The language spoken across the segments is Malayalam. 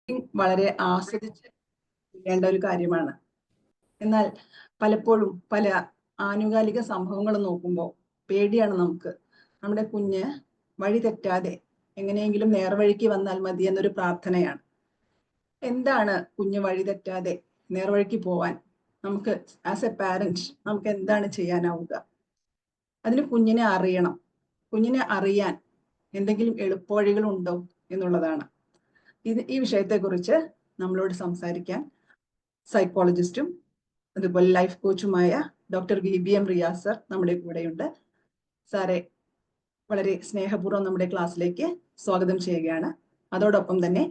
വളരെ ആസ്വദിച്ച് ചെയ്യേണ്ട ഒരു കാര്യമാണ്. എന്നാൽ പലപ്പോഴും പല ആനുകാലിക സംഭവങ്ങൾ നോക്കുമ്പോൾ പേടിയാണ് നമുക്ക്. നമ്മുടെ കുഞ്ഞ് വഴി തെറ്റാതെ എങ്ങനെയെങ്കിലും നേർവഴിക്ക് വന്നാൽ മതി എന്നൊരു പ്രാർത്ഥനയാണ്. എന്താണ് കുഞ്ഞ് വഴി തെറ്റാതെ നേർവഴിക്ക് പോവാൻ നമുക്ക് ആസ് എ പാരന്റ് നമുക്ക് എന്താണ് ചെയ്യാനാവുക? അതിന് കുഞ്ഞിനെ അറിയണം. കുഞ്ഞിനെ അറിയാൻ എന്തെങ്കിലും എളുപ്പവഴികൾ ഉണ്ടോ എന്നുള്ളതാണ്. ഈ വിഷയത്തെക്കുറിച്ച് നമ്മളോട് സംസാരിക്കാൻ സൈക്കോളജിസ്റ്റും അതുപോലെ ലൈഫ് കോച്ചുമായ ഡോക്ടർ VBM റിയാസ് സർ നമ്മുടെ കൂടെയുണ്ട്. സാറെ വളരെ സ്നേഹപൂർവ്വം നമ്മുടെ ക്ലാസ്സിലേക്ക് സ്വാഗതം ചെയ്യുകയാണ്. അതോടൊപ്പം തന്നെ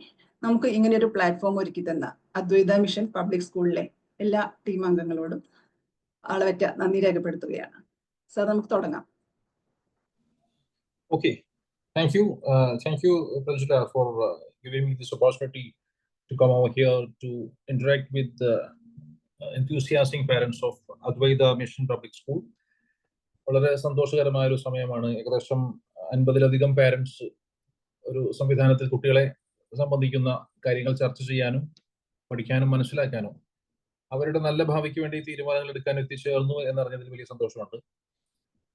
നമുക്ക് ഇങ്ങനെ ഒരു പ്ലാറ്റ്ഫോം ഒരുക്കി തന്ന അദ്വൈത മിഷൻ പബ്ലിക് സ്കൂളിലെ എല്ലാ ടീം അംഗങ്ങളോടും അളവറ്റ നന്ദി രേഖപ്പെടുത്തുകയാണ്. സാർ, നമുക്ക് തുടങ്ങാം. Okay, thank you, Pranjita, for giving me this opportunity to come over here to interact with the enthusiastic parents of Advaita Mission Public School. വളരെ സന്തോഷകരമായ ഒരു സമയമാണ്. ഏകദേശം 50-ലധികം പാരന്റ്സ് ഒരു സംവിധാനത്തിൽ കുട്ടികളെ സംബന്ധിക്കുന്ന കാര്യങ്ങൾ ചർച്ച ചെയ്യാനും പഠിക്കാനും മനസ്സിലാക്കാനും അവരുടെ നല്ല ഭാവിക്ക് വേണ്ടി തീരുമാനങ്ങൾ എടുക്കാൻ എത്തിച്ചേർന്നു എന്നറിഞ്ഞതിൽ വലിയ സന്തോഷമുണ്ട്.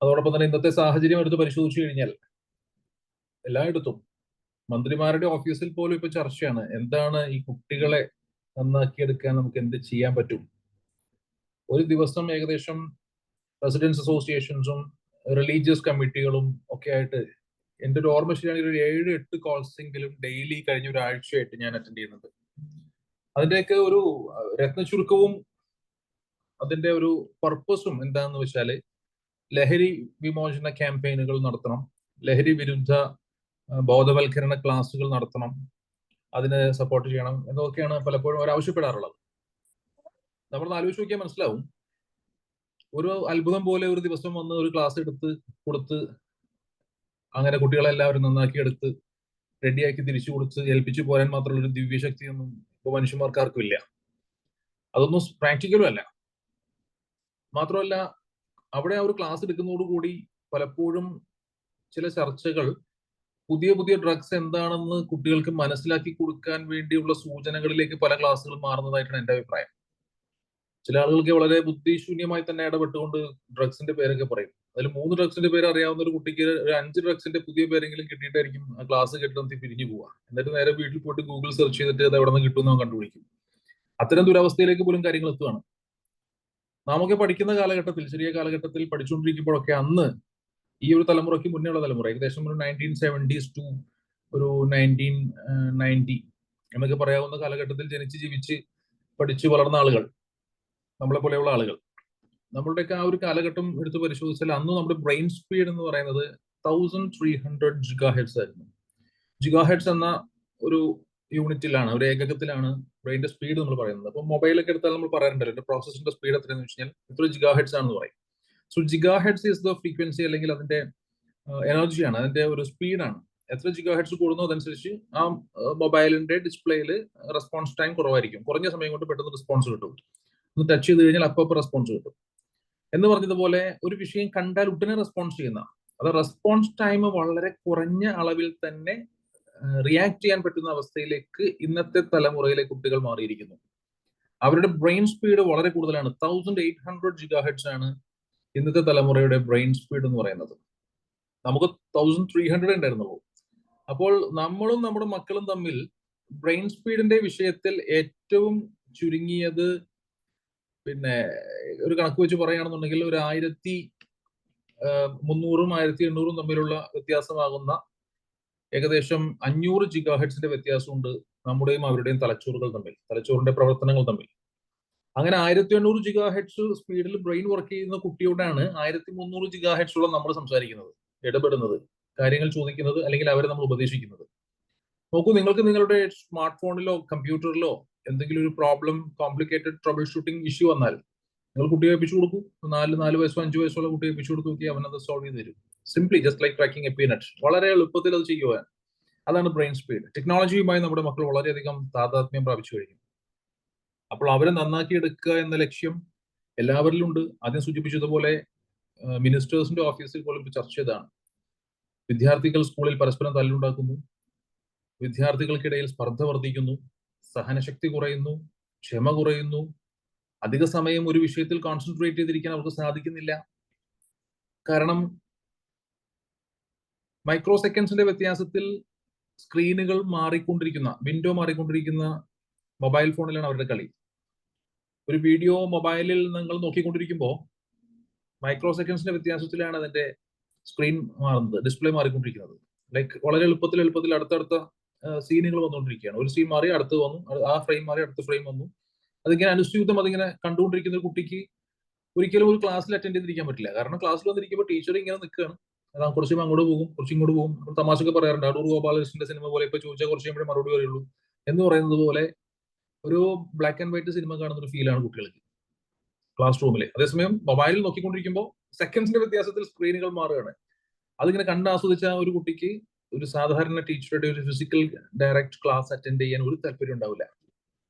അതോടൊപ്പം തന്നെ ഇന്നത്തെ സാഹചര്യം എടുത്ത് പരിശോധിച്ചു കഴിഞ്ഞാൽ എല്ലായിടത്തും മന്ത്രിമാരുടെ ഓഫീസിൽ പോലും ഇപ്പൊ ചർച്ചയാണ്, എന്താണ് ഈ കുട്ടികളെ നന്നാക്കിയെടുക്കാൻ നമുക്ക് എന്ത് ചെയ്യാൻ പറ്റും. ഒരു ദിവസം ഏകദേശം റെസിഡൻസ് അസോസിയേഷൻസും റിലീജിയസ് കമ്മിറ്റികളും ഒക്കെ ആയിട്ട് എൻ്റെ ഒരു ഓർമ്മ ശരിയാണെങ്കിൽ ഒരു 7-8 കോൾസെങ്കിലും ഡെയിലി കഴിഞ്ഞ ഒരാഴ്ചയായിട്ട് ഞാൻ അറ്റൻഡ് ചെയ്യുന്നുണ്ട്. അതിൻ്റെയൊക്കെ ഒരു രത്നചുരുക്കവും അതിൻ്റെ ഒരു പർപ്പസും എന്താണെന്ന് വെച്ചാൽ ലഹരി വിമോചന ക്യാമ്പയിനുകൾ നടത്തണം, ലഹരി വിരുദ്ധ ബോധവൽക്കരണ ക്ലാസുകൾ നടത്തണം, അതിനെ സപ്പോർട്ട് ചെയ്യണം എന്നൊക്കെയാണ് പലപ്പോഴും അവർ ആവശ്യപ്പെടാറുള്ളത്. നമ്മളൊന്ന് ആലോചിച്ച് നോക്കിയാൽ മനസ്സിലാവും, ഒരു അത്ഭുതം പോലെ ഒരു ദിവസം വന്ന് ഒരു ക്ലാസ് എടുത്ത് കൊടുത്ത് അങ്ങനെ കുട്ടികളെല്ലാവരും നന്നാക്കി എടുത്ത് റെഡിയാക്കി തിരിച്ചു കൊടുത്ത് ഏൽപ്പിച്ചു പോരാൻ മാത്രമുള്ള ഒരു ദിവ്യശക്തിയൊന്നും ഇപ്പോൾ മനുഷ്യന്മാർക്കാർക്കും ഇല്ല. അതൊന്നും പ്രാക്ടിക്കലും അല്ല. മാത്രമല്ല, അവിടെ ആ ഒരു ക്ലാസ് എടുക്കുന്നതോടുകൂടി പലപ്പോഴും ചില ചർച്ചകൾ പുതിയ പുതിയ ഡ്രഗ്സ് എന്താണെന്ന് കുട്ടികൾക്ക് മനസ്സിലാക്കി കൊടുക്കാൻ വേണ്ടിയുള്ള സൂചനകളിലേക്ക് പല ക്ലാസ്സുകൾ മാറുന്നതായിട്ടാണ് എൻ്റെ അഭിപ്രായം. ചില ആളുകൾക്ക് വളരെ ബുദ്ധിശൂന്യമായി തന്നെ ഇടപെട്ടുകൊണ്ട് ഡ്രഗ്സിന്റെ പേരൊക്കെ പറയും. അതിൽ 3 ഡ്രഗ്സിന്റെ പേര് അറിയാവുന്ന ഒരു കുട്ടിക്ക് ഒരു 5 ഡ്രഗ്സിന്റെ പുതിയ പേരെങ്കിലും കിട്ടിയിട്ടായിരിക്കും ആ ക്ലാസ് കെട്ടി പിരിഞ്ഞു പോവുക. എന്നിട്ട് നേരെ വീട്ടിൽ പോയിട്ട് ഗൂഗിൾ സെർച്ച് ചെയ്തിട്ട് അത് എവിടെ നിന്ന് കിട്ടുമെന്ന് കണ്ടുപിടിക്കും. അത്തരം ദുരവസ്ഥയിലേക്ക് പോലും കാര്യങ്ങൾ എത്തുകയാണ്. നാമൊക്കെ പഠിക്കുന്ന കാലഘട്ടത്തിൽ, ചെറിയ കാലഘട്ടത്തിൽ പഠിച്ചുകൊണ്ടിരിക്കുമ്പോഴൊക്കെ അന്ന് ഈ ഒരു തലമുറയ്ക്ക് മുന്നേയുള്ള തലമുറ ഏകദേശം ഒരു 1970s to ഒരു 1990 എന്നൊക്കെ പറയാവുന്ന കാലഘട്ടത്തിൽ ജനിച്ച് ജീവിച്ച് പഠിച്ചു വളർന്ന ആളുകൾ, നമ്മളെ പോലെയുള്ള ആളുകൾ, നമ്മളുടെയൊക്കെ ആ ഒരു കാലഘട്ടം എടുത്ത് പരിശോധിച്ചാൽ അന്ന് നമ്മുടെ ബ്രെയിൻ സ്പീഡ് എന്ന് പറയുന്നത് 1300 GHz ആയിരുന്നു. GHz എന്ന ഒരു യൂണിറ്റിലാണ്, ഒരു ഏകകത്തിലാണ് ബ്രെയിൻ്റെ സ്പീഡ് നമ്മൾ പറയുന്നത്. അപ്പോൾ മൊബൈലൊക്കെ എടുത്താൽ നമ്മൾ പറയാറുണ്ടല്ലോ എൻ്റെ പ്രോസസ്സിന്റെ സ്പീഡ് എത്രയെന്ന് വെച്ച് കഴിഞ്ഞാൽ ഇത്ര GHz ആണെന്ന് പറയും. So GHz is the frequency, അല്ലെങ്കിൽ അതിന്റെ എനർജിയാണ്, അതിന്റെ ഒരു സ്പീഡാണ്. എത്ര GHz കൂടുന്നോ അതനുസരിച്ച് ആ മൊബൈലിന്റെ ഡിസ്പ്ലേയിൽ റെസ്പോൺസ് ടൈം കുറവായിരിക്കും. കുറഞ്ഞ സമയം കൊണ്ട് പെട്ടെന്ന് റെസ്പോൺസ് കിട്ടും. ഒന്ന് ടച്ച് ചെയ്ത് കഴിഞ്ഞാൽ അപ്പോൾ റെസ്പോൺസ് കിട്ടും. എന്ന് പറഞ്ഞതുപോലെ ഒരു വിഷയം കണ്ടാൽ ഉടനെ റെസ്പോൺസ് ചെയ്യുന്ന, അത് റെസ്പോൺസ് ടൈം വളരെ കുറഞ്ഞ അളവിൽ തന്നെ റിയാക്ട് ചെയ്യാൻ പറ്റുന്ന അവസ്ഥയിലേക്ക് ഇന്നത്തെ തലമുറയിലെ കുട്ടികൾ മാറിയിരിക്കുന്നു. അവരുടെ ബ്രെയിൻ സ്പീഡ് വളരെ കൂടുതലാണ്. 1800 GHz ആണ് ഇന്നത്തെ തലമുറയുടെ ബ്രെയിൻ സ്പീഡ് എന്ന് പറയുന്നത്. നമുക്ക് 1300 ഉണ്ടായിരുന്നുള്ളൂ. അപ്പോൾ നമ്മളും നമ്മുടെ മക്കളും തമ്മിൽ ബ്രെയിൻ സ്പീഡിന്റെ വിഷയത്തിൽ ഏറ്റവും ചുരുങ്ങിയത് പിന്നെ ഒരു കണക്ക് വെച്ച് പറയുകയാണെന്നുണ്ടെങ്കിൽ ഒരു 1300-ഉം 1800-ഉം തമ്മിലുള്ള വ്യത്യാസമാകുന്ന ഏകദേശം 500 GHz വ്യത്യാസമുണ്ട് നമ്മുടെയും അവരുടെയും തലച്ചോറുകൾ തമ്മിൽ, തലച്ചോറിന്റെ പ്രവർത്തനങ്ങൾ തമ്മിൽ. അങ്ങനെ 1800 GHz സ്പീഡിൽ ബ്രെയിൻ വർക്ക് ചെയ്യുന്ന കുട്ടിയോടാണ് 1300 GHz ഉള്ള നമ്മൾ സംസാരിക്കുന്നത്, ഇടപെടുന്നത്, കാര്യങ്ങൾ ചോദിക്കുന്നത്, അല്ലെങ്കിൽ അവരെ നമ്മൾ ഉപദേശിക്കുന്നത്. നോക്കൂ, നിങ്ങൾക്ക് നിങ്ങളുടെ സ്മാർട്ട് ഫോണിലോ കമ്പ്യൂട്ടറിലോ എന്തെങ്കിലും ഒരു problem, complicated trouble shooting issue വന്നാൽ നിങ്ങൾ കുട്ടിയെ ഏൽപ്പിച്ചു കൊടുക്കൂ. 4 വയസ്സോ 5 വയസ്സുള്ള കുട്ടിയെ ഏൽപ്പിച്ചു കൊടുത്തു നോക്കി, അവനത് സോൾവ് ചെയ്ത് തരും. Simply just like tracking A peanut. വളരെ എളുപ്പത്തിൽ അത് ചെയ്യുവാൻ. അതാണ് ബ്രെയിൻ സ്പീഡ്. ടെക്നോളജിയുമായി നമ്മുടെ മക്കൾ വളരെയധികം താതാത്മ്യം പ്രാപിച്ചു കഴിഞ്ഞു. അപ്പോൾ അവരെ നന്നാക്കി എടുക്കുക എന്ന ലക്ഷ്യം എല്ലാവരിലും ഉണ്ട്. ആദ്യം സൂചിപ്പിച്ചതുപോലെ മിനിസ്റ്റേഴ്സിന്റെ ഓഫീസിൽ പോലും ചർച്ച ചെയ്തതാണ്. വിദ്യാർത്ഥികൾ സ്കൂളിൽ പരസ്പരം തല്ലുണ്ടാക്കുന്നു, വിദ്യാർത്ഥികൾക്കിടയിൽ സ്പർദ്ധ വർദ്ധിക്കുന്നു, സഹനശക്തി കുറയുന്നു, ക്ഷമ കുറയുന്നു, അധിക സമയം ഒരു വിഷയത്തിൽ കോൺസെൻട്രേറ്റ് ചെയ്തിരിക്കാൻ അവർക്ക് സാധിക്കുന്നില്ല. കാരണം മൈക്രോ സെക്കൻഡ്സിന്റെ വ്യത്യാസത്തിൽ സ്ക്രീനുകൾ മാറിക്കൊണ്ടിരിക്കുന്ന, വിൻഡോ മാറിക്കൊണ്ടിരിക്കുന്ന മൊബൈൽ ഫോണിലാണ് അവരുടെ കളി. ഒരു വീഡിയോ മൊബൈലിൽ നിങ്ങൾ നോക്കിക്കൊണ്ടിരിക്കുമ്പോൾ മൈക്രോ സെക്കൻഡ്സിന്റെ വ്യത്യാസത്തിലാണ് അതിന്റെ സ്ക്രീൻ മാറുന്നത്, ഡിസ്പ്ലേ മാറിക്കൊണ്ടിരിക്കുന്നത്. ലൈക്ക് വളരെ എളുപ്പത്തിൽ അടുത്തടുത്ത സീനുകൾ വന്നുകൊണ്ടിരിക്കുകയാണ്. ഒരു സീൻ മാറി അടുത്ത് വന്നു, ആ ഫ്രെയിം മാറി അടുത്ത ഫ്രെയിം വന്നു. അതിങ്ങനെ അനുസ്യൂതം അതിങ്ങനെ കണ്ടുകൊണ്ടിരിക്കുന്ന ഒരു കുട്ടിക്ക് ഒരിക്കലും ഒരു ക്ലാസ്സിൽ അറ്റൻഡ് ചെയ്തിരിക്കാൻ പറ്റില്ല. കാരണം ക്ലാസ്സിൽ വന്നിരിക്കുമ്പോൾ ടീച്ചർ ഇങ്ങനെ നിൽക്കുകയാണ്, അതാ കുറച്ചും അങ്ങോട്ട് പോകും, കുറച്ചും ഇങ്ങോട്ട് പോകും. തമാശക്ക് പറയാറുണ്ട്, അടൂർ ഗോപാലകൃഷ്ണന്റെ സിനിമ പോലെ ഇപ്പൊ ചോദിച്ചാൽ കുറച്ച് കഴിയുമ്പോഴേ മറുപടി പറയുള്ളൂ എന്ന് പറയുന്നത് പോലെ ഒരു ബ്ലാക്ക് ആൻഡ് വൈറ്റ് സിനിമ കാണുന്ന ഒരു ഫീലാണ് കുട്ടികൾക്ക് ക്ലാസ് റൂമിൽ. അതേസമയം മൊബൈലിൽ നോക്കിക്കൊണ്ടിരിക്കുമ്പോൾ സെക്കൻഡ്സിന്റെ വ്യത്യാസത്തിൽ സ്ക്രീനുകൾ മാറുകയാണ്. അതിങ്ങനെ കണ്ടാസ്വദിച്ച ഒരു കുട്ടിക്ക് ഒരു സാധാരണ ടീച്ചറുടെ ഒരു ഫിസിക്കൽ ഡയറക്റ്റ് ക്ലാസ് അറ്റൻഡ് ചെയ്യാൻ ഒരു താല്പര്യം ഉണ്ടാവില്ല.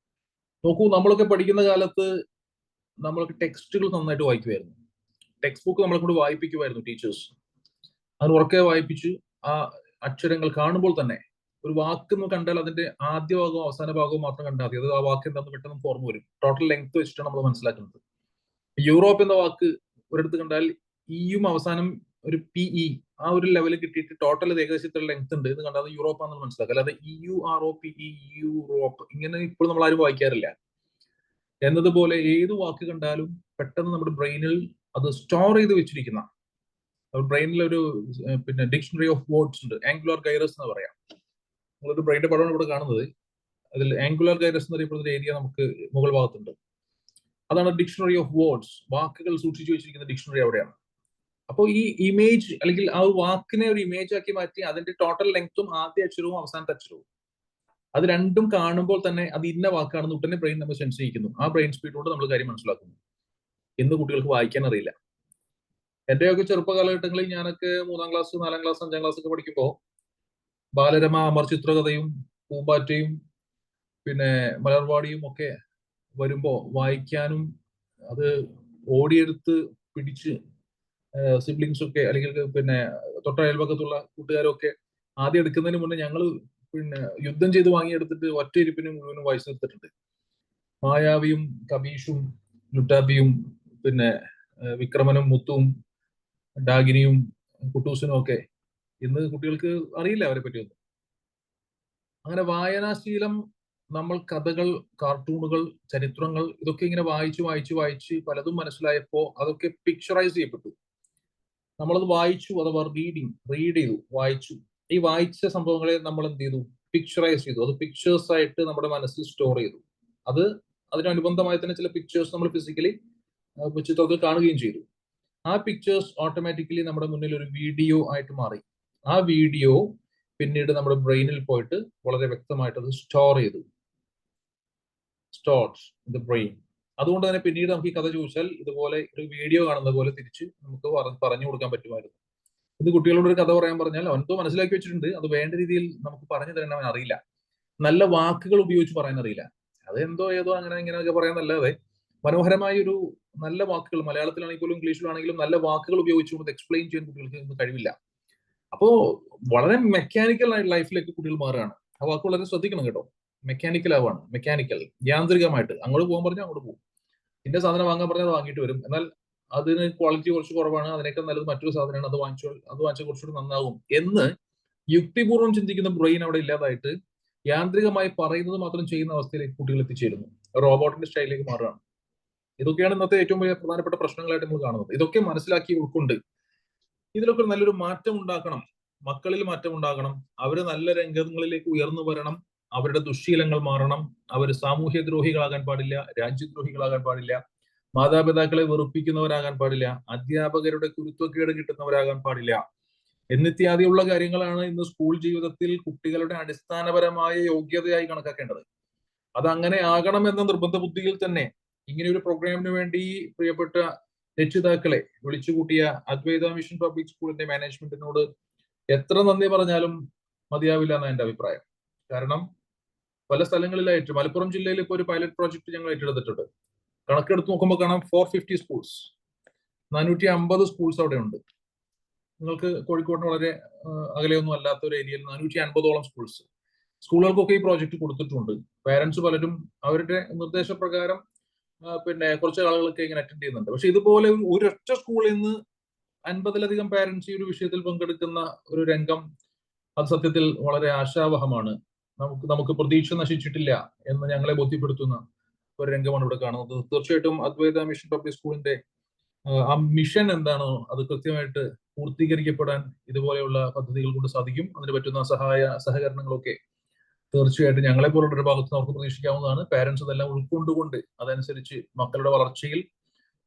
നോക്കൂ, നമ്മളൊക്കെ പഠിക്കുന്ന കാലത്ത് നമ്മൾക്ക് ടെക്സ്റ്റുകൾ നന്നായിട്ട് വായിക്കുമായിരുന്നു. ടെക്സ്റ്റ് ബുക്ക് നമ്മളെ കൊണ്ട് വായിപ്പിക്കുമായിരുന്നു ടീച്ചേഴ്സ്. അത് ഉറക്കെ വായിപ്പിച്ച് ആ അക്ഷരങ്ങൾ കാണുമ്പോൾ തന്നെ ഒരു വാക്കെന്ന് കണ്ടാൽ അതിന്റെ ആദ്യ ഭാഗവും അവസാന ഭാഗവും മാത്രം കണ്ടാൽ മതി. അത് ആ വാക്ക് എന്താണെന്ന് പെട്ടെന്ന് നമുക്ക് ഓർമ്മ വരും. ടോട്ടൽ ലെങ്ത് വെച്ചിട്ടാണ് നമ്മൾ മനസ്സിലാക്കുന്നത്. യൂറോപ്പ് എന്ന വാക്ക് ഒരിടത്ത് കണ്ടാൽ ഇയും അവസാനം ഒരു PE ആ ഒരു ലെവലിൽ കിട്ടിയിട്ട് ടോട്ടൽ ഏകദേശം ഇത്ര ലെങ്ത് ഉണ്ട് എന്ന് കണ്ടാൽ യൂറോപ്പ് ആണെന്ന് മനസ്സിലാക്കുക. അല്ലാതെ EUROPE യൂറോപ്പ് ഇങ്ങനെ ഇപ്പോൾ നമ്മൾ ആരും വായിക്കാറില്ല. എന്നതുപോലെ ഏത് വാക്ക് കണ്ടാലും പെട്ടെന്ന് നമ്മുടെ ബ്രെയിനിൽ അത് സ്റ്റോർ ചെയ്ത് വെച്ചിരിക്കുന്ന, ബ്രെയിനിൽ ഒരു പിന്നെ ഡിക്ഷണറി ഓഫ് വേർഡ്സ് ഉണ്ട്, ആംഗുലാർ ഗൈറസ് എന്ന് പറയാം. നിങ്ങളൊരു ബ്രെയിനിന്റെ പടമാണ് ഇവിടെ കാണുന്നത്. അതിൽ ആംഗുലാർ ഗൈറസ് എന്ന് അറിയപ്പെടുന്ന ഒരു ഏരിയ നമുക്ക് മുകൾ ഭാഗത്തുണ്ട്. അതാണ് ഡിക്ഷണറി ഓഫ് വേർഡ്സ്, വാക്കുകൾ സൂക്ഷിച്ചു വെച്ചിരിക്കുന്ന ഡിക്ഷണറി അവിടെയാണ്. അപ്പോൾ ഈ ഇമേജ് അല്ലെങ്കിൽ ആ ഒരു വാക്കിനെ ഒരു ഇമേജ് ആക്കി മാറ്റി അതിന്റെ ടോട്ടൽ ലെങ്ത്തും ആദ്യ അക്ഷരവും അവസാനത്തെ അക്ഷരവും അത് രണ്ടും കാണുമ്പോൾ തന്നെ അത് ഇന്ന വാക്കാണെന്ന് ഉടനെ ബ്രെയിൻ നമ്മൾ സെൻസ് ചെയ്യിക്കുന്നു. ആ ബ്രെയിൻ സ്പീഡ് കൊണ്ട് നമ്മൾ കാര്യം മനസ്സിലാക്കുന്നു. ഇന്ന് കുട്ടികൾക്ക് വായിക്കാൻ അറിയില്ല. എന്റെയൊക്കെ ചെറുപ്പ കാലഘട്ടങ്ങളിൽ ഞാനൊക്കെ 3ാം ക്ലാസ് 4ാം ക്ലാസ് 5ാം ക്ലാസ് ഒക്കെ പഠിക്കുമ്പോൾ ബാലരമ, അമർ ചിത്രകഥയും പൂമ്പാറ്റയും പിന്നെ മലർവാടിയും ഒക്കെ വരുമ്പോ വായിക്കാനും അത് ഓടിയെടുത്ത് പിടിച്ച് സിബ്ലിങ്സ് ഒക്കെ അല്ലെങ്കിൽ പിന്നെ തൊട്ട അയൽപക്കത്തുള്ള കൂട്ടുകാരൊക്കെ ആദ്യം എടുക്കുന്നതിന് മുന്നേ ഞങ്ങൾ പിന്നെ യുദ്ധം ചെയ്ത് വാങ്ങിയെടുത്തിട്ട് ഒറ്റ ഇരിപ്പിന് മുഴുവനും വായിച്ചു നിർത്തിയിട്ടുണ്ട്. മായാവിയും കബീഷും ലുട്ടാപ്പിയും പിന്നെ വിക്രമനും മുത്തുവും ഡാഗിനിയും കുട്ടൂസിനും ഒക്കെ ഇന്ന് കുട്ടികൾക്ക് അറിയില്ല അവരെ പറ്റിയൊന്നും. അങ്ങനെ വായനാശീലം, നമ്മൾ കഥകൾ, കാർട്ടൂണുകൾ, ചരിത്രങ്ങൾ ഇതൊക്കെ ഇങ്ങനെ വായിച്ച് പലതും മനസ്സിലായപ്പോ അതൊക്കെ പിക്ചറൈസ് ചെയ്യപ്പെട്ടു. നമ്മളത് വായിച്ചു, അഥവാ റീഡ് ചെയ്തു, വായിച്ചു. ഈ വായിച്ച സംഭവങ്ങളെ നമ്മൾ എന്ത് ചെയ്തു? പിക്ചറൈസ് ചെയ്തു. അത് പിക്ചേഴ്സ് ആയിട്ട് നമ്മുടെ മനസ്സിൽ സ്റ്റോർ ചെയ്തു. അത് അതിനനുബന്ധമായി തന്നെ ചില പിക്ചേഴ്സ് നമ്മൾ ഫിസിക്കലി ചിത്രത്തിൽ കാണുകയും ചെയ്തു. ആ പിക്ചേഴ്സ് ഓട്ടോമാറ്റിക്കലി നമ്മുടെ മുന്നിൽ ഒരു വീഡിയോ ആയിട്ട് മാറി. ആ വീഡിയോ പിന്നീട് നമ്മുടെ ബ്രെയിനിൽ പോയിട്ട് വളരെ വ്യക്തമായിട്ട് അത് സ്റ്റോർ ചെയ്തു. Stored in the brain. അതുകൊണ്ട് തന്നെ പിന്നീട് നമുക്ക് ഈ കഥ ചോദിച്ചാൽ ഇതുപോലെ ഒരു വീഡിയോ കാണുന്ന പോലെ തിരിച്ച് നമുക്ക് പറഞ്ഞു കൊടുക്കാൻ പറ്റുമായിരുന്നു. ഇത് കുട്ടികളോട് ഒരു കഥ പറയാൻ പറഞ്ഞാൽ അവൻതോ മനസ്സിലാക്കി വെച്ചിട്ടുണ്ട്, അത് വേണ്ട രീതിയിൽ നമുക്ക് പറഞ്ഞു തരാൻ അവൻ അറിയില്ല. നല്ല വാക്കുകൾ ഉപയോഗിച്ച് പറയാൻ അറിയില്ല. അത് എന്തോ ഏതോ അങ്ങനെ ഇങ്ങനെയൊക്കെ പറയാന്നല്ലാതെ മനോഹരമായ ഒരു നല്ല വാക്കുകൾ, മലയാളത്തിലാണെങ്കിൽ പോലും ഇംഗ്ലീഷിലാണെങ്കിലും നല്ല വാക്കുകൾ ഉപയോഗിച്ചുകൊണ്ട് എക്സ്പ്ലെയിൻ ചെയ്യാൻ കുട്ടികൾക്ക് കഴിവില്ല. അപ്പോ വളരെ മെക്കാനിക്കൽ ആയിട്ട് ലൈഫിലേക്ക് കുട്ടികൾ മാറുകയാണ്. ആ വാക്ക് വളരെ ശ്രദ്ധിക്കണം കേട്ടോ. മെക്കാനിക്കൽ ആവാണ്, മെക്കാനിക്കൽ, യാന്ത്രികമായിട്ട്. അങ്ങോട്ട് പോകാൻ പറഞ്ഞാൽ അങ്ങോട്ട് പോകും. ഇന്ന സാധനം വാങ്ങാൻ പറഞ്ഞാൽ അത് വാങ്ങിയിട്ട് വരും. എന്നാൽ അതിന് ക്വാളിറ്റി കുറച്ച് കുറവാണ്, അതിനേക്കാൾ നല്ലത് മറ്റൊരു സാധനമാണ്, അത് വാങ്ങിച്ചാൽ കുറച്ചുകൂടി നന്നാകും എന്ന് യുക്തിപൂർവ്വം ചിന്തിക്കുന്ന ബ്രെയിൻ അവിടെ ഇല്ലാതായിട്ട് യാന്ത്രികമായി പറയുന്നത് മാത്രം ചെയ്യുന്ന അവസ്ഥയിലേക്ക് കുട്ടികൾ എത്തിച്ചേരുന്നു. റോബോട്ടിന്റെ സ്റ്റൈലിലേക്ക് മാറുകയാണ്. ഇതൊക്കെയാണ് ഇന്നത്തെ ഏറ്റവും വലിയ പ്രധാനപ്പെട്ട പ്രശ്നങ്ങളായിട്ട് നമ്മൾ കാണുന്നത്. ഇതൊക്കെ മനസ്സിലാക്കി ഉൾക്കൊണ്ട് ഇതിലൊക്കെ നല്ലൊരു മാറ്റം ഉണ്ടാക്കണം. മക്കളിൽ മാറ്റം ഉണ്ടാകണം. അവര് നല്ല രംഗങ്ങളിലേക്ക് ഉയർന്നു വരണം. അവരുടെ ദുശ്ശീലങ്ങൾ മാറണം. അവർ സാമൂഹ്യ ദ്രോഹികളാകാൻ പാടില്ല, രാജ്യദ്രോഹികളാകാൻ പാടില്ല, മാതാപിതാക്കളെ വെറുപ്പിക്കുന്നവരാകാൻ പാടില്ല, അധ്യാപകരുടെ കുരുത്തക്കേട് കിട്ടുന്നവരാകാൻ പാടില്ല എന്നിത്യാദിയുള്ള കാര്യങ്ങളാണ് ഇന്ന് സ്കൂൾ ജീവിതത്തിൽ കുട്ടികളുടെ അടിസ്ഥാനപരമായ യോഗ്യതയായി കണക്കാക്കേണ്ടത്. അത് അങ്ങനെ ആകണം എന്ന നിർബന്ധ ബുദ്ധിയിൽ തന്നെ ഇങ്ങനെ ഒരു പ്രോഗ്രാമിന് വേണ്ടി പ്രിയപ്പെട്ട രക്ഷിതാക്കളെ വിളിച്ചുകൂട്ടിയ അദ്വൈത മിഷൻ പബ്ലിക് സ്കൂളിന്റെ മാനേജ്മെന്റിനോട് എത്ര നന്ദി പറഞ്ഞാലും മതിയാവില്ല എന്നാണ് എന്റെ അഭിപ്രായം. കാരണം പല സ്ഥലങ്ങളിലായിട്ട് മലപ്പുറം ജില്ലയിൽ ഇപ്പോൾ ഒരു പൈലറ്റ് പ്രോജക്ട് ഞങ്ങൾ ഏറ്റെടുത്തിട്ടുണ്ട്. കണക്കെടുത്ത് നോക്കുമ്പോൾ കാണാം 450 സ്കൂൾസ്, 450 സ്കൂൾസ് അവിടെ ഉണ്ട്. നിങ്ങൾക്ക് കോഴിക്കോടിന് വളരെ അകലെയൊന്നും അല്ലാത്ത ഒരു ഏരിയയിൽ 450ഓളം സ്കൂൾസ്. സ്കൂളുകൾക്കൊക്കെ ഈ പ്രോജക്റ്റ് കൊടുത്തിട്ടുണ്ട്. പാരന്റ്സ് പലരും അവരുടെ നിർദ്ദേശപ്രകാരം പിന്നെ കുറച്ച് ആളുകളൊക്കെ ഇങ്ങനെ അറ്റൻഡ് ചെയ്യുന്നുണ്ട്. പക്ഷെ ഇതുപോലെ ഒരൊറ്റ സ്കൂളിൽ നിന്ന് 50-ലധികം പാരന്റ്സ് ഈ ഒരു വിഷയത്തിൽ പങ്കെടുക്കുന്ന ഒരു രംഗം, അത് സത്യത്തിൽ വളരെ ആശാവഹമാണ്. നമുക്ക് പ്രതീക്ഷ നശിച്ചിട്ടില്ല എന്ന് ഞങ്ങളെ ബോധ്യപ്പെടുത്തുന്ന ഒരു രംഗമാണ് ഇവിടെ കാണുന്നത്. തീർച്ചയായിട്ടും അദ്വൈത മിഷൻ പബ്ലിക് സ്കൂളിന്റെ ആ മിഷൻ എന്താണോ അത് കൃത്യമായിട്ട് പൂർത്തീകരിക്കപ്പെടാൻ ഇതുപോലെയുള്ള പദ്ധതികൾ കൊണ്ട് സാധിക്കും. അതിന് പറ്റുന്ന സഹകരണങ്ങളൊക്കെ തീർച്ചയായിട്ടും ഞങ്ങളെ പോലുള്ള ഒരു ഭാഗത്ത് നമുക്ക് പ്രതീക്ഷിക്കാവുന്നതാണ്. പാരന്റ്സ് അതെല്ലാം ഉൾക്കൊണ്ടുകൊണ്ട് അതനുസരിച്ച് മക്കളുടെ വളർച്ചയിൽ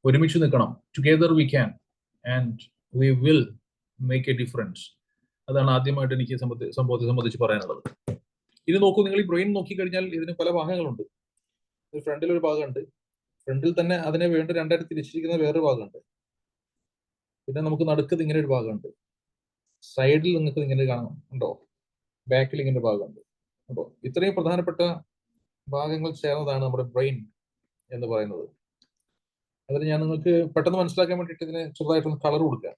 ഒരുമിച്ച് നിൽക്കണം. Together we can and we will make A difference. അതാണ് ആദ്യമായിട്ട് എനിക്ക് സംഭവത്തെ സംബന്ധിച്ച് പറയാനുള്ളത്. ഇത് നോക്കൂ, നിങ്ങൾ ഈ ബ്രെയിൻ നോക്കിക്കഴിഞ്ഞാൽ ഇതിന് പല ഭാഗങ്ങളുണ്ട്. ഫ്രണ്ടിൽ ഒരു ഭാഗമുണ്ട്, ഫ്രണ്ടിൽ തന്നെ അതിനെ വേണ്ട രണ്ടായിട്ട് തിരിച്ചിരിക്കുന്ന വേറൊരു ഭാഗമുണ്ട്. പിന്നെ നമുക്ക് നടുക്കത് ഇങ്ങനെ ഒരു ഭാഗമുണ്ട്, സൈഡിൽ നിങ്ങൾക്ക് ഇങ്ങനെ കാണാം ഉണ്ടോ, ബാക്കിൽ ഇങ്ങനെ ഒരു ഭാഗമുണ്ട് ഉണ്ടോ. ഇത്രയും പ്രധാനപ്പെട്ട ഭാഗങ്ങൾ ചേർന്നതാണ് നമ്മുടെ ബ്രെയിൻ എന്ന് പറയുന്നത്. അതിന് ഞാൻ നിങ്ങൾക്ക് പെട്ടെന്ന് മനസ്സിലാക്കാൻ വേണ്ടിയിട്ട് ഇതിന് ചെറുതായിട്ടൊന്ന് കളർ കൊടുക്കുക.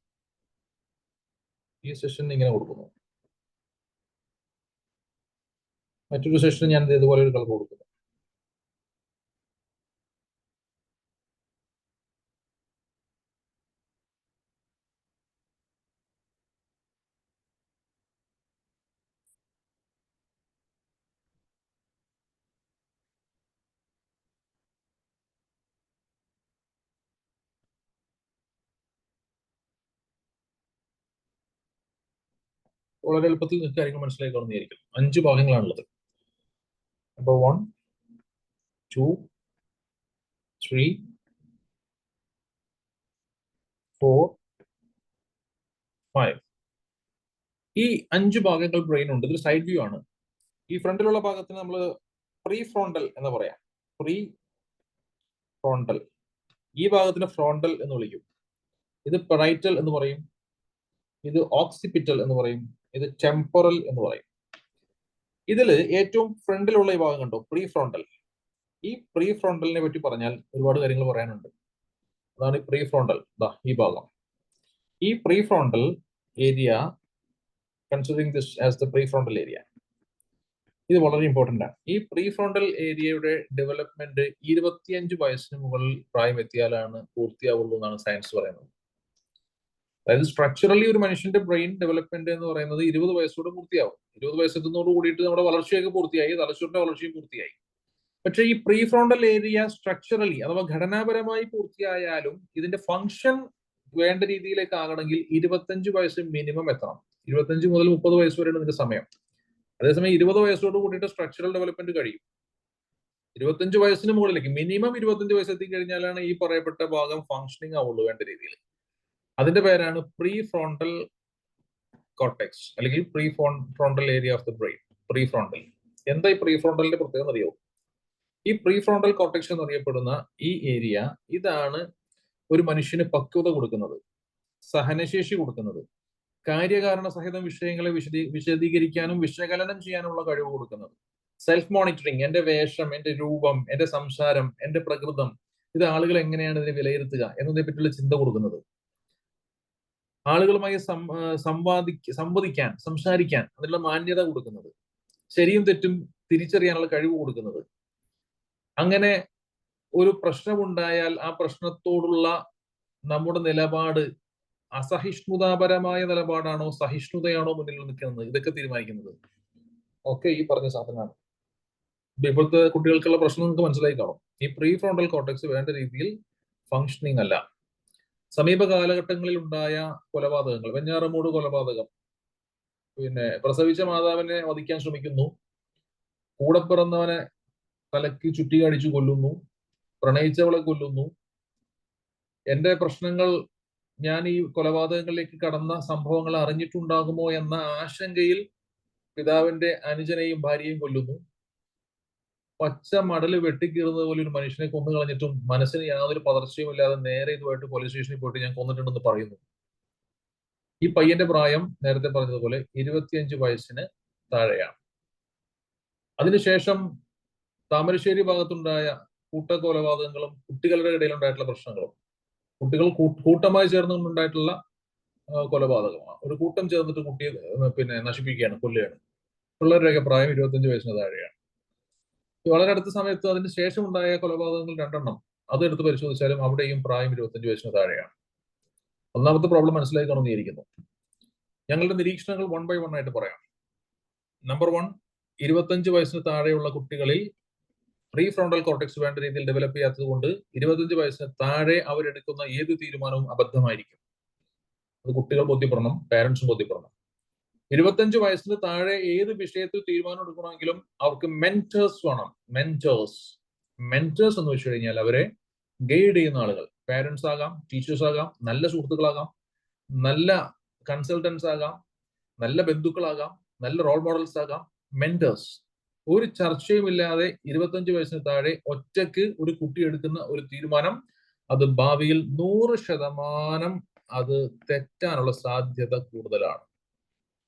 ഈ സെഷൻ ഇങ്ങനെ കൊടുക്കുന്നു, മറ്റൊരു സെഷൻ ഞാൻ ഇതുപോലെ ഒരു കളർ കൊടുക്കുന്നു. വളരെ എളുപ്പത്തിൽ നിങ്ങൾക്ക് കാര്യങ്ങൾ മനസ്സിലാക്കി കാണുന്നതായിരിക്കും. 5 ഭാഗങ്ങളാണുള്ളത്. നമ്പർ 1, 2, 3, 4, 5. ഈ 5 ഭാഗങ്ങൾ ബ്രെയിൻ ഉണ്ട്. ഇതൊരു സൈഡ് വ്യൂ ആണ്. ഈ ഫ്രണ്ടിലുള്ള ഭാഗത്തിന് നമ്മൾ പ്രീ ഫ്രോണ്ടൽ എന്ന് പറയാം. Pre frontal. ഈ ഭാഗത്തിന് ഫ്രോണ്ടൽ എന്ന് വിളിക്കും. ഇത് പെറൈറ്റൽ എന്ന് പറയും, ഇത് ഓക്സിപിറ്റൽ എന്ന് പറയും, ഇത് ടെമ്പറൽ എന്ന് പറയും. ഇതിൽ ഏറ്റവും ഫ്രണ്ടിലുള്ള ഈ ഭാഗം കണ്ടോ, പ്രീ ഫ്രോണ്ടൽ. ഈ പ്രീ ഫ്രോണ്ടലിനെ പറ്റി പറഞ്ഞാൽ ഒരുപാട് കാര്യങ്ങൾ പറയാനുണ്ട്. അതാണ് ഈ പ്രീ ഫ്രോണ്ടൽ. ഈ ഭാഗം, ഈ pre frontal area, considering this as the pre frontal area, ഇത് വളരെ ഇമ്പോർട്ടന്റ് ആണ്. ഈ പ്രീ ഫ്രോണ്ടൽ ഏരിയയുടെ ഡെവലപ്മെന്റ് 25 വയസ്സിന് മുകളിൽ പ്രായം എത്തിയാലാണ് പൂർത്തിയാവുള്ളൂ എന്നാണ് സയൻസ് പറയുന്നത്. അതായത് സ്ട്രക്ചറലി ഒരു മനുഷ്യന്റെ ബ്രെയിൻ ഡെവലപ്മെന്റ് എന്ന് പറയുന്നത് 20 വയസ്സോടെ പൂർത്തിയാവും. 20 വയസ്സെത്തുന്നതോട് കൂടിയിട്ട് നമ്മുടെ വളർച്ചയൊക്കെ പൂർത്തിയായി, തലച്ചോറിന്റെ വളർച്ചയും പൂർത്തിയായി. പക്ഷെ ഈ പ്രീ ഫ്രോണ്ടൽ ഏരിയ സ്ട്രക്ചറലി അഥവാ ഘടനാപരമായി പൂർത്തിയായാലും ഇതിന്റെ ഫംഗ്ഷൻ വേണ്ട രീതിയിലേക്ക് ആകണമെങ്കിൽ 25 വയസ്സ് മിനിമം എത്തണം. 25 മുതൽ 30 വയസ്സ് വരെയാണ് ഇതിന്റെ സമയം. അതേസമയം 20 വയസ്സോട് കൂടിയിട്ട് സ്ട്രക്ചറൽ ഡെവലപ്മെന്റ് കഴിയും. 25 വയസ്സിന് മുകളിലേക്ക് മിനിമം 25 വയസ്സ് എത്തിക്കഴിഞ്ഞാലാണ് ഈ പറയപ്പെട്ട ഭാഗം ഫംഗ്ഷനിങ് ആവുള്ളൂ വേണ്ട രീതിയിൽ. അതിന്റെ പേരാണ് പ്രീ ഫ്രോണ്ടൽ കോർട്ടെക്സ് അല്ലെങ്കിൽ pre frontal area of the brain. Pre frontal എന്താ? ഈ പ്രീ ഫ്രോണ്ടലിന്റെ പ്രത്യേകത അറിയോ? ഈ പ്രീ ഫ്രോണ്ടൽ കോർട്ടെക്സ് എന്നറിയപ്പെടുന്ന ഈ ഏരിയ, ഇതാണ് ഒരു മനുഷ്യന് പക്വത കൊടുക്കുന്നത്, സഹനശേഷി കൊടുക്കുന്നത്, കാര്യകാരണ സഹിതം വിഷയങ്ങളെ വിശദീകരിക്കാനും വിശകലനം ചെയ്യാനുള്ള കഴിവ് കൊടുക്കുന്നത്, സെൽഫ് മോണിറ്ററിങ്, എന്റെ വേഷം, എന്റെ രൂപം, എന്റെ സംസാരം, എന്റെ പ്രകൃതം, ഇത് ആളുകൾ എങ്ങനെയാണ് ഇതിനെ വിലയിരുത്തുക എന്നതിനെ പറ്റിയുള്ള ചിന്ത കൊടുക്കുന്നത്, ആളുകളുമായി സംവദിക്കാൻ, സംസാരിക്കാൻ അതിനുള്ള മാന്യത കൊടുക്കുന്നത്, ശരിയും തെറ്റും തിരിച്ചറിയാനുള്ള കഴിവ് കൊടുക്കുന്നത്. അങ്ങനെ ഒരു പ്രശ്നമുണ്ടായാൽ ആ പ്രശ്നത്തോടുള്ള നമ്മുടെ നിലപാട് അസഹിഷ്ണുതാപരമായ നിലപാടാണോ സഹിഷ്ണുതയാണോ മുന്നിൽ നിൽക്കുന്നത്, ഇതൊക്കെ തീരുമാനിക്കുന്നത് ഒക്കെ ഈ പറഞ്ഞ സാധനമാണ്. ഇപ്പോഴത്തെ കുട്ടികൾക്കുള്ള പ്രശ്നം നിങ്ങൾക്ക് മനസ്സിലായി കാണും. ഈ പ്രീ ഫ്രോണ്ടൽ കോർട്ടെക്സ് വേണ്ട രീതിയിൽ ഫങ്ഷനിങ് അല്ല. സമീപ കാലഘട്ടങ്ങളിൽ ഉണ്ടായ കൊലപാതകങ്ങൾ, വെഞ്ഞാറമൂട് കൊലപാതകം, പിന്നെ പ്രസവിച്ച മാതാവിനെ വധിക്കാൻ ശ്രമിക്കുന്നു, കൂടെ പിറന്നവനെ തലയ്ക്ക് ചുറ്റി അടിച്ചു കൊല്ലുന്നു, പ്രണയിച്ചവളെ കൊല്ലുന്നു. എന്റെ പ്രശ്നങ്ങൾ, ഞാൻ ഈ കൊലപാതകങ്ങളിലേക്ക് കടന്ന സംഭവങ്ങൾ അറിഞ്ഞിട്ടുണ്ടാകുമോ എന്ന ആശങ്കയിൽ പിതാവിന്റെ അനുജനെയും ഭാര്യയും കൊല്ലുന്നു. പച്ച മടല് വെട്ടിക്കീറുന്നത് പോലെ ഒരു മനുഷ്യനെ കൊന്നു കളഞ്ഞിട്ടും മനസ്സിന് യാതൊരു പതർച്ചയും ഇല്ലാതെ നേരെ ഇതുമായിട്ട് പോലീസ് സ്റ്റേഷനിൽ പോയിട്ട് ഞാൻ കൊന്നിട്ടുണ്ടെന്ന് പറയുന്നു. ഈ പയ്യന്റെ പ്രായം നേരത്തെ പറഞ്ഞതുപോലെ 25 വയസ്സിന് താഴെയാണ്. അതിനുശേഷം താമരശ്ശേരി ഭാഗത്തുണ്ടായ കൂട്ടക്കൊലപാതകങ്ങളും കുട്ടികളുടെ ഇടയിലുണ്ടായിട്ടുള്ള പ്രശ്നങ്ങളും, കുട്ടികൾ കൂട്ടമായി ചേർന്നുകൊണ്ടുണ്ടായിട്ടുള്ള കൊലപാതകമാണ്. ഒരു കൂട്ടം ചേർന്നിട്ട് കുട്ടിയെ നശിപ്പിക്കുകയാണ്, കൊല്ലുകയാണ്. പിള്ളേരുടെയൊക്കെ പ്രായം 25 വയസ്സിന് താഴെയാണ്. വളരെ അടുത്ത സമയത്ത് അതിന് ശേഷം ഉണ്ടായ കൊലപാതകങ്ങൾ 2 അതെടുത്ത് പരിശോധിച്ചാലും അവിടെയും പ്രായം 25 വയസ്സിന് താഴെയാണ്. ഒന്നാമത്തെ പ്രോബ്ലം മനസ്സിലാക്കി കാണുന്നിരിക്കുന്നു. ഞങ്ങളുടെ നിരീക്ഷണങ്ങൾ 1 by 1 ആയിട്ട് പറയാം. നമ്പർ 1, 25 വയസ്സിന് താഴെയുള്ള കുട്ടികളിൽ പ്രീ ഫ്രോണ്ടൽ കോർട്ടെക്സ് വേണ്ട രീതിയിൽ ഡെവലപ്പ് ചെയ്യാത്തത് കൊണ്ട് 25 വയസ്സിന് താഴെ അവരെടുക്കുന്ന ഏത് തീരുമാനവും അബദ്ധമായിരിക്കും. അത് കുട്ടികൾ ബോധ്യപ്പെടണം, പാരന്റ്സും ബോധ്യപ്പെടണം. 25 വയസ്സിന് താഴെ ഏത് വിഷയത്തിൽ തീരുമാനം എടുക്കണമെങ്കിലും അവർക്ക് മെന്റേഴ്സ് വേണം. മെന്റേഴ്സ് എന്ന് വെച്ച് കഴിഞ്ഞാൽ അവരെ ഗൈഡ് ചെയ്യുന്ന ആളുകൾ. പാരന്റ്സ് ആകാം, ടീച്ചേഴ്സ് ആകാം, നല്ല സുഹൃത്തുക്കളാകാം, നല്ല കൺസൾട്ടൻസ് ആകാം, നല്ല ബന്ധുക്കളാകാം, നല്ല റോൾ മോഡൽസ് ആകാം. മെന്റേഴ്സ്. ഒരു ചർച്ചയുമില്ലാതെ 25 വയസ്സിന് താഴെ ഒറ്റയ്ക്ക് ഒരു കുട്ടി എടുക്കുന്ന ഒരു തീരുമാനം അത് ഭാവിയിൽ 100% അത് തെറ്റാനുള്ള സാധ്യത കൂടുതലാണ്.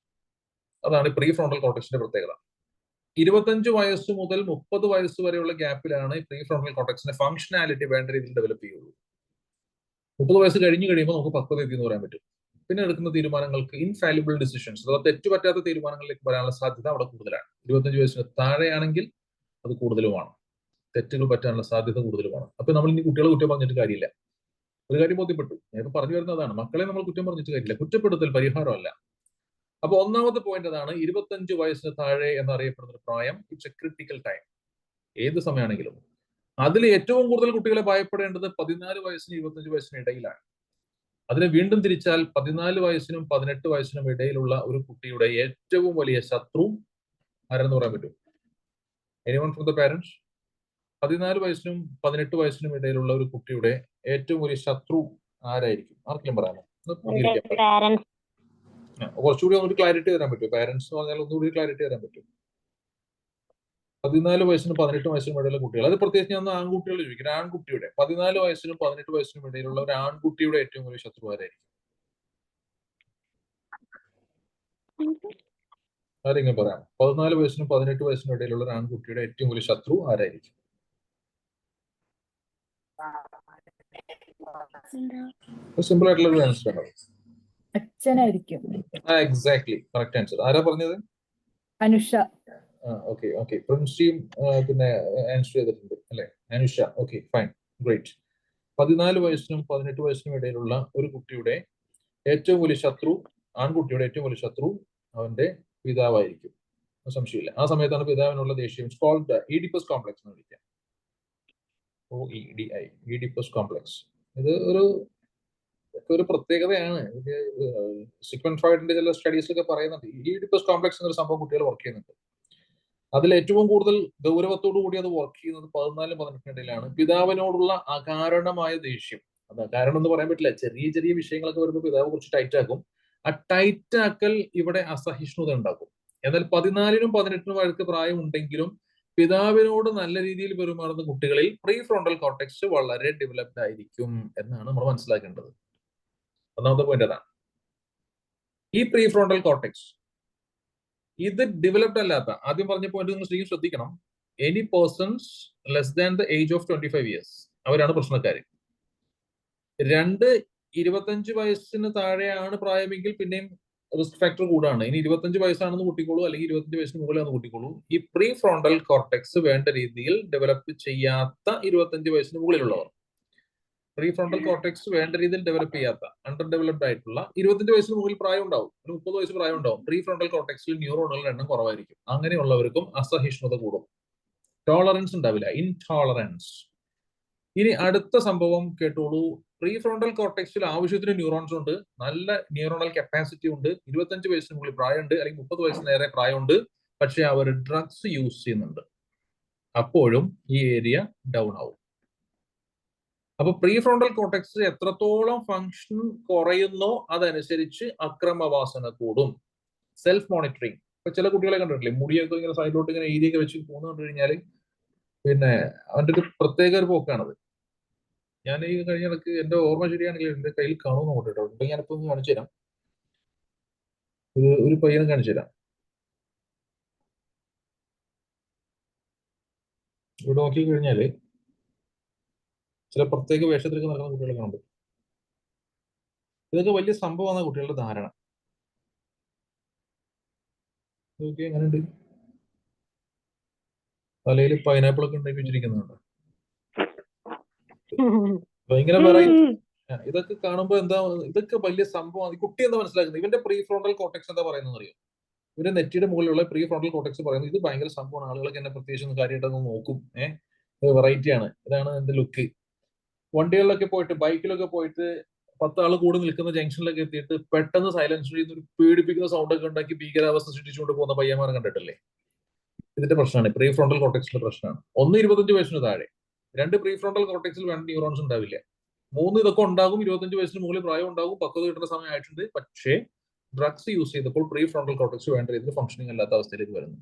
അതാണ് പ്രീ ഫ്രോണ്ടൽ കോർട്ടെക്സിന്റെ പ്രത്യേകത. 25 വയസ്സ് മുതൽ 30 വയസ്സ് വരെയുള്ള ഗ്യാപ്പിലാണ് പ്രീ ഫ്രോണ്ടൽ കോർട്ടെക്സിന്റെ ഫംഗ്ഷനാലിറ്റി വേണ്ട രീതിയിൽ ഡെവലപ്പ് ചെയ്യുള്ളൂ. 30 വയസ്സ് കഴിഞ്ഞ് കഴിയുമ്പോൾ നമുക്ക് പക്വത എത്തി എന്ന് പറയാൻ പറ്റും. പിന്നെ എടുക്കുന്ന തീരുമാനങ്ങൾക്ക് ഇൻഫാലിബിൾ ഡിസിഷൻസ്, അഥവാ തെറ്റുപറ്റാത്ത തീരുമാനങ്ങളിലേക്ക് വരാനുള്ള സാധ്യത അവിടെ കൂടുതലാണ്. 25 വയസ്സിന് താഴെയാണെങ്കിൽ അത് കൂടുതലുമാണ്, തെറ്റുകൾ പറ്റാനുള്ള സാധ്യത കൂടുതലുമാണ്. അപ്പൊ നമ്മൾ ഇനി കുട്ടികളെ കുറ്റം പറഞ്ഞിട്ട് കാര്യമില്ല. ഒരു കാര്യം ബോധ്യപ്പെട്ടു, ഞാൻ പറഞ്ഞു വരുന്നതാണ്, മക്കളെ നമ്മൾ കുറ്റം പറഞ്ഞിട്ട് കാര്യമില്ല. കുറ്റപ്പെടുത്തൽ പരിഹാരമല്ല. അപ്പൊ ഒന്നാമത്തെ പോയിന്റ് അതാണ്, 25 വയസ്സിന് താഴെ എന്നറിയപ്പെടുന്ന ഒരു പ്രായം ഇറ്റ്സ് എ ക്രിട്ടിക്കൽ ടൈം. ഏത് സമയമാണെങ്കിലും അതിൽ ഏറ്റവും കൂടുതൽ കുട്ടികളെ ഭയപ്പെടേണ്ടത് 14 വയസ്സിനും 25 വയസ്സിനും ഇടയിലാണ്. അതിനെ വീണ്ടും തിരിച്ചാൽ 14 വയസ്സിനും 18 വയസ്സിനും ഇടയിലുള്ള ഒരു കുട്ടിയുടെ ഏറ്റവും വലിയ ശത്രു ആരെന്ന് പറയാൻ പറ്റും? Anyone from the parents? 14 വയസ്സിനും 18 വയസ്സിനും ഇടയിലുള്ള ഒരു കുട്ടിയുടെ ഏറ്റവും വലിയ ശത്രു ആരായിരിക്കും? ആർക്കെങ്കിലും പറയാമോ? കുറച്ചുകൂടി ഒന്നുകൂടി ക്ലാരിറ്റി തരാൻ പറ്റും? പാരന്റ്സ് എന്ന് പറഞ്ഞാൽ ഒന്നുകൂടി ക്ലാരിറ്റി തരാൻ പറ്റും? 14 വയസ്സിനും 18 വയസ്സിനും ഇടയിലുള്ള കുട്ടികൾ, അത് പ്രത്യേകിച്ച് ഞാൻ ആൺകുട്ടികൾ ചോദിക്കുന്നത്. ആൺകുട്ടിയുടെ 14 വയസ്സിനും 18 വയസ്സിനും ഇടയിലുള്ള ഒരു ആൺകുട്ടിയുടെ ഏറ്റവും വലിയ ശത്രു ആരായിരിക്കും? ആരെങ്കിലും പറയാം? 14 വയസ്സിനും 18 വയസ്സിനും ഇടയിലുള്ള ഒരു ആൺകുട്ടിയുടെ ഏറ്റവും വലിയ ശത്രു ആരായിരിക്കും? സിമ്പിൾ ആയിട്ടുള്ള ഒരു ആൻസർ ആണ്. അച്ഛനായിരിക്കും. Exactly correct answer. ആരാ പറഞ്ഞത്? അനുഷ. ഓക്കെ പ്രിൻസിയും പിന്നെ ആൻസർ ചെയ്തിട്ടുണ്ട് അല്ലെ? അനുഷ. Okay fine, great. 14 വയസ്സിനും 18 വയസ്സിനും ഇടയിലുള്ള ഒരു കുട്ടിയുടെ ഏറ്റവും വലിയ ശത്രു, ആൺകുട്ടിയുടെ ഏറ്റവും വലിയ ശത്രു അവന്റെ പിതാവായിരിക്കും, സംശയമില്ല. ആ സമയത്താണ് പിതാവിനുള്ള ദേഷ്യം. കോൾഡ് ഈഡിപ്പസ് കോംപ്ലക്സ് എന്ന് വിളിക്കാം. OEDI, Oedipus complex. ഇത് ഒരു പ്രത്യേകതയാണ്. സിഗ്മണ്ട് ഫ്രോയിഡിന്റെ ചില സ്റ്റഡീസിലൊക്കെ പറയുന്നുണ്ട് ഈഡിപ്പസ് കോംപ്ലക്സ് എന്നൊരു സംഭവം കുട്ടികൾ വർക്ക് ചെയ്യുന്നുണ്ട്. അതിൽ ഏറ്റവും കൂടുതൽ ഗൗരവത്തോടു കൂടി അത് വർക്ക് ചെയ്യുന്നത് 14-18 ഇടയിലാണ്. പിതാവിനോടുള്ള അകാരണമായ ദേഷ്യം. അത് കാരണം എന്ന് പറയാൻ പറ്റില്ല. ചെറിയ ചെറിയ വിഷയങ്ങളൊക്കെ വരുമ്പോൾ പിതാവ് കുറച്ച് ടൈറ്റ് ആക്കും. ആ ടൈറ്റ് ആക്കൽ ഇവിടെ അസഹിഷ്ണുത ഉണ്ടാക്കും. എന്നാൽ 14-നും 18-നും വയസ്സ് പ്രായം ഉണ്ടെങ്കിലും പിതാവിനോട് നല്ല രീതിയിൽ പെരുമാറുന്ന കുട്ടികളിൽ പ്രീ ഫ്രോണ്ടൽ കോർട്ടെക്സ് വളരെ ഡെവലപ്ഡ് ആയിരിക്കും എന്നാണ് നമ്മൾ മനസ്സിലാക്കേണ്ടത്. ഒന്നാമത്തെ പോയിന്റ് അതാണ്. ഈ പ്രീ ഫ്രോണ്ടൽ കോർട്ടെക്സ് ഇത് ഡെവലപ്ഡ് അല്ലാത്ത, ആദ്യം പറഞ്ഞ പോയിന്റ് നിങ്ങൾ ശരിക്കും ശ്രദ്ധിക്കണം, any persons less than the age of 25 years അവരാണ് പ്രശ്നക്കാര്. 25 വയസ്സിന് താഴെയാണ് പ്രായമെങ്കിൽ പിന്നെയും റിസ്ക് ഫാക്ടർ കൂടാണ്. ഇനി 25 വയസ്സാണെന്ന് കൂട്ടിക്കോളൂ, അല്ലെങ്കിൽ 25 വയസ്സിന് മുകളിലാണെന്ന് കൂട്ടിക്കോളൂ. ഈ പ്രീ ഫ്രോണ്ടൽ കോർട്ടെക്സ് വേണ്ട രീതിയിൽ ഡെവലപ്പ് ചെയ്യാത്ത 25 വയസ്സിന് മുകളിലുള്ളവർ, പ്രീ ഫ്രോണ്ടൽ കോർട്ടെക്സ് വേണ്ട രീതിയിൽ ഡെവലപ്പ് ചെയ്യാത്ത, അണ്ടർ ഡെവലപ്ഡ് ആയിട്ടുള്ള 25 വയസ്സിന് മുകളിൽ പ്രായം ഉണ്ടാവും, 30 വയസ്സ് പ്രായം ഉണ്ടാവും. പ്രീ ഫ്രോണ്ടൽ കോർട്ടെക്സിൽ ന്യൂറോണുകളുടെ എണ്ണം കുറവായിരിക്കും. അങ്ങനെയുള്ളവർക്കും അസഹിഷ്ണുത കൂടും, ടോളറൻസ് ഉണ്ടാവില്ല, ഇൻടോളറൻസ്. ഇനി അടുത്ത സംഭവം കേട്ടോളൂ. പ്രീ ഫ്രോണ്ടൽ കോർട്ടെക്സിൽ ആവശ്യത്തിന് ന്യൂറോൺസ് ഉണ്ട്, നല്ല ന്യൂറോണൽ കപ്പാസിറ്റി ഉണ്ട്. 25 വയസ്സിന് മുകളിൽ പ്രായമുണ്ട്, അല്ലെങ്കിൽ 30 വയസ്സിന് നേരെ പ്രായമുണ്ട്. പക്ഷെ അവർ ഡ്രഗ്സ് യൂസ് ചെയ്യുന്നുണ്ട്. അപ്പോഴും ഈ ഏരിയ ഡൗൺ ആവും. അപ്പൊ പ്രീ ഫ്രോണ്ടൽ കോർട്ടെക്സ് എത്രത്തോളം ഫങ്ഷൻ കുറയുന്നോ അതനുസരിച്ച് അക്രമവാസന കൂടും. Self monitoring. ഇപ്പൊ ചില കുട്ടികളെ കണ്ടിട്ടില്ലേ, മുടിയൊക്കെ ഇങ്ങനെ സൈഡിലോട്ട് ഇങ്ങനെ ഏരിയൊക്കെ വെച്ച് പോന്നു കണ്ടു കഴിഞ്ഞാൽ പിന്നെ അവന്റെ ഒരു പ്രത്യേക ഒരു പോക്കാണത്. ഞാൻ ഈ കഴിഞ്ഞ ഇടക്ക് എന്റെ ഓർമ്മ ശരിയാണെങ്കിൽ എന്റെ കയ്യിൽ കാണുമെന്ന് നോക്കട്ടോ, ഉണ്ടെങ്കിൽ ഞാനിപ്പോ ഒന്ന് കാണിച്ചു തരാം. ഒരു പയ്യനെ കാണിച്ചു തരാം. ഇവിടെ നോക്കി കഴിഞ്ഞാല് ചില പ്രത്യേക വേഷത്തിലൊക്കെ നടക്കുന്ന കുട്ടികളെ കാണും. ഇതൊക്കെ വലിയ സംഭവമാണ് കുട്ടികളുടെ ധാരണ. ഓക്കെ, എങ്ങനെയുണ്ട്? തലയിൽ പൈനാപ്പിൾ ഒക്കെ ഉണ്ടാക്കി വെച്ചിരിക്കുന്നുണ്ട്. ഭയങ്കര വെറൈറ്റി. ഇതൊക്കെ കാണുമ്പോൾ എന്താ, ഇതൊക്കെ വലിയ സംഭവമാണ്. കുട്ടി എന്താ മനസ്സിലാക്കുന്നത്? ഇവന്റെ പ്രീ ഫ്രോണ്ടൽ കോർട്ടെക്സ് എന്താ പറയുന്നത് അറിയോ? ഇവന്റെ നെറ്റിയുടെ മുകളിലുള്ള പ്രീ ഫ്രോണ്ടൽ കോർട്ടെക്സ് പറയുന്നത് ഇത് ഭയങ്കര സംഭവമാണ്, ആളുകളൊക്കെ എന്നെ പ്രത്യേകിച്ച് കാര്യമായിട്ടൊന്ന് നോക്കും, വെറൈറ്റി ആണ്, ഇതാണ് എന്റെ ലുക്ക്. വണ്ടികളിലൊക്കെ പോയിട്ട്, ബൈക്കിലൊക്കെ പോയിട്ട് 10 ആൾ കൂടി നിൽക്കുന്ന ജംഗ്ഷനിലൊക്കെ എത്തിയിട്ട് പെട്ടെന്ന് സൈലൻസർ ചെയ്യുന്ന ഒരു പേടിപ്പിക്കുന്ന സൗണ്ട് ഒക്കെ ഉണ്ടാക്കി ഭീകരാവസ്ഥ സൃഷ്ടിച്ചുകൊണ്ട് പോകുന്ന പയ്യന്മാരെ കണ്ടിട്ടില്ലേ? ഇതിന്റെ പ്രശ്നമാണ്, പ്രീ ഫ്രോണ്ടൽ കോർട്ടെക്സിന്റെ പ്രശ്നമാണ്. 25 വയസ്സിന് താഴെ 2 പ്രീ ഫ്രോണ്ടൽ കോർട്ടെക്സിൽ 2 ന്യൂറോൺസ് ഉണ്ടാവില്ല. 3 ഇതൊക്കെ ഉണ്ടാകും. 25 വയസ്സിന് മുകളിൽ പ്രായം ഉണ്ടാകും, പക്വത കിട്ടുന്ന സമയം ആയിട്ടുണ്ട്. പക്ഷേ ഡ്രഗ്സ് യൂസ് ചെയ്തപ്പോൾ പ്രീ ഫ്രോണ്ടൽ കോർട്ടെക്സ് വേണ്ട രീതിയിൽ ഫംഗ്ഷനിങ് അല്ലാത്ത അവസ്ഥയിലേക്ക് വരുന്നു.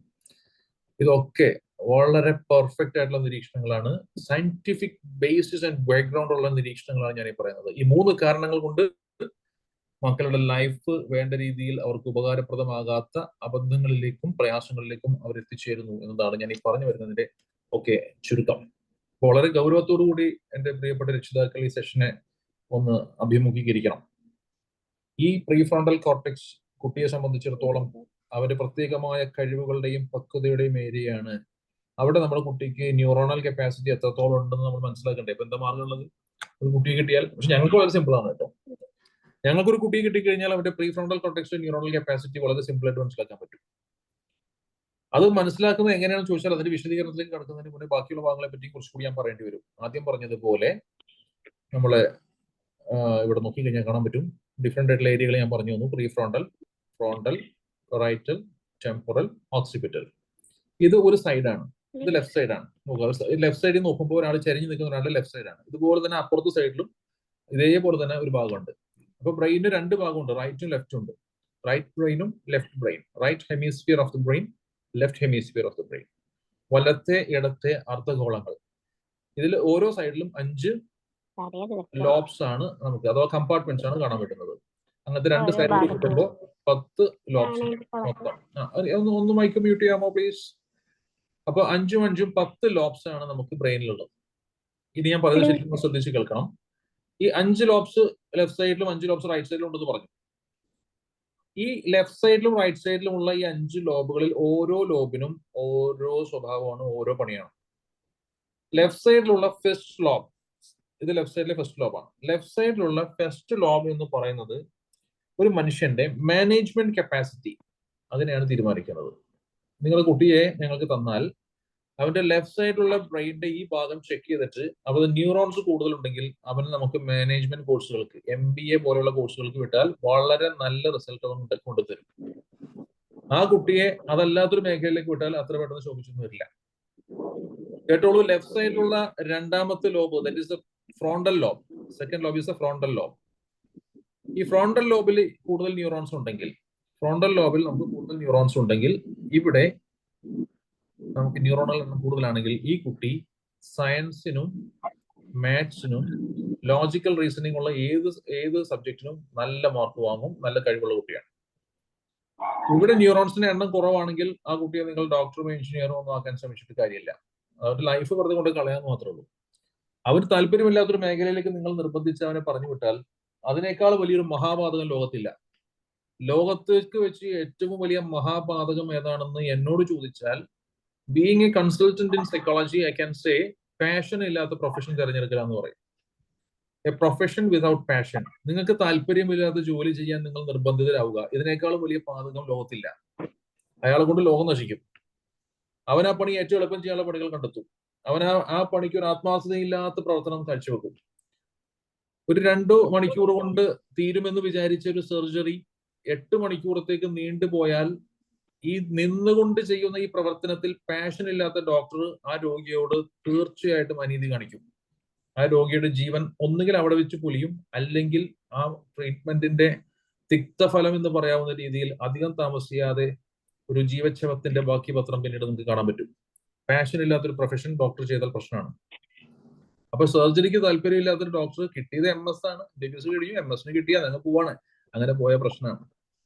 ഇതൊക്കെ വളരെ പെർഫെക്റ്റ് ആയിട്ടുള്ള നിരീക്ഷണങ്ങളാണ്, സയന്റിഫിക് ബേസിസ് ആൻഡ് ബാക്ക്ഗ്രൗണ്ട് ഉള്ള നിരീക്ഷണങ്ങളാണ് ഞാൻ ഈ പറയുന്നത്. ഈ 3 കാരണങ്ങൾ കൊണ്ട് മക്കളുടെ ലൈഫ് വേണ്ട രീതിയിൽ അവർക്ക് ഉപകാരപ്രദമാകാത്ത അബദ്ധങ്ങളിലേക്കും പ്രയാസങ്ങളിലേക്കും അവർ എത്തിച്ചേരുന്നു എന്നതാണ് ഞാൻ ഈ പറഞ്ഞു വരുന്നതിന്റെ ഒക്കെ ചുരുക്കം. വളരെ ഗൗരവത്തോടു കൂടി എന്റെ പ്രിയപ്പെട്ട രക്ഷിതാക്കൾ ഈ സെഷനെ ഒന്ന് അഭിമുഖീകരിക്കണം. ഈ പ്രീ ഫ്രോണ്ടൽ കോർട്ടെക്സ് കുട്ടിയെ സംബന്ധിച്ചിടത്തോളം അവരുടെ പ്രത്യേകമായ കഴിവുകളുടെയും പക്വതയുടെയും ഏരിയയാണ്. അവിടെ നമ്മുടെ കുട്ടിക്ക് ന്യൂറോണൽ കപ്പാസിറ്റി എത്രത്തോളം ഉണ്ടെന്ന് നമ്മൾ മനസ്സിലാക്കണ്ടേ? ഇപ്പൊ എന്താ മാർഗമുള്ളത്? ഒരു കുട്ടിയെ കിട്ടിയാൽ, പക്ഷെ ഞങ്ങൾക്ക് വളരെ സിമ്പിൾ ആണ് കേട്ടോ. ഞങ്ങൾക്കൊരു കുട്ടിയെ കിട്ടിക്കഴിഞ്ഞാൽ അവരുടെ pre frontal cortex neuronal capacity വളരെ സിമ്പിൾ ആയിട്ട് മനസ്സിലാക്കാൻ പറ്റും. അത് മനസ്സിലാക്കുന്നത് എങ്ങനെയാണെന്ന് ചോദിച്ചാൽ അതിന്റെ വിശദീകരണത്തിലേക്ക് കടക്കുന്നതിന് മുന്നേ ബാക്കിയുള്ള ഭാഗങ്ങളെ പറ്റി കുറച്ചുകൂടി ഞാൻ പറയേണ്ടി വരും. ആദ്യം പറഞ്ഞതുപോലെ നമ്മളെ ഇവിടെ നോക്കിക്കഴിഞ്ഞാൽ കാണാൻ പറ്റും ഡിഫറെന്റ് ആയിട്ടുള്ള ഏരിയകൾ ഞാൻ പറഞ്ഞു തന്നു. Prefrontal, frontal, parietal, temporal, occipital. ഇത് ഒരു സൈഡാണ്, ഇത് ലെഫ്റ്റ് സൈഡാണ്. ലെഫ്റ്റ് സൈഡിൽ നോക്കുമ്പോൾ ഒരാൾ ചരിഞ്ഞ് നിൽക്കുന്ന ഒരാളുടെ ലെഫ്റ്റ് സൈഡാണ്. ഇതുപോലെ തന്നെ അപ്പുറത്തെ സൈഡിലും ഇതേപോലെ തന്നെ ഒരു ഭാഗമുണ്ട്. അപ്പൊ ബ്രെയിനിന് 2 ഭാഗമുണ്ട്, റൈറ്റും ലെഫ്റ്റും ഉണ്ട്. റൈറ്റ് ബ്രെയിനും left brain. Right hemisphere of the brain, left hemisphere of the brain. വലത്തെ ഇടത്തെ അർദ്ധഗോളങ്ങൾ. ഇതിൽ ഓരോ സൈഡിലും 5 ലോബ്സ് ആണ് നമുക്ക്, അഥവാ കമ്പാർട്ട്മെന്റ്സ് ആണ് കാണാൻ പറ്റുന്നത്. അങ്ങനത്തെ 2 സൈഡിൽ കിട്ടുമ്പോൾ 10 ലോബ്സ് മൊത്തം. ഒന്ന് മൈക്ക് മ്യൂട്ട് ചെയ്യാമോ പ്ലീസ്? അപ്പൊ 5ഉം 5ഉം 10 ലോബ്സ് ആണ് നമുക്ക് ബ്രെയിനിലുള്ളത്. ഇത് ഞാൻ പറയുന്നത് ശരിക്കും ശ്രദ്ധിച്ച് കേൾക്കണം. ഈ 5 ലോബ്സ് ലെഫ്റ്റ് സൈഡിലും 5 ലോബ്സ് റൈറ്റ് സൈഡിലും ഉണ്ടെന്ന് പറഞ്ഞു. ഈ ലെഫ്റ്റ് സൈഡിലും റൈറ്റ് സൈഡിലും ഉള്ള ഈ 5 ലോബുകളിൽ ഓരോ ലോബിനും ഓരോ സ്വഭാവമാണ്, ഓരോ പണിയാണ്. ലെഫ്റ്റ് സൈഡിലുള്ള ഫസ്റ്റ് ലോബ്, ഇത് ലെഫ്റ്റ് സൈഡിലെ ഫസ്റ്റ് ലോബാണ്. ലെഫ്റ്റ് സൈഡിലുള്ള ഫസ്റ്റ് ലോബ് എന്ന് പറയുന്നത് ഒരു മനുഷ്യന്റെ മാനേജ്മെന്റ് കപ്പാസിറ്റി, അതിനെയാണ് തീരുമാനിക്കുന്നത്. നിങ്ങൾ കുട്ടിയെ ഞങ്ങൾക്ക് തന്നാൽ അവന്റെ ലെഫ്റ്റ് സൈഡിലുള്ള ബ്രെയിനിന്റെ ഈ ഭാഗം ചെക്ക് ചെയ്തിട്ട് അവന് ന്യൂറോൺസ് കൂടുതലുണ്ടെങ്കിൽ അവന് നമുക്ക് മാനേജ്മെന്റ് കോഴ്സുകൾക്ക്, MBA പോലെയുള്ള കോഴ്സുകൾക്ക് വിട്ടാൽ വളരെ നല്ല റിസൾട്ട് അവൻ കൊണ്ടുതരും. ആ കുട്ടിയെ അതല്ലാത്തൊരു മേഖലയിലേക്ക് വിട്ടാൽ അത്ര പെട്ടെന്ന് ശോഭിച്ചൊന്നും വരില്ല. കേട്ടോളൂ, ലെഫ്റ്റ് സൈഡിലുള്ള രണ്ടാമത്തെ lobe, that is the frontal lobe. Second lobe is the frontal lobe. ഈ ഫ്രോണ്ടൽ ലോബിൽ കൂടുതൽ ന്യൂറോൺസ് ഉണ്ടെങ്കിൽ, ഫ്രോണ്ടൽ ലോബിൽ നമുക്ക് കൂടുതൽ ന്യൂറോൺസ് ഉണ്ടെങ്കിൽ, ഇവിടെ നമുക്ക് ന്യൂറോണൽ എണ്ണം കൂടുതലാണെങ്കിൽ ഈ കുട്ടി സയൻസിനും മാത്സിനും ലോജിക്കൽ റീസണിംഗ് ഉള്ള ഏത് സബ്ജക്റ്റിനും നല്ല മാർക്ക് വാങ്ങും, നല്ല കഴിവുള്ള കുട്ടിയാണ്. ഇവിടെ ന്യൂറോൺസിന്റെ എണ്ണം കുറവാണെങ്കിൽ ആ കുട്ടിയെ നിങ്ങൾ ഡോക്ടറോ എഞ്ചിനീയറോ ഒന്നും ആക്കാൻ ശ്രമിച്ചിട്ട് കാര്യമില്ല. അവരുടെ ലൈഫ് വെറുതെ കൊണ്ട് കളയാന്ന് മാത്രമേ ഉള്ളൂ. അവന് താല്പര്യമില്ലാത്തൊരു മേഖലയിലേക്ക് നിങ്ങൾ നിർബന്ധിച്ച് അവനെ പറഞ്ഞു വിട്ടാൽ അതിനേക്കാൾ വലിയൊരു മഹാപാതകം ലോകത്തില്ല. ലോകത്തേക്ക് വെച്ച് ഏറ്റവും വലിയ മഹാപാതകം ഏതാണെന്ന് എന്നോട് ചോദിച്ചാൽ, being A consultant in psychology, I can say passion ഇല്ലാത്ത പ്രൊഫഷൻ തിരഞ്ഞെടുക്കുക എന്ന് പറയും. A profession without passion. നിങ്ങൾക്ക് താല്പര്യമില്ലാത്ത ജോലി ചെയ്യാൻ നിങ്ങൾ നിർബന്ധിതരാവുക, ഇതിനേക്കാളും വലിയ പാതകം ലോകത്തില്ല. അയാളെ കൊണ്ട് ലോകം നശിക്കും. അവൻ ആ പണി ഏറ്റവും എളുപ്പം ചെയ്യാനുള്ള പണികൾ കണ്ടെത്തും. അവൻ ആ പണിക്ക് ഒരു ആത്മാർത്ഥതയില്ലാത്ത പ്രവർത്തനം കാഴ്ചവെക്കും. ഒരു 2 മണിക്കൂർ കൊണ്ട് തീരുമെന്ന് വിചാരിച്ച ഒരു സർജറി 8 മണിക്കൂറത്തേക്ക് നീണ്ടുപോയാൽ ഈ നിന്നുകൊണ്ട് ചെയ്യുന്ന ഈ പ്രവർത്തനത്തിൽ പാഷൻ ഇല്ലാത്ത ഡോക്ടർ ആ രോഗിയോട് തീർച്ചയായിട്ടും അനീതി കാണിക്കും. ആ രോഗിയുടെ ജീവൻ ഒന്നുകിൽ അവിടെ വെച്ച് പൊലിയും, അല്ലെങ്കിൽ ആ ട്രീറ്റ്മെന്റിന്റെ തിക്തഫലം എന്ന് പറയാവുന്ന രീതിയിൽ അധികം താമസിയാതെ ഒരു ജീവച്ഛവത്തിന്റെ ബാക്കി പത്രം പിന്നീട് നമുക്ക് കാണാൻ പറ്റും. പാഷൻ ഇല്ലാത്തൊരു പ്രൊഫഷൻ ഡോക്ടർ ചെയ്താൽ പ്രശ്നമാണ്. അപ്പൊ സർജറിക്ക് താല്പര്യമില്ലാത്തൊരു ഡോക്ടർ, കിട്ടിയത് MS ആണ്, MBBS കഴിഞ്ഞു, MS കിട്ടിയാൽ നിങ്ങൾ പോവാണ്, അങ്ങനെ പോയ പ്രശ്നമാണ്.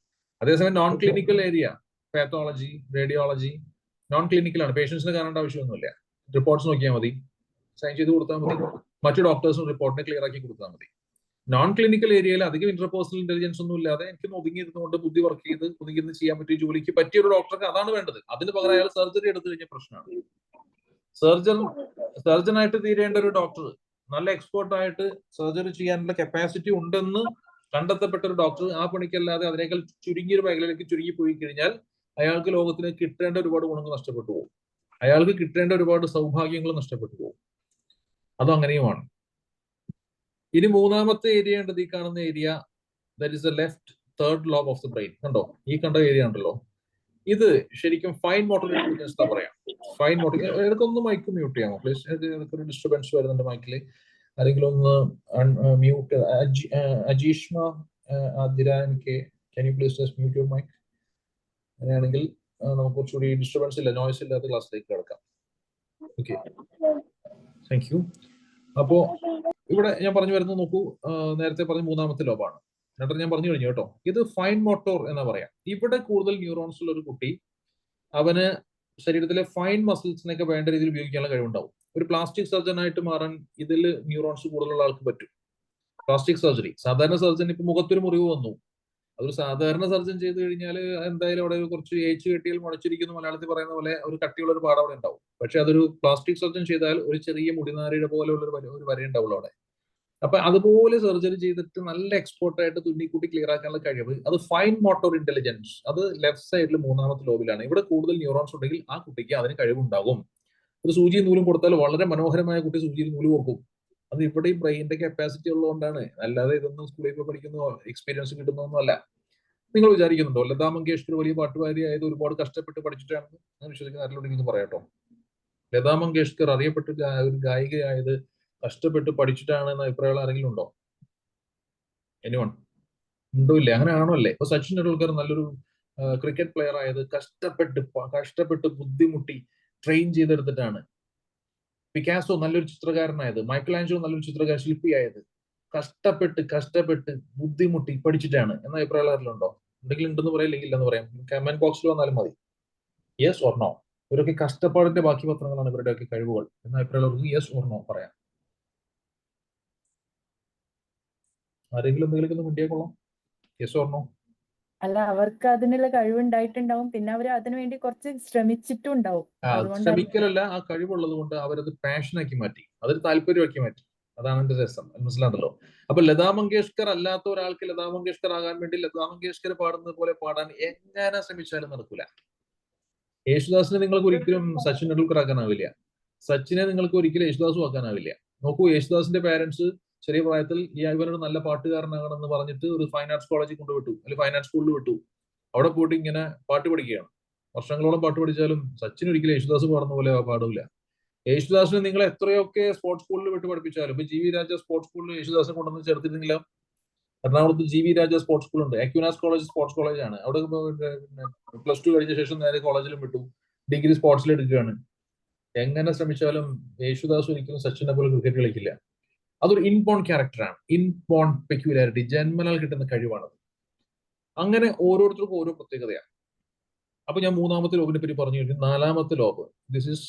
അതേസമയം non clinical area, pathology, radiology non ക്ലിനിക്കലാണ്. പേഷ്യൻസിന് കാണേണ്ട ആവശ്യമൊന്നുമില്ല. റിപ്പോർട്ട്സ് നോക്കിയാൽ മതി, സൈൻ ചെയ്ത് കൊടുത്താൽ മതി, മറ്റു ഡോക്ടേഴ്സും റിപ്പോർട്ടിനെ ക്ലിയർ ആക്കി കൊടുത്താൽ മതി. നോൺ ക്ലിനിക്കൽ ഏരിയയിൽ അധികം ഇന്റർപേഴ്സണൽ ഇന്റലിജൻസ് ഒന്നും ഇല്ലാതെ എനിക്ക് ഒതുങ്ങിയിരുന്നുകൊണ്ട് ബുദ്ധി വർക്ക് ചെയ്ത് ഒതുങ്ങിയിരുന്ന് ചെയ്യാൻ പറ്റിയ ജോലിക്ക് പറ്റിയ ഒരു ഡോക്ടർക്ക് അതാണ് വേണ്ടത്. അതിന് പകരം അയാൾ സർജറി എടുത്തു കഴിഞ്ഞാൽ പ്രശ്നമാണ്. സർജനായിട്ട് തീരേണ്ട ഒരു ഡോക്ടർ, നല്ല എക്സ്പേർട്ട് ആയിട്ട് സർജറി ചെയ്യാനുള്ള കപ്പാസിറ്റി ഉണ്ടെന്ന് കണ്ടെത്തപ്പെട്ട ഒരു ഡോക്ടർ ആ പണിക്കല്ലാതെ അതിനേക്കാൾ ചുരുങ്ങിയൊരു മേഖലയിലേക്ക് ചുരുങ്ങി പോയി കഴിഞ്ഞാൽ അയാൾക്ക് ലോകത്തിന് കിട്ടേണ്ട ഒരുപാട് ഗുണങ്ങൾ നഷ്ടപ്പെട്ടു പോകും. അയാൾക്ക് കിട്ടേണ്ട ഒരുപാട് സൗഭാഗ്യങ്ങൾ നഷ്ടപ്പെട്ടു പോകും. അതങ്ങനെയുമാണ്. ഇനി മൂന്നാമത്തെ ഏരിയ ഉണ്ട്, ഈ കാണുന്ന area, that is the left third lobe of the brain. കണ്ടോ, ഈ കണ്ട ഏരിയ ഉണ്ടല്ലോ, ഇത് ശരിക്കും ഫൈൻ മോട്ടോർ ഇന്റലിജൻസ് എന്ന് പറയാം. ഫൈൻ മോട്ടോർ, ഇടയ്ക്കൊന്ന് മൈക്ക് മ്യൂട്ട് ചെയ്യാമോ പ്ലീസ്? ഒരു ഡിസ്റ്റർബൻസ് വരുന്നുണ്ട് മൈക്കിൽ. ആരെങ്കിലും ഒന്ന് mute. Ajeeshma Adiran K, can you please just mute your mic? അങ്ങനെയാണെങ്കിൽ നമുക്ക് കുറച്ചുകൂടി ഡിസ്റ്റർബൻസ് ഇല്ല, നോയ്സ് ഇല്ലാത്ത ക്ലാസ്സിലേക്ക് കിടക്കാം. Okay, thank you. അപ്പോ ഇവിടെ ഞാൻ പറഞ്ഞു വരുന്നത് നോക്കൂ, നേരത്തെ പറഞ്ഞ മൂന്നാമത്തെ ലോബാണ്. എന്നിട്ട് ഞാൻ പറഞ്ഞു കഴിഞ്ഞു കേട്ടോ, ഇത് ഫൈൻ മോട്ടോർ എന്ന് പറയാം. ഇവിടെ കൂടുതൽ ന്യൂറോൺസ് ഉള്ള ഒരു കുട്ടി, അവന് ശരീരത്തിലെ ഫൈൻ മസിൽസിനൊക്കെ വേണ്ട രീതിയിൽ ഉപയോഗിക്കാനുള്ള കഴിവുണ്ടാവും. ഒരു പ്ലാസ്റ്റിക് സർജൻ ആയിട്ട് മാറാൻ ഇതിൽ ന്യൂറോൺസ് കൂടുതലുള്ള ആൾക്ക് പറ്റും. പ്ലാസ്റ്റിക് സർജറി, സാധാരണ സർജൻ ഇപ്പൊ മുഖത്തൊരു മുറിവ് വന്നു, അതൊരു സാധാരണ സർജൻ ചെയ്ത് കഴിഞ്ഞാൽ എന്തായാലും അവിടെ കുറച്ച് ഏച്ച് കെട്ടിയാൽ മുളച്ചിരിക്കുന്ന മലയാളത്തിൽ പറയുന്ന പോലെ ഒരു കട്ടിയുള്ള ഒരു പാടം അവിടെ ഉണ്ടാവും. പക്ഷെ അതൊരു പ്ലാസ്റ്റിക് സർജൻ ചെയ്താൽ ഒരു ചെറിയ മുടിനാരിയുടെ പോലെയുള്ള ഒരു വര ഉണ്ടാവുള്ളൂ അവിടെ. അപ്പൊ അതുപോലെ സർജറി ചെയ്തിട്ട് നല്ല എക്സ്പേർട്ട് ആയിട്ട് തുന്നിക്കൂട്ടി ക്ലിയർ ആക്കാനുള്ള കഴിവ്, അത് ഫൈൻ മോട്ടോർ ഇന്റലിജൻസ്. അത് ലെഫ്റ്റ് സൈഡിൽ മൂന്നാമത്തെ ലോബിലാണ്. ഇവിടെ കൂടുതൽ ന്യൂറോൺസ് ഉണ്ടെങ്കിൽ ആ കുട്ടിക്ക് അതിന് കഴിവുണ്ടാകും. ഒരു സൂചി നൂലും കൊടുത്താൽ വളരെ മനോഹരമായ കുട്ടി സൂചിയിൽ നൂല് കൊടുക്കും. അത് ഇവിടെ ഈ ബ്രെയിനിന്റെ കപ്പാസിറ്റി ഉള്ളതുകൊണ്ടാണ്, അല്ലാതെ ഇതൊന്നും സ്കൂളിൽ പോയി പഠിക്കുന്ന എക്സ്പീരിയൻസ് കിട്ടുന്നൊന്നുമല്ല. നിങ്ങൾ വിചാരിക്കുന്നുണ്ടോ ലതാ മങ്കേഷ്കർ വലിയ പാട്ടുകാരി ആയത് ഒരുപാട് കഷ്ടപ്പെട്ട് പഠിച്ചിട്ടാണെന്ന്? ഞാൻ വിശ്വസിക്കുന്ന ആരിലോട്ട് പറയാട്ടോ. ലതാ മങ്കേഷ്കർ അറിയപ്പെട്ട ഒരു ഗായികയായത് കഷ്ടപ്പെട്ട് പഠിച്ചിട്ടാണ് എന്ന അഭിപ്രായമുള്ള ആരെങ്കിലും ഉണ്ടോ? എനിവൺ ഉണ്ടോ? ഇല്ലേ? അങ്ങനെ ആണോ? അല്ലേ? ഇപ്പൊ സച്ചിൻ ടെണ്ടുൽക്കർ നല്ലൊരു ക്രിക്കറ്റ് പ്ലെയർ ആയത് കഷ്ടപ്പെട്ട് ബുദ്ധിമുട്ടി ട്രെയിൻ ചെയ്തെടുത്തിട്ടാണ്. പിക്കാസോ നല്ലൊരു ചിത്രകാരനായത്, മൈക്കൽ ആഞ്ചലോ നല്ലൊരു ശില്പിയായത് കഷ്ടപ്പെട്ട് ബുദ്ധിമുട്ടി പഠിച്ചിട്ടാണ് എന്ന അഭിപ്രായമുള്ള ആരെങ്കിലും ഉണ്ടോ? എന്തെങ്കിലും ഉണ്ടെന്ന് പറയില്ലെങ്കിൽ ഇല്ലെന്ന് പറയാം. കമന്റ് ബോക്സിൽ വന്നാലും മതി. Yes or no? ഇവരൊക്കെ കഷ്ടപ്പാടിന്റെ ബാക്കി പത്രങ്ങളാണ് ഇവരുടെയൊക്കെ കഴിവുകൾ എന്ന അഭിപ്രായമുള്ളവർക്ക് യെസ് ഓർ നോ പറയാം. ആരെങ്കിലും എന്തെങ്കിലും ഒന്ന് മിണ്ടിയാൽ കൊള്ളാം. Yes or no? അല്ല, അവർക്ക് അതിനുള്ള കഴിവുണ്ടായിട്ടുണ്ടാവും, പിന്നെ അവർ അതിനുവേണ്ടി കുറച്ച് ശ്രമിച്ചിട്ടും ഉണ്ടാവും. ശ്രമിക്കലല്ല, ആ കഴിവുള്ളത് കൊണ്ട് അവരത് പാഷനാക്കി മാറ്റി, അതൊരു താല്പര്യമാക്കി മാറ്റി. അതാണ് എന്റെ രസം, മനസ്സിലാണല്ലോ. അപ്പൊ ലതാ മങ്കേഷ്കർ അല്ലാത്ത ഒരാൾക്ക് ലതാ മങ്കേഷ്കർ ആകാൻ വേണ്ടി ലതാ മങ്കേഷ്കർ പാടുന്നത് പോലെ പാടാൻ എങ്ങനെ ശ്രമിച്ചാലും നടക്കൂല. യേശുദാസിനെ നിങ്ങൾക്ക് ഒരിക്കലും സച്ചിൻ ടെണ്ടുൽക്കർ ആക്കാനാവില്ല. സച്ചിനെ നിങ്ങൾക്ക് ഒരിക്കലും യേശുദാസും ആക്കാനാവില്ല. നോക്കൂ, യേശുദാസിന്റെ പാരന്റ്സ് ചെറിയ പ്രായത്തിൽ ഇവനൊരു നല്ല പാട്ടുകാരനാകണമെന്ന് പറഞ്ഞിട്ട് ഒരു ഫൈൻ ആർട്സ് കോളേജിൽ കൊണ്ടുവിട്ടു, അല്ലെങ്കിൽ ഫൈൻ ആർട്സ് സ്കൂളിൽ വിട്ടു. അവിടെ പോയിട്ട് ഇങ്ങനെ പാട്ട് പഠിക്കുകയാണ്. വർഷങ്ങളോളം പാട്ട് പഠിച്ചാലും സച്ചിൻ ഒരിക്കലും യേശുദാസ് പാടുന്ന പോലെ പാടില്ല. യേശുദാസിനെ നിങ്ങൾ എത്രയൊക്കെ സ്പോർട്സ് സ്കൂളിൽ വിട്ട് പഠിപ്പിച്ചാലും, ഇപ്പൊ GV രാജ സ്പോർട്സ് സ്കൂളിൽ യേശുദാസിനെ കൊണ്ടുവന്ന് ചേർത്തിരുന്നില്ല. എറണാകുളത്ത് GV രാജ സ്പോർട്സ് സ്കൂൾ ഉണ്ട്. അക്യൂനാസ് കോളേജ് സ്പോർട്സ് കോളേജാണ്. അവിടെ +2 കഴിഞ്ഞ ശേഷം നേരെ കോളേജിലും വിട്ടു, ഡിഗ്രി സ്പോർട്സിൽ എടുക്കുകയാണ്. എങ്ങനെ ശ്രമിച്ചാലും യേശുദാസ് ഒരിക്കലും സച്ചിനെ പോലെ ക്രിക്കറ്റ് കളിക്കില്ല. അതൊരു ഇൻബോൺ ക്യാരക്ടറാണ്, ഇൻബോൺ പെക്യുലാരിറ്റി, ജന്മനാൽ കിട്ടുന്ന കഴിവാണത്. അങ്ങനെ ഓരോരുത്തർക്കും ഓരോ പ്രത്യേകതയാണ്. അപ്പൊ ഞാൻ മൂന്നാമത്തെ ലോബിനെ പറ്റി പറഞ്ഞു കഴിഞ്ഞാൽ, നാലാമത്തെ lobe, this is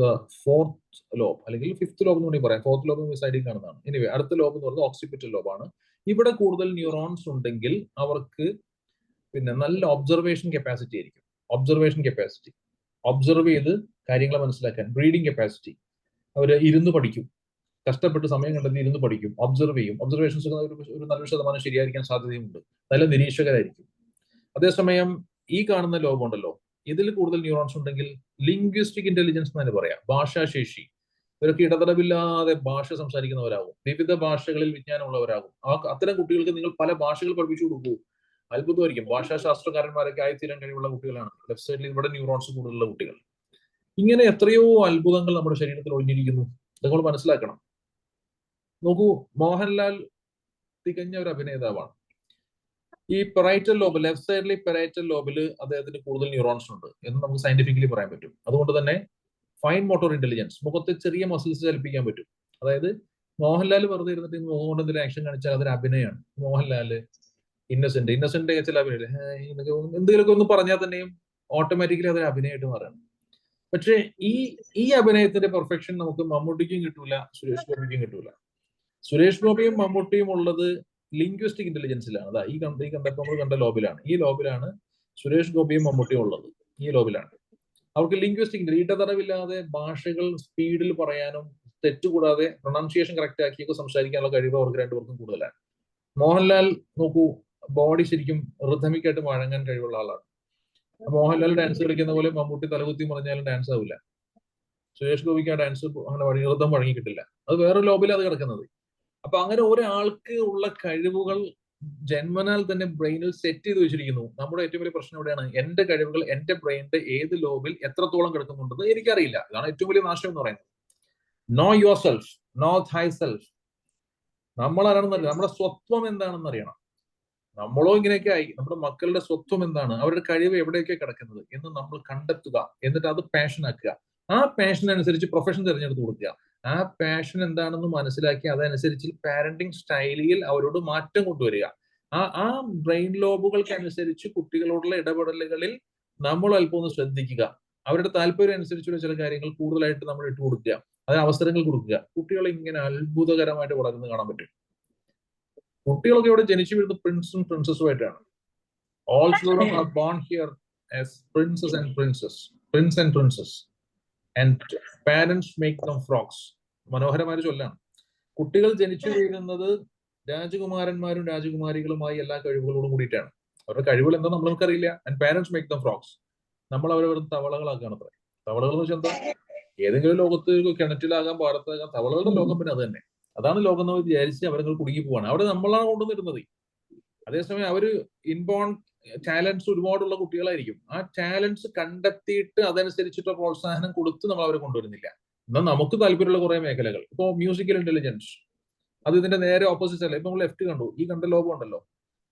the fourth lobe, അല്ലെങ്കിൽ ഫിഫ്ത്ത് ലോബ് എന്ന് വേണമെങ്കിൽ പറയാം. ഫോർത്ത് ലോബ് സൈഡിൽ കാണുന്നതാണ്. എനിവേ, അടുത്ത ലോബ് എന്ന് പറയുന്നത് ഓക്സിപിറ്റൽ ലോബാണ്. ഇവിടെ കൂടുതൽ ന്യൂറോൺസ് ഉണ്ടെങ്കിൽ അവർക്ക് പിന്നെ നല്ല ഒബ്സർവേഷൻ കപ്പാസിറ്റി ആയിരിക്കും. ഒബ്സർവ് ചെയ്ത് കാര്യങ്ങളെ മനസ്സിലാക്കാൻ. ബ്രീഡിംഗ് കപ്പാസിറ്റി, അവര് ഇരുന്ന് പഠിക്കും, കഷ്ടപ്പെട്ട് സമയം കണ്ടെത്തി ഇരുന്ന് പഠിക്കും, ഒബ്സർവ് ചെയ്യും. ഒബ്സർവേഷൻസ് ഒരു നല്ലൊരു ശതമാനം ശരിയായിരിക്കാൻ സാധ്യതയുണ്ട്. നല്ല നിരീക്ഷകരായിരിക്കും. അതേസമയം ഈ കാണുന്ന ലോബ് ഉണ്ടല്ലോ, ഇതിൽ കൂടുതൽ ന്യൂറോൺസ് ഉണ്ടെങ്കിൽ ലിംഗ്വിസ്റ്റിക് ഇന്റലിജൻസ് എന്ന് തന്നെ പറയാം, ഭാഷാശേഷി. ഇവരൊക്കെ ഇടതടവില്ലാതെ ഭാഷ സംസാരിക്കുന്നവരാകും, വിവിധ ഭാഷകളിൽ വിജ്ഞാനമുള്ളവരാകും. അത്തരം കുട്ടികൾക്ക് നിങ്ങൾ പല ഭാഷകൾ പഠിപ്പിച്ചു കൊടുക്കൂ, അത്ഭുതമായിരിക്കും. ഭാഷാശാസ്ത്രകാരന്മാരൊക്കെ ആയിത്തീരാൻ കഴിവുള്ള കുട്ടികളാണ് ലെഫ്റ്റ് സൈഡിൽ ഇവിടെ ന്യൂറോൺസ് കൂടുതലുള്ള കുട്ടികൾ. ഇങ്ങനെ എത്രയോ അത്ഭുതങ്ങൾ നമ്മുടെ ശരീരത്തിൽ ഒളിഞ്ഞിരിക്കുന്നു, നിങ്ങൾ മനസ്സിലാക്കണം. നോക്കൂ, മോഹൻലാൽ തികഞ്ഞ ഒരു അഭിനേതാവാണ്. ഈ പെറൈറ്റൽ ലോബ്, ലെഫ്റ്റ് സൈഡിലെ പെറൈറ്റൽ ലോബിൽ അദ്ദേഹത്തിന് കൂടുതൽ ന്യൂറോൺസ് ഉണ്ട് എന്ന് നമുക്ക് സയന്റിഫിക്കലി പറയാൻ പറ്റും. അതുകൊണ്ട് തന്നെ ഫൈൻ മോട്ടോർ ഇന്റലിജൻസ്, മുഖത്തെ ചെറിയ മസിൽസ് ചലിപ്പിക്കാൻ പറ്റും. അതായത് മോഹൻലാൽ വെറുതെ ഇരുന്നിട്ട് മുഖം കൊണ്ട് എന്തെങ്കിലും ആക്ഷൻ കാണിച്ചാൽ അതൊരു അഭിനയമാണ്. മോഹൻലാല് ഇന്നസെന്റ് ചില അഭിനയം എന്തെങ്കിലുമൊക്കെ ഒന്ന് പറഞ്ഞാൽ തന്നെയും ഓട്ടോമാറ്റിക്കലി അതൊരു അഭിനയമായിട്ട് മാറുകയാണ്. പക്ഷേ ഈ അഭിനയത്തിന്റെ പെർഫെക്ഷൻ നമുക്ക് മമ്മൂട്ടിക്കും കിട്ടൂല, സുരേഷ് ഗോപിക്കും കിട്ടൂല. സുരേഷ് ഗോപിയും മമ്മൂട്ടിയും ഉള്ളത് ലിംഗ്വിസ്റ്റിക് ഇന്റലിജൻസിലാണ്. അതാ ഈ കണ്ടപ്പോൾ നമ്മൾ കണ്ട ലോബിലാണ്. ഈ ലോബിലാണ് സുരേഷ് ഗോപിയും മമ്മൂട്ടിയും ഉള്ളത്, ഈ ലോബിലാണ്. അവർക്ക് ലിംഗ്വിസ്റ്റിക് ഇടതടവില്ലാതെ ഭാഷകൾ സ്പീഡിൽ പറയാനും തെറ്റുകൂടാതെ പ്രൊണൗൺസിയേഷൻ കറക്റ്റ് ആക്കിയൊക്കെ സംസാരിക്കാനുള്ള കഴിവ് അവർക്ക് രണ്ടുപേർക്കും കൂടുതലാണ്. മോഹൻലാൽ നോക്കൂ, ബോഡി ശരിക്കും റിഥമിക്കായിട്ട് വഴങ്ങാൻ കഴിവുള്ള ആളാണ്. മോഹൻലാൽ ഡാൻസ് കളിക്കുന്ന പോലെ മമ്മൂട്ടി തലകുത്തി പറഞ്ഞാലും ഡാൻസ് ആവില്ല. സുരേഷ് ഗോപിക്ക് ആ ഡാൻസ് അങ്ങനെ ഋതം വഴങ്ങി കിട്ടില്ല. അത് വേറെ ലോബിൽ അത് കിടക്കുന്നത്. അപ്പൊ അങ്ങനെ ഒരാൾക്ക് ഉള്ള കഴിവുകൾ ജന്മനാൽ തന്നെ ബ്രെയിനിൽ സെറ്റ് ചെയ്ത് വെച്ചിരിക്കുന്നു. നമ്മുടെ ഏറ്റവും വലിയ പ്രശ്നം എവിടെയാണ്? എന്റെ കഴിവുകൾ എന്റെ ബ്രെയിനിന്റെ ഏത് ലോബിൽ എത്രത്തോളം കിടക്കുന്നുണ്ടെന്ന് എനിക്കറിയില്ല. ഇതാണ് ഏറ്റവും വലിയ നാശം എന്ന് പറയുന്നത്. Know yourself, know thyself. നമ്മൾ ആരാണെന്നറിയാം, നമ്മുടെ സ്വത്വം എന്താണെന്ന് അറിയണം. നമ്മളോ ഇങ്ങനെയൊക്കെ ആയി. നമ്മുടെ മക്കളുടെ സ്വത്വം എന്താണ്, അവരുടെ കഴിവ് എവിടെയൊക്കെ കിടക്കുന്നത് എന്ന് നമ്മൾ കണ്ടെത്തുക. എന്നിട്ട് അത് പാഷൻ ആക്കുക. ആ പാഷൻ അനുസരിച്ച് പ്രൊഫഷൻ തിരഞ്ഞെടുത്ത് കൊടുക്കുക. ആ പാഷൻ എന്താണെന്ന് മനസ്സിലാക്കി അതനുസരിച്ച് പാരന്റിങ് സ്റ്റൈലിൽ അവരോട് മാറ്റം കൊണ്ടുവരിക. ആ ബ്രെയിൻ ലോബുകൾക്ക് അനുസരിച്ച് കുട്ടികളോടുള്ള ഇടപെടലുകളിൽ നമ്മൾ അല്പം ഒന്ന് ശ്രദ്ധിക്കുക. അവരുടെ താല്പര്യം അനുസരിച്ചുള്ള ചില കാര്യങ്ങൾ കൂടുതലായിട്ട് നമ്മൾ ഇട്ട് കൊടുക്കുക, അതിന് അവസരങ്ങൾ കൊടുക്കുക. കുട്ടികൾ ഇങ്ങനെ അത്ഭുതകരമായിട്ട് വളർന്ന് കാണാൻ പറ്റും. കുട്ടികളൊക്കെ ഇവിടെ ജനിച്ചു വീഴുന്ന പ്രിൻസും പ്രിൻസസും ആയിട്ടാണ്. All children are born here as princes and princess, prince and princess, and parents make them frogs. മനോഹരമായ ചൊല്ലാണ്. കുട്ടികൾ ജനിച്ചു വീഴുന്നത് രാജകുമാരന്മാരും രാജകുമാരികളുമായി എല്ലാ കഴിവുകളോടും കൂടിയിട്ടാണ്. അവരുടെ കഴിവുകൾ എന്താ നമ്മൾക്കറിയില്ല. And parents make them frogs. നമ്മൾ അവരെ വെറും തവളകളാക്കുകയാണ് അത്ര. തവളകൾ എന്ന് വെച്ചാൽ എന്താ? ഏതെങ്കിലും ലോകത്ത് കിണറ്റിലാകാൻ പാടത്താകാം. തവളകളുടെ ലോകം പിന്നെ അത് തന്നെ. അതാണ് ലോകം എന്ന് വിചാരിച്ച് അവരങ്ങൾ കുടുങ്ങി പോവാണ്. അവിടെ നമ്മളാണ് കൊണ്ടുവന്നിരുന്നത്. അതേസമയം അവര് ഇൻബോൺ ടാലൻസ് ഒരുപാടുള്ള കുട്ടികളായിരിക്കും. ആ ടാലൻസ് കണ്ടെത്തിയിട്ട് അതനുസരിച്ചിട്ടുള്ള പ്രോത്സാഹനം കൊടുത്ത് നമ്മൾ അവരെ കൊണ്ടുവരുന്നില്ല. എന്നാൽ നമുക്ക് താല്പര്യമുള്ള കുറെ മേഖലകൾ, ഇപ്പൊ മ്യൂസിക്കൽ ഇന്റലിജൻസ്, അത് ഇതിന്റെ നേരെ ഓപ്പോസിറ്റ് അല്ല. ഇപ്പൊ നമ്മൾ ലെഫ്റ്റ് കണ്ടു, ഈ കണ്ട ലോഗോ ഉണ്ടല്ലോ,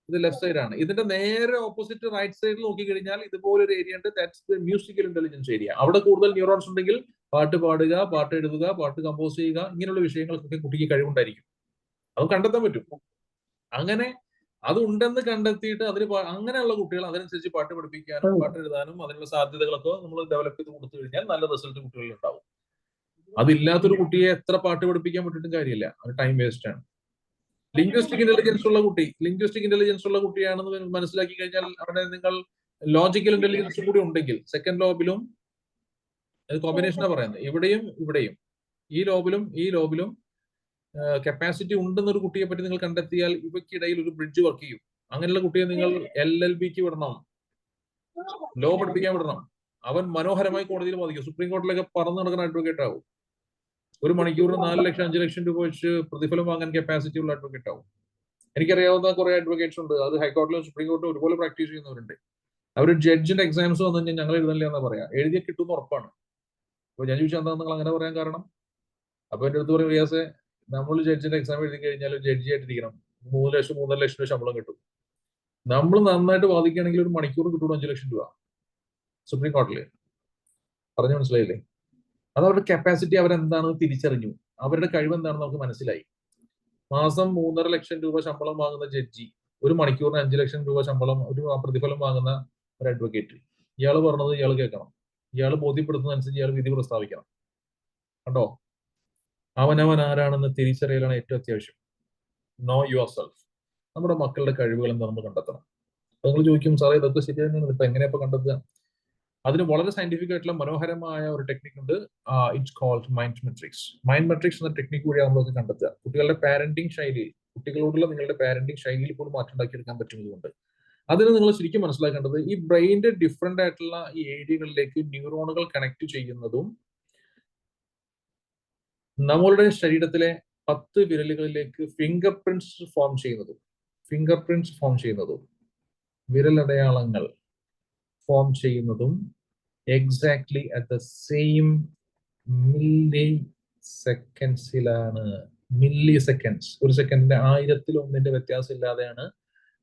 ഇത് ലെഫ്റ്റ് സൈഡ് ആണ്. ഇതിന്റെ നേരെ ഓപ്പോസിറ്റ് റൈറ്റ് സൈഡിൽ നോക്കിക്കഴിഞ്ഞാൽ ഇതുപോലൊരു ഏരിയ ഉണ്ട്. That's the musical intelligence area. അവിടെ കൂടുതൽ ന്യൂറോൺസ് ഉണ്ടെങ്കിൽ പാട്ട് പാടുക, പാട്ട് എഴുതുക, പാട്ട് കമ്പോസ് ചെയ്യുക, ഇങ്ങനെയുള്ള വിഷയങ്ങൾക്കൊക്കെ കുട്ടിക്ക് കഴിവുണ്ടായിരിക്കും. അത് കണ്ടെത്താൻ പറ്റും. അങ്ങനെ അത് ഉണ്ടെന്ന് കണ്ടെത്തിയിട്ട് അതിന് അങ്ങനെയുള്ള കുട്ടികൾ അതനുസരിച്ച് പാട്ട് പഠിപ്പിക്കാനും പാട്ട് എഴുതാനും അതിനുള്ള സാധ്യതകളൊക്കെ നമ്മൾ ഡെവലപ്പ് ചെയ്ത് കൊടുത്തു കഴിഞ്ഞാൽ നല്ല റിസൾട്ട് കുട്ടികളിൽ ഉണ്ടാവും. അതില്ലാത്തൊരു കുട്ടിയെ എത്ര പാട്ട് പഠിപ്പിക്കാൻ പറ്റിയിട്ടും കാര്യമില്ല, അത് ടൈം വേസ്റ്റ് ആണ്. ലിംഗ്വിസ്റ്റിക് ഇന്റലിജൻസ് ഉള്ള കുട്ടിയാണെന്ന് മനസ്സിലാക്കി കഴിഞ്ഞാൽ അവിടെ നിങ്ങൾ ലോജിക്കൽ ഇന്റലിജൻസും കൂടി ഉണ്ടെങ്കിൽ സെക്കൻഡ് ലോബിലും കോമ്പിനേഷനാണ് പറയുന്നത്. ഇവിടെയും ഈ ലോബിലും കപ്പാസിറ്റി ഉണ്ടെന്നൊരു കുട്ടിയെ പറ്റി നിങ്ങൾ കണ്ടെത്തിയാൽ ഇവയ്ക്കിടയിൽ ഒരു ബ്രിഡ്ജ് വർക്ക് ചെയ്യും. അങ്ങനെയുള്ള കുട്ടിയെ നിങ്ങൾ LLBക്ക് വിടണം, ലോ പഠിപ്പിക്കാൻ വിടണം. അവൻ മനോഹരമായി കോടതിയിൽ വാദിക്കും. സുപ്രീം കോടതിയിലൊക്കെ പറന്ന് നടക്കുന്ന അഡ്വക്കേറ്റ് ആവും. ഒരു മണിക്കൂറിന് 4 ലക്ഷം 5 ലക്ഷം രൂപ വെച്ച് പ്രതിഫലം വാങ്ങാൻ കപ്പാസിറ്റി ഉള്ള അഡ്വക്കേറ്റ് ആവും. എനിക്കറിയാവുന്ന കുറെ അഡ്വക്കേറ്റ്സ് ഉണ്ട്. അത് ഹൈക്കോടതിയിലും സുപ്രീം കോടതിയിലും ഒരുപോലെ പ്രാക്ടീസ് ചെയ്യുന്നവരുണ്ട്. അവർ ജഡ്ജിന്റെ എക്സാംസ് വന്നു കഴിഞ്ഞാൽ ഞങ്ങൾ എഴുതണില്ല എന്നാ പറയാ. എഴുതിയ കിട്ടുമെന്ന് ഉറപ്പാണ്. അപ്പൊ ഞാൻ ചോദിച്ചാൽ എന്താ നിങ്ങൾ അങ്ങനെ പറയാൻ കാരണം? അപ്പൊ എന്റെ അടുത്ത് പറയും, റിയാസെ, നമ്മൾ ജഡ്ജിന്റെ എക്സാം എഴുതി കഴിഞ്ഞാൽ ജഡ്ജി ആയിട്ടിരിക്കണം, 3 ലക്ഷം 3.5 ലക്ഷം രൂപ ശമ്പളം കിട്ടും. നമ്മൾ നന്നായിട്ട് വാദിക്കുകയാണെങ്കിൽ ഒരു മണിക്കൂർ കിട്ടും 5 ലക്ഷം രൂപ സുപ്രീം കോടതിയിൽ. പറഞ്ഞു മനസ്സിലായില്ലേ? അത് അവരുടെ കപ്പാസിറ്റി അവരെന്താണെന്ന് തിരിച്ചറിഞ്ഞു, അവരുടെ കഴിവ് എന്താണെന്ന് നമുക്ക് മനസ്സിലായി. മാസം 3.5 ലക്ഷം രൂപ ശമ്പളം വാങ്ങുന്ന ജഡ്ജി ഒരു മണിക്കൂറിന് 5 ലക്ഷം രൂപ ശമ്പളം ഒരു പ്രതിഫലം വാങ്ങുന്ന ഒരു അഡ്വക്കേറ്റ്, ഇയാൾ പറഞ്ഞത് ഇയാൾ കേൾക്കണം, ഇയാൾ ബോധ്യപ്പെടുത്തുന്നതനുസരിച്ച് ഇയാൾ വിധി പ്രസ്താവിക്കണം. കണ്ടോ? അവനവൻ ആരാണെന്ന് തിരിച്ചറിയലാണ് ഏറ്റവും അത്യാവശ്യം. No your self. നമ്മുടെ മക്കളുടെ കഴിവുകൾ എന്താ നമ്മൾ കണ്ടെത്തണം. അപ്പൊ നിങ്ങൾ ചോദിക്കും, സാറേ ഇതൊക്കെ ശരിയാണ്, ഇപ്പൊ എങ്ങനെയാ ഇപ്പൊ കണ്ടെത്തുക? അതിന് വളരെ സയന്റിഫിക് ആയിട്ടുള്ള മനോഹരമായ ഒരു ടെക്നിക് ഉണ്ട്. It's called mind matrix. Mind matrix എന്ന ടെക്നിക് വഴി നമ്മളൊക്കെ കണ്ടെത്തുക. കുട്ടികളുടെ പാരന്റിങ് ശൈലിയിൽ, കുട്ടികളോടുള്ള നിങ്ങളുടെ പാരന്റിങ് ശൈലിയിൽ ഇപ്പോൾ മാറ്റം ഉണ്ടാക്കിയെടുക്കാൻ പറ്റുന്നതുകൊണ്ട് അതിന് നിങ്ങൾ ശരിക്കും മനസ്സിലാക്കേണ്ടത് ഈ ബ്രെയിനിന്റെ ഡിഫറെന്റ് ആയിട്ടുള്ള ഈ ഏരിയകളിലേക്ക് ന്യൂറോണുകൾ കണക്ട് ചെയ്യുന്നതും നമ്മളുടെ ശരീരത്തിലെ 10 വിരലുകളിലേക്ക് ഫിംഗർ പ്രിന്റ്സ് ഫോം ചെയ്യുന്നതും വിരലടയാളങ്ങൾ ഫോം ചെയ്യുന്നതും എക്സാക്ട്ലി അറ്റ് ദ സെയിം മില്ലി സെക്കൻഡ്സിലാണ്. മില്ലി സെക്കൻഡ്സ്, ഒരു സെക്കൻഡിന്റെ 1000-1 വ്യത്യാസം ഇല്ലാതെയാണ്.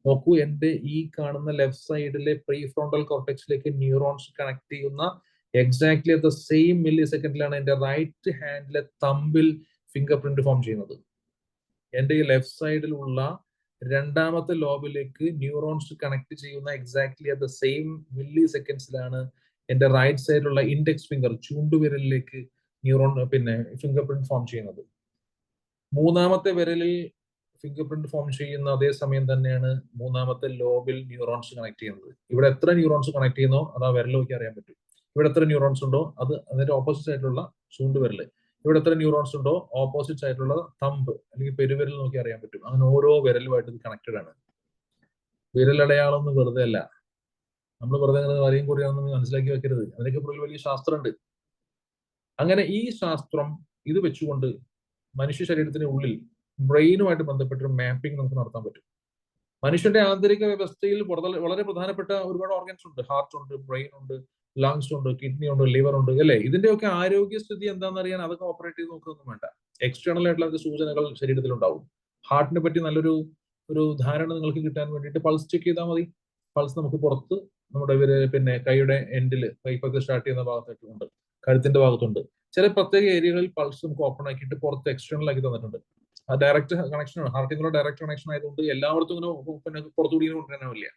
നോക്കൂ, എന്റെ ഈ കാണുന്ന ലെഫ്റ്റ് സൈഡിലെ പ്രീ ഫ്രോണ്ടൽ കോർട്ടെക്സിലേക്ക് ന്യൂറോൺസ് കണക്ട് ചെയ്യുന്ന എക്സാക്ട്ലി അറ്റ് ദ സെയിം മില്ലി സെക്കൻഡിലാണ് എന്റെ റൈറ്റ് ഹാൻഡിലെ തമ്പിൽ ഫിംഗർ പ്രിന്റ് ഫോം ചെയ്യുന്നത്. എന്റെ ഈ ലെഫ്റ്റ് സൈഡിലുള്ള രണ്ടാമത്തെ ലോബിലേക്ക് ന്യൂറോൺസ് കണക്ട് ചെയ്യുന്ന എക്സാക്ട്ലി അറ്റ് ദ സെയിം മില്ലി സെക്കൻഡ്സിലാണ് എന്റെ റൈറ്റ് സൈഡിലുള്ള ഇൻഡെക്സ് ഫിംഗർ ചൂണ്ടുവിരലിലേക്ക് ഫിംഗർ പ്രിന്റ് ഫോം ചെയ്യുന്നത്. മൂന്നാമത്തെ വിരലിൽ ഫിംഗർ പ്രിന്റ് ഫോം ചെയ്യുന്ന അതേ സമയം തന്നെയാണ് മൂന്നാമത്തെ ലോബിൽ ന്യൂറോൺസ് കണക്ട് ചെയ്യുന്നത്. ഇവിടെ എത്ര ന്യൂറോൺസ് കണക്ട് ചെയ്യുന്നോ അത് ആ വിരൽ നോക്കി അറിയാൻ പറ്റും. ഇവിടെ എത്ര ന്യൂറോൺസ് ഉണ്ടോ അത് അതിന്റെ ഓപ്പോസിറ്റ് ആയിട്ടുള്ള ചൂണ്ടുവിരല്, ഇവിടെ എത്ര ന്യൂറോൺസ് ഉണ്ടോ ഓപ്പോസിറ്റ് ആയിട്ടുള്ള തമ്പ് അല്ലെങ്കിൽ പെരുവിരൽ നോക്കി അറിയാൻ പറ്റും. അങ്ങനെ ഓരോ വിരലുമായിട്ട് ഇത് കണക്റ്റഡ് ആണ്. വിരലടയാളം എന്ന് വെറുതെ അല്ല, നമ്മൾ വെറുതെ അങ്ങനെ വരെയും കുറിയാണെന്ന് മനസ്സിലാക്കി വെക്കരുത്. അതിനൊക്കെ പുറകിൽ വലിയ ശാസ്ത്രമുണ്ട്. അങ്ങനെ ഈ ശാസ്ത്രം ഇത് വെച്ചുകൊണ്ട് മനുഷ്യ ശരീരത്തിന് ഉള്ളിൽ ബ്രെയിനുമായിട്ട് ബന്ധപ്പെട്ടൊരു മാപ്പിംഗ് നമുക്ക് നടത്താൻ പറ്റും. മനുഷ്യന്റെ ആന്തരിക വ്യവസ്ഥയിൽ വളരെ പ്രധാനപ്പെട്ട ഒരുപാട് ഓർഗൻസ് ഉണ്ട്. ഹാർട്ട് ഉണ്ട്, ബ്രെയിൻ ഉണ്ട്, ലങ്സ് ഉണ്ട്, കിഡ്നി ഉണ്ട്, ലിവർ ഉണ്ട്, അല്ലെ? ഇതിന്റെയൊക്കെ ആരോഗ്യസ്ഥിതി എന്താണെന്ന് അറിയാൻ അതൊക്കെ ഓപ്പറേറ്റ് ചെയ്ത് നോക്കുകയൊന്നും വേണ്ട. എക്സ്റ്റേണൽ ആയിട്ടുള്ള സൂചനകൾ ശരീരത്തിൽ ഉണ്ടാവും. ഹാർട്ടിനെ പറ്റി നല്ലൊരു ധാരണ നിങ്ങൾക്ക് കിട്ടാൻ വേണ്ടിയിട്ട് പൾസ് ചെക്ക് ചെയ്താൽ മതി. പൾസ് നമുക്ക് പുറത്ത് നമ്മുടെ പിന്നെ കൈയുടെ എൻഡിൽ, കൈപ്പൊക്കെ സ്റ്റാർട്ട് ചെയ്യുന്ന ഭാഗത്തൊക്കെ ഉണ്ട്, കഴുത്തിന്റെ ഭാഗത്തുണ്ട്. ചില പ്രത്യേക ഏരിയകളിൽ പൾസ് നമുക്ക് ഓപ്പൺ ആക്കിയിട്ട് പുറത്ത് എക്സ്റ്റേണൽ ആക്കി തന്നിട്ടുണ്ട്. ആ ഡയറക്റ്റ് കണക്ഷനാണ്, ഹാർട്ടിനുള്ള ഡയറക്റ്റ് കണക്ഷൻ ആയതുകൊണ്ട് എല്ലായിടത്തും ഇങ്ങനെ പിന്നെ പുറത്തുകൂടി കൊണ്ടുവരാനില്ല.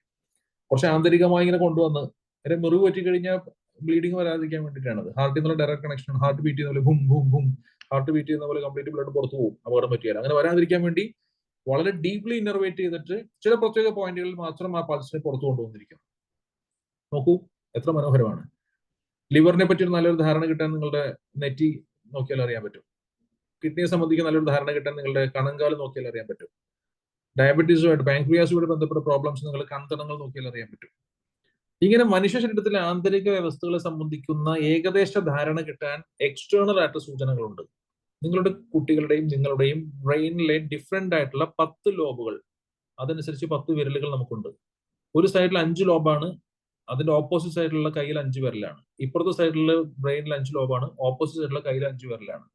കുറച്ച് ആന്തരികമായി ഇങ്ങനെ കൊണ്ടുവന്ന് അതിന്റെ മുറിവ് പറ്റി കഴിഞ്ഞാൽ ബ്ലീഡിങ് വരാതിരിക്കാൻ വേണ്ടിയിട്ടാണ്. ഹാർട്ടിൽ നിന്നുള്ള ഡയറക്റ്റ് കണക്ഷൻ, ഹാർട്ട് ബീറ്റ് ചെയ്യുന്ന പോലെ ഭും ഭും ഭും, ഹാർട്ട് ബീറ്റ് ചെയ്യുന്ന പോലെ കംപ്ലീറ്റ് ബ്ലഡ് പുറത്തു പോകും, അപകടം പറ്റിയാൽ. അങ്ങനെ വരാതിരിക്കാൻ വേണ്ടി വളരെ ഡീപ്ലി ഇന്നർവേറ്റ് ചെയ്തിട്ട് ചില പ്രത്യേക പോയിന്റുകളിൽ മാത്രം ആ പൾസിനെ പുറത്തു കൊണ്ടുവന്നിരിക്കും. നോക്കൂ എത്ര മനോഹരമാണ്. ലിവറിനെ പറ്റി ഒരു നല്ലൊരു ധാരണ കിട്ടാൻ നിങ്ങളുടെ നെറ്റി നോക്കിയാൽ അറിയാൻ പറ്റും. കിഡ്നിയെ സംബന്ധിച്ച് നല്ലൊരു ധാരണ കിട്ടാൻ നിങ്ങളുടെ കണങ്കാല് നോക്കിയാൽ അറിയാൻ പറ്റും. ഡയബറ്റീസുമായിട്ട്, പാൻക്രിയാസുമായിട്ട് ബന്ധപ്പെട്ട പ്രോബ്ലംസ് നിങ്ങൾ കൺതടങ്ങൾ നോക്കിയാൽ അറിയാൻ പറ്റും. ഇങ്ങനെ മനുഷ്യ ശരീരത്തിലെ ആന്തരിക വ്യവസ്ഥകളെ സംബന്ധിക്കുന്ന ഏകദേശ ധാരണ കിട്ടാൻ എക്സ്റ്റേണൽ ആയിട്ട് സൂചനകളുണ്ട്. നിങ്ങളുടെ കുട്ടികളുടെയും നിങ്ങളുടെയും ബ്രെയിനിലെ ഡിഫറെന്റ് ആയിട്ടുള്ള 10 ലോബുകൾ, അതനുസരിച്ച് 10 വിരലുകൾ നമുക്കുണ്ട്. ഒരു സൈഡിൽ 5 ലോബാണ്, അതിന്റെ ഓപ്പോസിറ്റ് സൈഡിലുള്ള കയ്യിൽ 5 വിരലാണ്. ഇപ്പുറത്തെ സൈഡിലുള്ള ബ്രെയിനിൽ 5 ലോബാണ്, ഓപ്പോസിറ്റ് സൈഡിലുള്ള കയ്യിൽ 5 വിരലാണ്.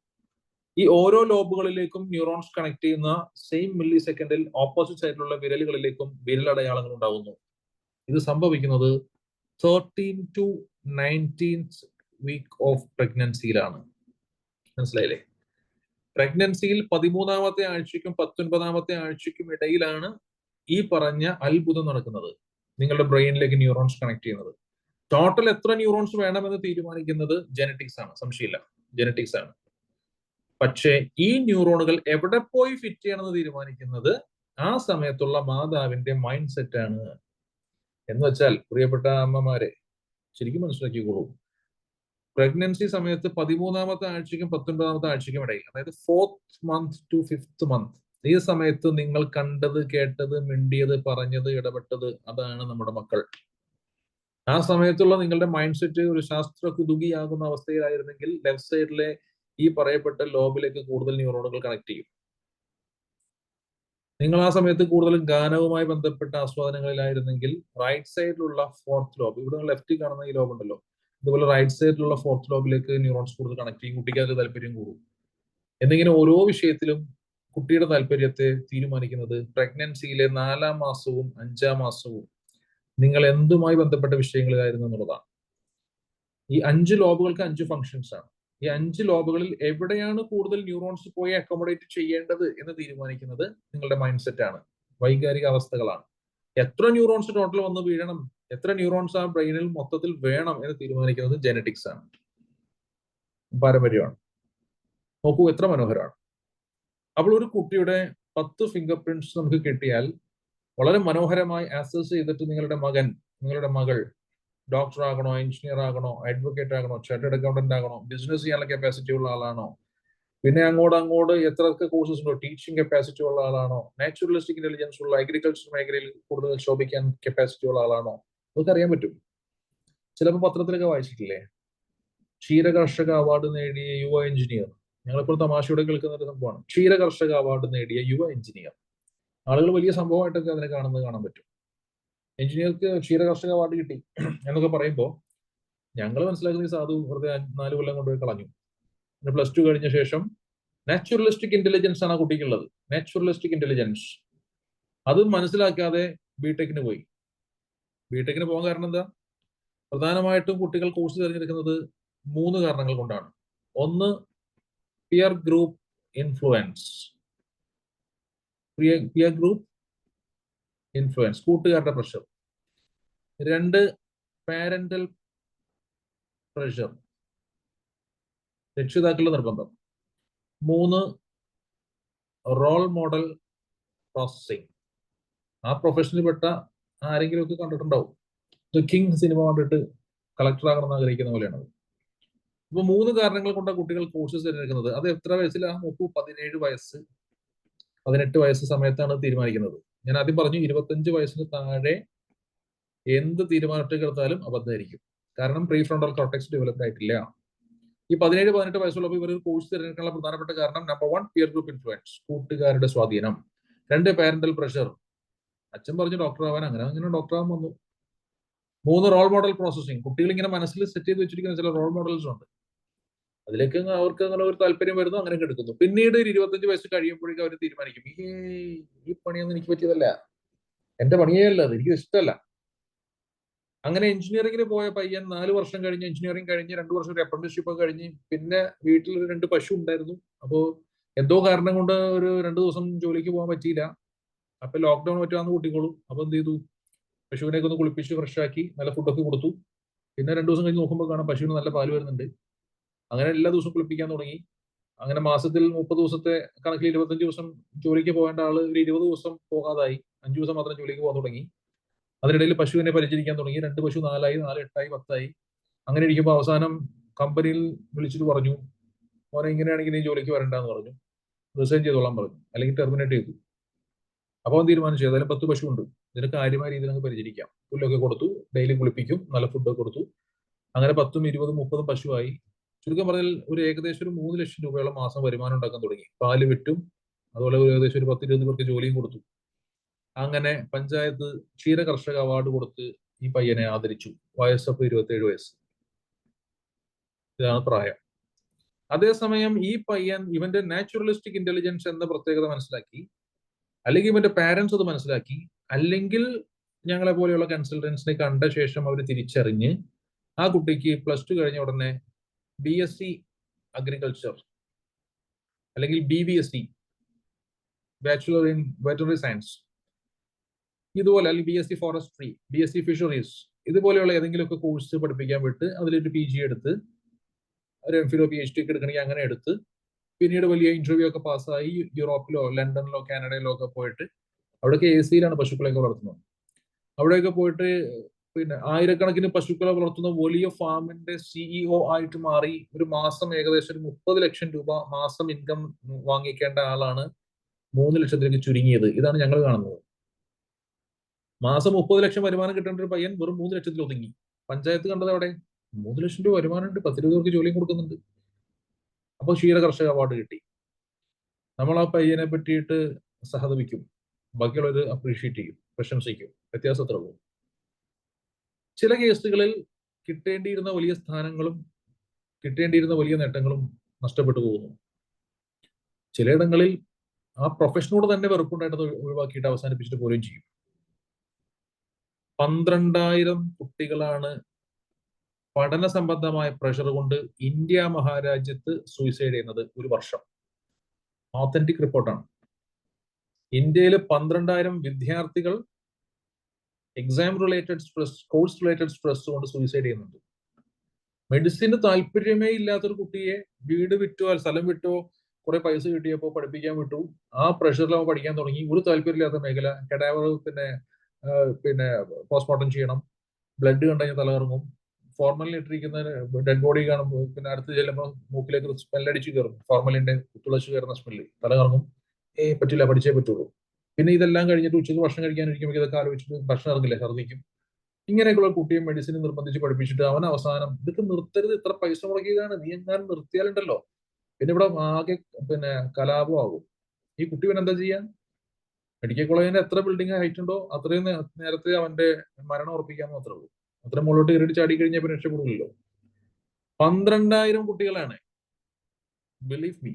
ഈ ഓരോ ലോബുകളിലേക്കും ന്യൂറോൺസ് കണക്ട് ചെയ്യുന്ന സെയിം മില്ലി സെക്കൻഡിൽ ഓപ്പോസിറ്റ് സൈഡിലുള്ള വിരലുകളിലേക്കും വിരലടയാളങ്ങൾ ഉണ്ടാകുന്നു. ഇത് സംഭവിക്കുന്നത് 13 to 19th വീക്ക് ഓഫ് പ്രഗ്നൻസിയിലാണ്. മനസ്സിലായില്ലേ? പ്രഗ്നൻസിയിൽ 13ാമത്തെ ആഴ്ചയ്ക്കും 19ാമത്തെ ആഴ്ചയ്ക്കും ഇടയിലാണ് ഈ പറഞ്ഞ അത്ഭുതം നടക്കുന്നത്. നിങ്ങളുടെ ബ്രെയിനിലേക്ക് ന്യൂറോൺസ് കണക്ട് ചെയ്യുന്നത്. ടോട്ടൽ എത്ര ന്യൂറോൺസ് വേണമെന്ന് തീരുമാനിക്കുന്നത് ജെനറ്റിക്സ് ആണ്, സംശയമില്ല, ജെനറ്റിക്സ് ആണ്. പക്ഷേ ഈ ന്യൂറോണുകൾ എവിടെ പോയി ഫിറ്റ് ചെയ്യണമെന്ന് തീരുമാനിക്കുന്നത് ആ സമയത്തുള്ള മാതാവിന്റെ മൈൻഡ് സെറ്റ് ആണ്. എന്ന് വെച്ചാൽ പ്രിയപ്പെട്ട അമ്മമാരെ ശരിക്കും മനസ്സിലാക്കിക്കോളൂ. പ്രഗ്നൻസി സമയത്ത് 13ാമത്തെ ആഴ്ചയ്ക്കും 19ാമത്തെ ആഴ്ചയ്ക്കും ഇടയിൽ, അതായത് 4th month to 5th month, ഈ സമയത്ത് നിങ്ങൾ കണ്ടത്, കേട്ടത്, മിണ്ടിയത്, പറഞ്ഞത്, ഇടപെട്ടത്, അതാണ് നമ്മുടെ മക്കൾ. ആ സമയത്തുള്ള നിങ്ങളുടെ മൈൻഡ് സെറ്റ് ഒരു ശാസ്ത്ര കുതുകിയാകുന്ന അവസ്ഥയിലായിരുന്നെങ്കിൽ ലെഫ്റ്റ് സൈഡിലെ ഈ പറയപ്പെട്ട ലോബിലേക്ക് കൂടുതൽ ന്യൂറോണുകൾ കണക്ട് ചെയ്യും. നിങ്ങൾ ആ സമയത്ത് കൂടുതലും ഗാനവുമായി ബന്ധപ്പെട്ട ആസ്വാദനങ്ങളിലായിരുന്നെങ്കിൽ റൈറ്റ് സൈഡിലുള്ള 4th ലോബ്, ഇവിടെ ലെഫ്റ്റിൽ കാണുന്ന ഈ ലോബ് ഉണ്ടല്ലോ, ഇതുപോലെ റൈറ്റ് സൈഡിലുള്ള 4th ലോബിലേക്ക് ന്യൂറോൺസ് കൂടുതൽ കണക്ട് ചെയ്യും. കുട്ടിക്ക് അത് താല്പര്യം കൂടും. എന്നിങ്ങനെ ഓരോ വിഷയത്തിലും കുട്ടിയുടെ താല്പര്യത്തെ തീരുമാനിക്കുന്നത് പ്രഗ്നൻസിയിലെ 4ാം മാസവും 5ാം മാസവും നിങ്ങൾ എന്തുമായി ബന്ധപ്പെട്ട വിഷയങ്ങളിലായിരുന്നു എന്നുള്ളതാണ്. ഈ 5 ലോബുകൾക്ക് 5 ഫങ്ഷൻസ് ആണ്. ഈ 5 ലോബുകളിൽ എവിടെയാണ് കൂടുതൽ ന്യൂറോൺസ് പോയി അക്കോമഡേറ്റ് ചെയ്യേണ്ടത് എന്ന് തീരുമാനിക്കുന്നത് നിങ്ങളുടെ മൈൻഡ് സെറ്റ് ആണ്, വൈകാരിക അവസ്ഥകളാണ്. എത്ര ന്യൂറോൺസ് ടോട്ടൽ വന്ന് വീഴണം, എത്ര ന്യൂറോൺസ് ആ ബ്രെയിനിൽ മൊത്തത്തിൽ വേണം എന്ന് തീരുമാനിക്കുന്നത് ജെനറ്റിക്സ് ആണ്, പാരമ്പര്യമാണ്. നോക്കൂ എത്ര മനോഹരമാണ്. അപ്പോൾ ഒരു കുട്ടിയുടെ 10 ഫിംഗർ പ്രിന്റ്സ് നമുക്ക് കിട്ടിയാൽ വളരെ മനോഹരമായി ആക്സസ് ചെയ്തിട്ട് നിങ്ങളുടെ മകൻ, നിങ്ങളുടെ മകൾ ഡോക്ടർ ആകണോ, എഞ്ചിനീയർ ആകണോ, അഡ്വക്കേറ്റ് ആകണോ, ചാർട്ടേഡ് അക്കൗണ്ടന്റ് ആകണോ, ബിസിനസ് ചെയ്യാനുള്ള കപ്പാസിറ്റി ഉള്ള ആളാണോ, പിന്നെ അങ്ങോട്ട് എത്രയൊക്കെ കോഴ്സസ് ഉണ്ടോ, ടീച്ചിങ് കപ്പാസിറ്റി ഉള്ള ആളാണോ, നാച്ചുറലിസ്റ്റിക് ഇന്റലിജൻസ് ഉള്ള അഗ്രികൾച്ചർ മേഖലയിൽ കൂടുതൽ ശോഭിക്കാൻ കപ്പാസിറ്റി ഉള്ള ആളാണോ, അതൊക്കെ അറിയാൻ പറ്റും. ചിലപ്പോൾ പത്രത്തിലൊക്കെ വായിച്ചിട്ടില്ലേ, ക്ഷീരകർഷക അവാർഡ് നേടിയ യുവ എഞ്ചിനീയർ. ഞങ്ങളിപ്പോൾ തമാശയോടെ കേൾക്കുന്ന ഒരു സംഭവമാണ്, ക്ഷീരകർഷക അവാർഡ് നേടിയ യുവ എഞ്ചിനീയർ. ആളുകൾ വലിയ സംഭവമായിട്ടൊക്കെ അതിനെ കാണാൻ പറ്റും. എഞ്ചിനീയർക്ക് ക്ഷീരകർഷക അവാർഡ് കിട്ടി എന്നൊക്കെ പറയുമ്പോൾ ഞങ്ങൾ മനസ്സിലാക്കുന്ന ഈ സാധു വെറുതെ 4 കൊല്ലം കൊണ്ടുപോയി കളഞ്ഞു. പിന്നെ +2 കഴിഞ്ഞ ശേഷം നാച്ചുറലിസ്റ്റിക് ഇന്റലിജൻസ് ആണ് ആ കുട്ടിക്കുള്ളത്. നാച്ചുറലിസ്റ്റിക് ഇന്റലിജൻസ് അത് മനസ്സിലാക്കാതെ ബിടെക്കിന് പോയി. ബിടെക്കിന് പോകാൻ കാരണം എന്താ? പ്രധാനമായിട്ടും കുട്ടികൾ കോഴ്സ് തിരഞ്ഞെടുക്കുന്നത് 3 കാരണങ്ങൾ കൊണ്ടാണ്. ഒന്ന്, peer group influence. Peer group influence, കൂട്ടുകാരുടെ പ്രഷർ. 2, പാരന്റൽ പ്രഷർ, രക്ഷിതാക്കളുടെ നിർബന്ധം. 3, റോൾ മോഡൽ പ്രോസസ്സിംഗ്. ആ പ്രൊഫഷനിൽ പെട്ട ആരെങ്കിലും ഒക്കെ കണ്ടിട്ടുണ്ടാവും. ദ കിങ് സിനിമ കണ്ടിട്ട് കളക്ടർ ആകണമെന്ന് ആഗ്രഹിക്കുന്ന പോലെയാണ്. അപ്പൊ 3 കാരണങ്ങൾ കൊണ്ടാണ് കുട്ടികൾ കോഴ്സസ് തിരഞ്ഞെടുക്കുന്നത്. അത് എത്ര വയസ്സിലാണ് നോക്കൂ, 17 വയസ്സ് 18 വയസ്സ് സമയത്താണ് തീരുമാനിക്കുന്നത്. ഞാൻ ആദ്യം പറഞ്ഞു 25 വയസ്സിന് താഴെ എന്ത് തീരുമാനമെടുത്താലും അബദ്ധമായിരിക്കും. കാരണം പ്രീ ഫ്രോണ്ടൽ കോർട്ടെക്സ് ഡെവലപ്ഡ് ആയിട്ടില്ല. ഈ 17-18 വയസ്സുള്ളപ്പോൾ ഇവർ കോഴ്സ് തിരഞ്ഞെടുക്കാനുള്ള പ്രധാനപ്പെട്ട കാരണം നമ്പർ 1 പിയർ ഗ്രൂപ്പ് ഇൻഫ്ലുവൻസ്, കൂട്ടുകാരുടെ സ്വാധീനം. 2 പാരന്റൽ പ്രഷർ, അച്ഛൻ പറഞ്ഞു ഡോക്ടർ ആവാൻ, അങ്ങനെ ഡോക്ടർ ആവാൻ വന്നു. 3 റോൾ മോഡൽ പ്രോസസ്സിങ്, കുട്ടികൾ ഇങ്ങനെ മനസ്സിൽ സെറ്റ് ചെയ്ത് വെച്ചിരിക്കുന്ന ചില റോൾ മോഡൽസ് ഉണ്ട്, അതിലേക്ക് അവർക്ക് അങ്ങനെ ഒരു താല്പര്യം വരുന്നു, അങ്ങനെ എടുക്കുന്നു. പിന്നീട് 25 വയസ്സ് കഴിയുമ്പോഴേക്കും അവർ തീരുമാനിക്കും, ഈ പണിയൊന്നും എനിക്ക് പറ്റിയതല്ല, എന്റെ പണിയേ അല്ല, അത് എനിക്ക് ഇഷ്ടമല്ല. അങ്ങനെ എഞ്ചിനീയറിംഗിന് പോയ പയ്യൻ 4 വർഷം കഴിഞ്ഞ് എഞ്ചിനീയറിംഗ് കഴിഞ്ഞ് 2 വർഷം ഒരു അപ്രന്റീസ്ഷിപ്പ് ഒക്കെ കഴിഞ്ഞ് പിന്നെ വീട്ടിൽ 2 പശു ഉണ്ടായിരുന്നു. അപ്പോ എന്തോ കാരണം കൊണ്ട് ഒരു 2 ദിവസം ജോലിക്ക് പോകാൻ പറ്റിയില്ല. അപ്പൊ ലോക്ക്ഡൌൺ പറ്റുവാന്ന് കൂട്ടിക്കോളൂ. അപ്പൊ എന്ത് ചെയ്തു, പശുവിനെയൊക്കെ ഒന്ന് കുളിപ്പിച്ച് ഫ്രഷ് ആക്കി നല്ല ഫുഡൊക്കെ കൊടുത്തു. പിന്നെ 2 ദിവസം കഴിഞ്ഞ് നോക്കുമ്പോൾ കാണാം പശുവിന് നല്ല പാല് വരുന്നുണ്ട്. അങ്ങനെ എല്ലാ ദിവസവും കുളിപ്പിക്കാൻ തുടങ്ങി. അങ്ങനെ മാസത്തിൽ 30 ദിവസത്തെ കണക്കിൽ 25 ദിവസം ജോലിക്ക് പോകേണ്ട ആള് ഒരു 20 ദിവസം പോകാതായി, 5 ദിവസം മാത്രം ജോലിക്ക് പോകാൻ തുടങ്ങി. അതിനിടയിൽ പശുവിനെ പരിചരിക്കാൻ തുടങ്ങി. 2 പശു 4 ആയി, 4 8 ആയി, 10 ആയി. അങ്ങനെ ഇരിക്കുമ്പോൾ അവസാനം കമ്പനിയിൽ വിളിച്ചിട്ട് പറഞ്ഞു, മോനെ ഇങ്ങനെയാണെങ്കിൽ നീ ജോലിക്ക് വരണ്ടെന്ന് പറഞ്ഞു, റിസൈൻ ചെയ്തോളാൻ പറഞ്ഞു, അല്ലെങ്കിൽ ടെർമിനേറ്റ് ചെയ്തു. അപ്പോൾ അവൻ തീരുമാനിച്ചു ഏതായാലും 10 പശു ഉണ്ട്, ഇതിന് കാര്യമായ രീതിയിൽ അങ്ങ് പരിചരിക്കാം. പുല്ലൊക്കെ കൊടുത്തു, ഡെയിലി കുളിപ്പിക്കും, നല്ല ഫുഡൊക്കെ കൊടുത്തു. അങ്ങനെ 10ഉം 20ഉം 30ഉം പശുവായി. ചുരുക്കം പറഞ്ഞാൽ ഒരു ഏകദേശം ഒരു 3 ലക്ഷം രൂപയോളം മാസം വരുമാനം ഉണ്ടാക്കാൻ തുടങ്ങി. പാല് വിറ്റും അതുപോലെ ഏകദേശം ഒരു 10-20 പേർക്ക് ജോലിയും കൊടുത്തു. അങ്ങനെ പഞ്ചായത്ത് ക്ഷീര കർഷക അവാർഡ് കൊടുത്ത് ഈ പയ്യനെ ആദരിച്ചു. വയസ്സപ്പോൾ 27 വയസ്സ്, ഇതാണ് പ്രായം. അതേസമയം ഈ പയ്യൻ ഇവന്റെ നാച്ചുറലിസ്റ്റിക് ഇന്റലിജൻസ് എന്ന പ്രത്യേകത മനസ്സിലാക്കി, അല്ലെങ്കിൽ ഇവന്റെ പാരന്റ്സ് അത് മനസ്സിലാക്കി, അല്ലെങ്കിൽ ഞങ്ങളെ പോലെയുള്ള കൺസൾട്ടൻസിനെ കണ്ട ശേഷം അവർ തിരിച്ചറിഞ്ഞ് ആ കുട്ടിക്ക് +2 കഴിഞ്ഞ ഉടനെ BSc അഗ്രികൾച്ചർ അല്ലെങ്കിൽ BVSc bachelor in veterinary science ഇതുപോലെ, അല്ലെങ്കിൽ BSc ഫോറസ്ട്രി, BSc ഫിഷറീസ്, ഇതുപോലെയുള്ള ഏതെങ്കിലുമൊക്കെ കോഴ്സ് പഠിപ്പിക്കാൻ വിട്ട് അതിലൊരു PG എടുത്ത് ഒരു MPhil PhD ഒക്കെ എടുക്കണമെങ്കിൽ അങ്ങനെ എടുത്ത് പിന്നീട് വലിയ ഇന്റർവ്യൂ ഒക്കെ പാസ്സായി യൂറോപ്പിലോ ലണ്ടനിലോ കാനഡയിലോ ഒക്കെ പോയിട്ട് അവിടെയൊക്കെ AC-യിലാണ് പശുക്കളെയൊക്കെ വളർത്തുന്നത്. അവിടെയൊക്കെ പോയിട്ട് പിന്നെ ആയിരക്കണക്കിന് പശുക്കളെ വളർത്തുന്ന വലിയ ഫാമിന്റെ CEO ആയിട്ട് മാറി ഒരു മാസം ഏകദേശം 30 ലക്ഷം രൂപ മാസം ഇൻകം വാങ്ങിക്കേണ്ട ആളാണ് 3 ലക്ഷത്തിലേക്ക് ചുരുങ്ങിയത്. ഇതാണ് ഞങ്ങൾ കാണുന്നത്. മാസം 30 ലക്ഷം വരുമാനം കിട്ടേണ്ട ഒരു പയ്യൻ വെറും 3 ലക്ഷത്തിൽ ഒതുങ്ങി. പഞ്ചായത്ത് കണ്ടത് അവിടെ 3 ലക്ഷം രൂപ വരുമാനമുണ്ട്, 10-20 പേർക്ക് ജോലിയും കൊടുക്കുന്നുണ്ട്. അപ്പോൾ ക്ഷീര കർഷക അവാർഡ് കിട്ടി. നമ്മൾ ആ പയ്യനെ പറ്റിയിട്ട് സഹതപിക്കും, ബാക്കിയുള്ളവർ അപ്രീഷിയേറ്റ് ചെയ്യും, പ്രശംസിക്കും. വ്യത്യാസത്രേ ഉള്ളൂ. ചില കേസുകളിൽ കിട്ടേണ്ടിയിരുന്ന വലിയ സ്ഥാനങ്ങളും കിട്ടേണ്ടിയിരുന്ന വലിയ നേട്ടങ്ങളും നഷ്ടപ്പെട്ടു പോകുന്നു. ചിലയിടങ്ങളിൽ ആ പ്രൊഫഷനോട് തന്നെ വെറുപ്പുണ്ടായിട്ട് ഒഴിവാക്കിയിട്ട് അവസാനിപ്പിച്ചിട്ട് പോലും ചെയ്യും. 12,000 കുട്ടികളാണ് പഠന സംബന്ധമായ പ്രഷർ കൊണ്ട് ഇന്ത്യ മഹാരാജ്യത്ത് സൂയിസൈഡ് ചെയ്യുന്നത് ഒരു വർഷം. ഓത്തന്റിക് റിപ്പോർട്ടാണ്. ഇന്ത്യയിൽ 12,000 വിദ്യാർത്ഥികൾ exam related stress, course related stress കൊണ്ട് സൂയിസൈഡ് ചെയ്യുന്നുണ്ട്. മെഡിസിന് താല്പര്യമേ ഇല്ലാത്തൊരു കുട്ടിയെ വീട് വിറ്റോ സ്ഥലം വിറ്റോ കുറെ പൈസ കിട്ടിയപ്പോൾ പഠിപ്പിക്കാൻ വിട്ടു. ആ പ്രഷറിൽ അവൻ പഠിക്കാൻ തുടങ്ങി. ഒരു താല്പര്യമില്ലാത്ത മേഖല, കഡാവർ പിന്നെ പോസ്റ്റ്മോർട്ടം ചെയ്യണം, ബ്ലഡ് കണ്ടു കഴിഞ്ഞാൽ തലകറങ്ങും, ഫോർമലിൻ ഇട്ടിരിക്കുന്ന ഡെഡ് ബോഡി കാണുമ്പോൾ പിന്നെ അടുത്ത് ചെല്ലുമ്പോൾ മൂക്കിലേക്ക് സ്മെല്ലടിച്ച് കയറും, ഫോർമലിന്റെ തുളച്ച് കയറുന്ന സ്മെല്ല്, തലകറങ്ങും. പറ്റില്ല, പഠിച്ചേ പറ്റുള്ളൂ. പിന്നെ ഇതെല്ലാം കഴിഞ്ഞിട്ട് ഉച്ചയ്ക്ക് ഭക്ഷണം കഴിക്കാനിരിക്കുമ്പോൾ ഇതൊക്കെ ആലോചിച്ചിട്ട് ഭക്ഷണം ഇറങ്ങില്ല, ഛർദ്ദിക്കും. ഇങ്ങനെയൊക്കെയുള്ള കുട്ടിയെ മെഡിസിൻ നിർബന്ധിച്ച് പഠിപ്പിച്ചിട്ട് അവൻ അവസാനം ഇതൊക്കെ നിർത്തരുത്, ഇത്ര പൈസ മുടക്കിയതാണ്, നീ എങ്ങാനും നിർത്തിയാലുണ്ടല്ലോ പിന്നെ ഇവിടെ ആകെ കലാപമാകും. ഈ കുട്ടി പിന്നെ എന്താ ചെയ്യാൻ? മെഡിക്കൽ കോളേജിന്റെ എത്ര ബിൽഡിംഗ് ഹൈറ്റ് ഉണ്ടോ അത്രയും നേരത്തെ അവന്റെ മരണം ഉറപ്പിക്കാന്ന് മാത്രമേ ഉള്ളൂ. അത്ര മുകളിലോട്ട് കയറിയിട്ട് ചാടി കഴിഞ്ഞാൽ പിന്നെ രക്ഷപ്പെടില്ലല്ലോ. 12,000 കുട്ടികളാണ്, ബിലീവ് മീ,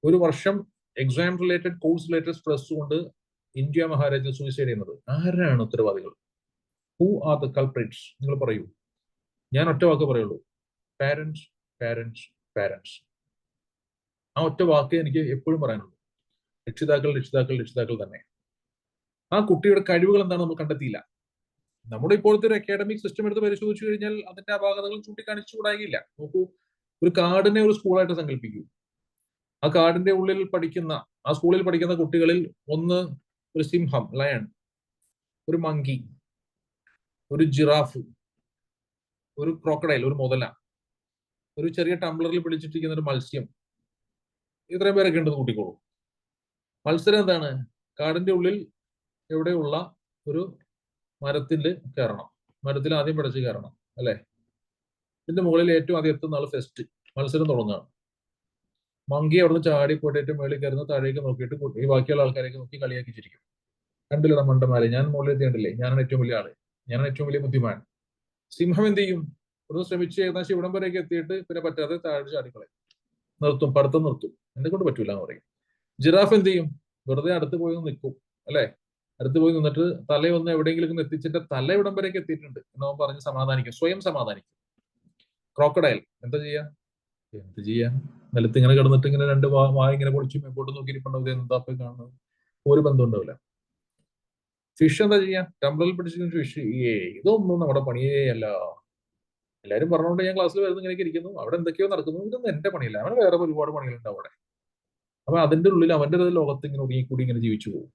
ഒരു വർഷം exam related course related stress കൊണ്ട് ഇന്ത്യ മഹാരാജ്യം സൂയിസൈഡ് ചെയ്യുന്നത്. ആരാണ് ഉത്തരവാദികൾ? Who are the culprits? നിങ്ങൾ പറയൂ. ഞാൻ ഒറ്റ വാക്ക് പറയുള്ളൂ, പാരന്റ്സ്, പാരന്റ്സ്, പാരന്റ്സ്. ആ ഒറ്റ വാക്ക് എനിക്ക് എപ്പോഴും പറയാനുള്ളൂ. രക്ഷിതാക്കൾ, രക്ഷിതാക്കൾ, രക്ഷിതാക്കൾ തന്നെ. ആ കുട്ടിയുടെ കഴിവുകൾ എന്താണ് നമ്മൾ കണ്ടെത്തിയില്ല. നമ്മുടെ ഇപ്പോഴത്തെ ഒരു അക്കാഡമിക് സിസ്റ്റം എടുത്ത് പരിശോധിച്ചു കഴിഞ്ഞാൽ അതിന്റെ അപാകതകൾ ചൂണ്ടിക്കാണിച്ചുകൂടായില്ല. നോക്കൂ, ഒരു കാടിനെ ഒരു സ്കൂളായിട്ട് സങ്കല്പിക്കൂ. ആ കാടിന്റെ ഉള്ളിൽ പഠിക്കുന്ന, ആ സ്കൂളിൽ പഠിക്കുന്ന കുട്ടികളിൽ ഒന്ന് ഒരു സിംഹം, ലയൺ, ഒരു മങ്കി, ഒരു ജിറാഫ്, ഒരു ക്രോക്കഡൈൽ, ഒരു മുതല, ഒരു ചെറിയ ടംബ്ലറിൽ പിടിച്ചിട്ടിരിക്കുന്ന ഒരു മത്സ്യം, ഇത്രയും പേരൊക്കെ ഉണ്ടെന്ന് കൂട്ടിക്കോളൂ. മത്സരം എന്താണ്? കാടിന്റെ ഉള്ളിൽ എവിടെയുള്ള ഒരു മരത്തിൽ കയറണം. മരത്തിൽ ആദ്യം പിടിച്ച് കയറണം, അല്ലെ? ഇതിന്റെ മുകളിൽ ഏറ്റവും ആദ്യം എത്തുന്ന ആൾ ഫസ്റ്റ്. മത്സരം തുടങ്ങുകയാണ്. മങ്കി അവിടുന്ന് ചാടി പോയിട്ട് ഏറ്റവും മുകളിൽ കയറുന്ന താഴേക്ക് നോക്കിയിട്ട് ഈ ബാക്കിയുള്ള ആൾക്കാരേക്ക് നോക്കി കളിയാക്കി ചിരിക്കും. കണ്ടില്ല മണ്ടന്മാരെ, ഞാൻ മുകളിൽ എത്തിയണ്ടല്ലേ, ഞാനാണ് ഏറ്റവും വലിയ ആള്, ഞാനാണ് ഏറ്റവും വലിയ ബുദ്ധിമാൻ. സിംഹം എന്ത് ചെയ്യും? ഒന്ന് ശ്രമിച്ച് ഏകദേശം ഇവിടം വരെയൊക്കെ എത്തിയിട്ട് പിന്നെ പറ്റാതെ താഴെ ചാടിക്കളയും, നിർത്തും, പഠിത്തം നിർത്തും, എന്നെ കൊണ്ട് പറ്റൂല എന്ന് പറയും. ജിറാഫ് എന്ത് ചെയ്യും? വെറുതെ അടുത്ത് പോയി നിൽക്കും, അല്ലെ? അടുത്ത് പോയി നിന്നിട്ട് തലയൊന്ന് എവിടെയെങ്കിലും എത്തിച്ചിട്ട് തല ഇവിടം വരെയൊക്കെ എത്തിയിട്ടുണ്ട് എന്നോ പറഞ്ഞ് സമാധാനിക്കും, സ്വയം സമാധാനിക്കും. ക്രോക്കഡൈൽ എന്താ ചെയ്യാ? എന്ത് ചെയ്യാൻ? നിലത്ത് ഇങ്ങനെ കിടന്നിട്ട് ഇങ്ങനെ രണ്ട് വായ ഇങ്ങനെ പൊളിച്ച് മേപ്പോട്ട് നോക്കിയിരിപ്പുണ്ടോ, ഇത് എന്താ പോയി കാണുന്നത്? ഒരു ബന്ധം ഉണ്ടാവില്ല. ഫിഷ് എന്താ ചെയ്യാ? ടംബ്ലറിൽ പിടിച്ചിട്ട് ഫിഷ്, ഇതൊന്നും നമ്മുടെ പണിയേ അല്ല. എല്ലാവരും പറഞ്ഞുകൊണ്ട് ഞാൻ ക്ലാസ്സിൽ വരുന്ന ഇങ്ങനെ ഇരിക്കുന്നു, അവിടെ എന്തൊക്കെയോ നടക്കുന്നു, ഇതൊന്നും എന്റെ പണിയില്ല, അവന് വേറെ ഒരുപാട് പണികളുണ്ട് അവിടെ. അപ്പൊ അതിന്റെ ഉള്ളിൽ അവന്റെ ലോകത്ത് ഇങ്ങനെ ഒതുങ്ങിക്കൂടി ഇങ്ങനെ ജീവിച്ചു പോകും.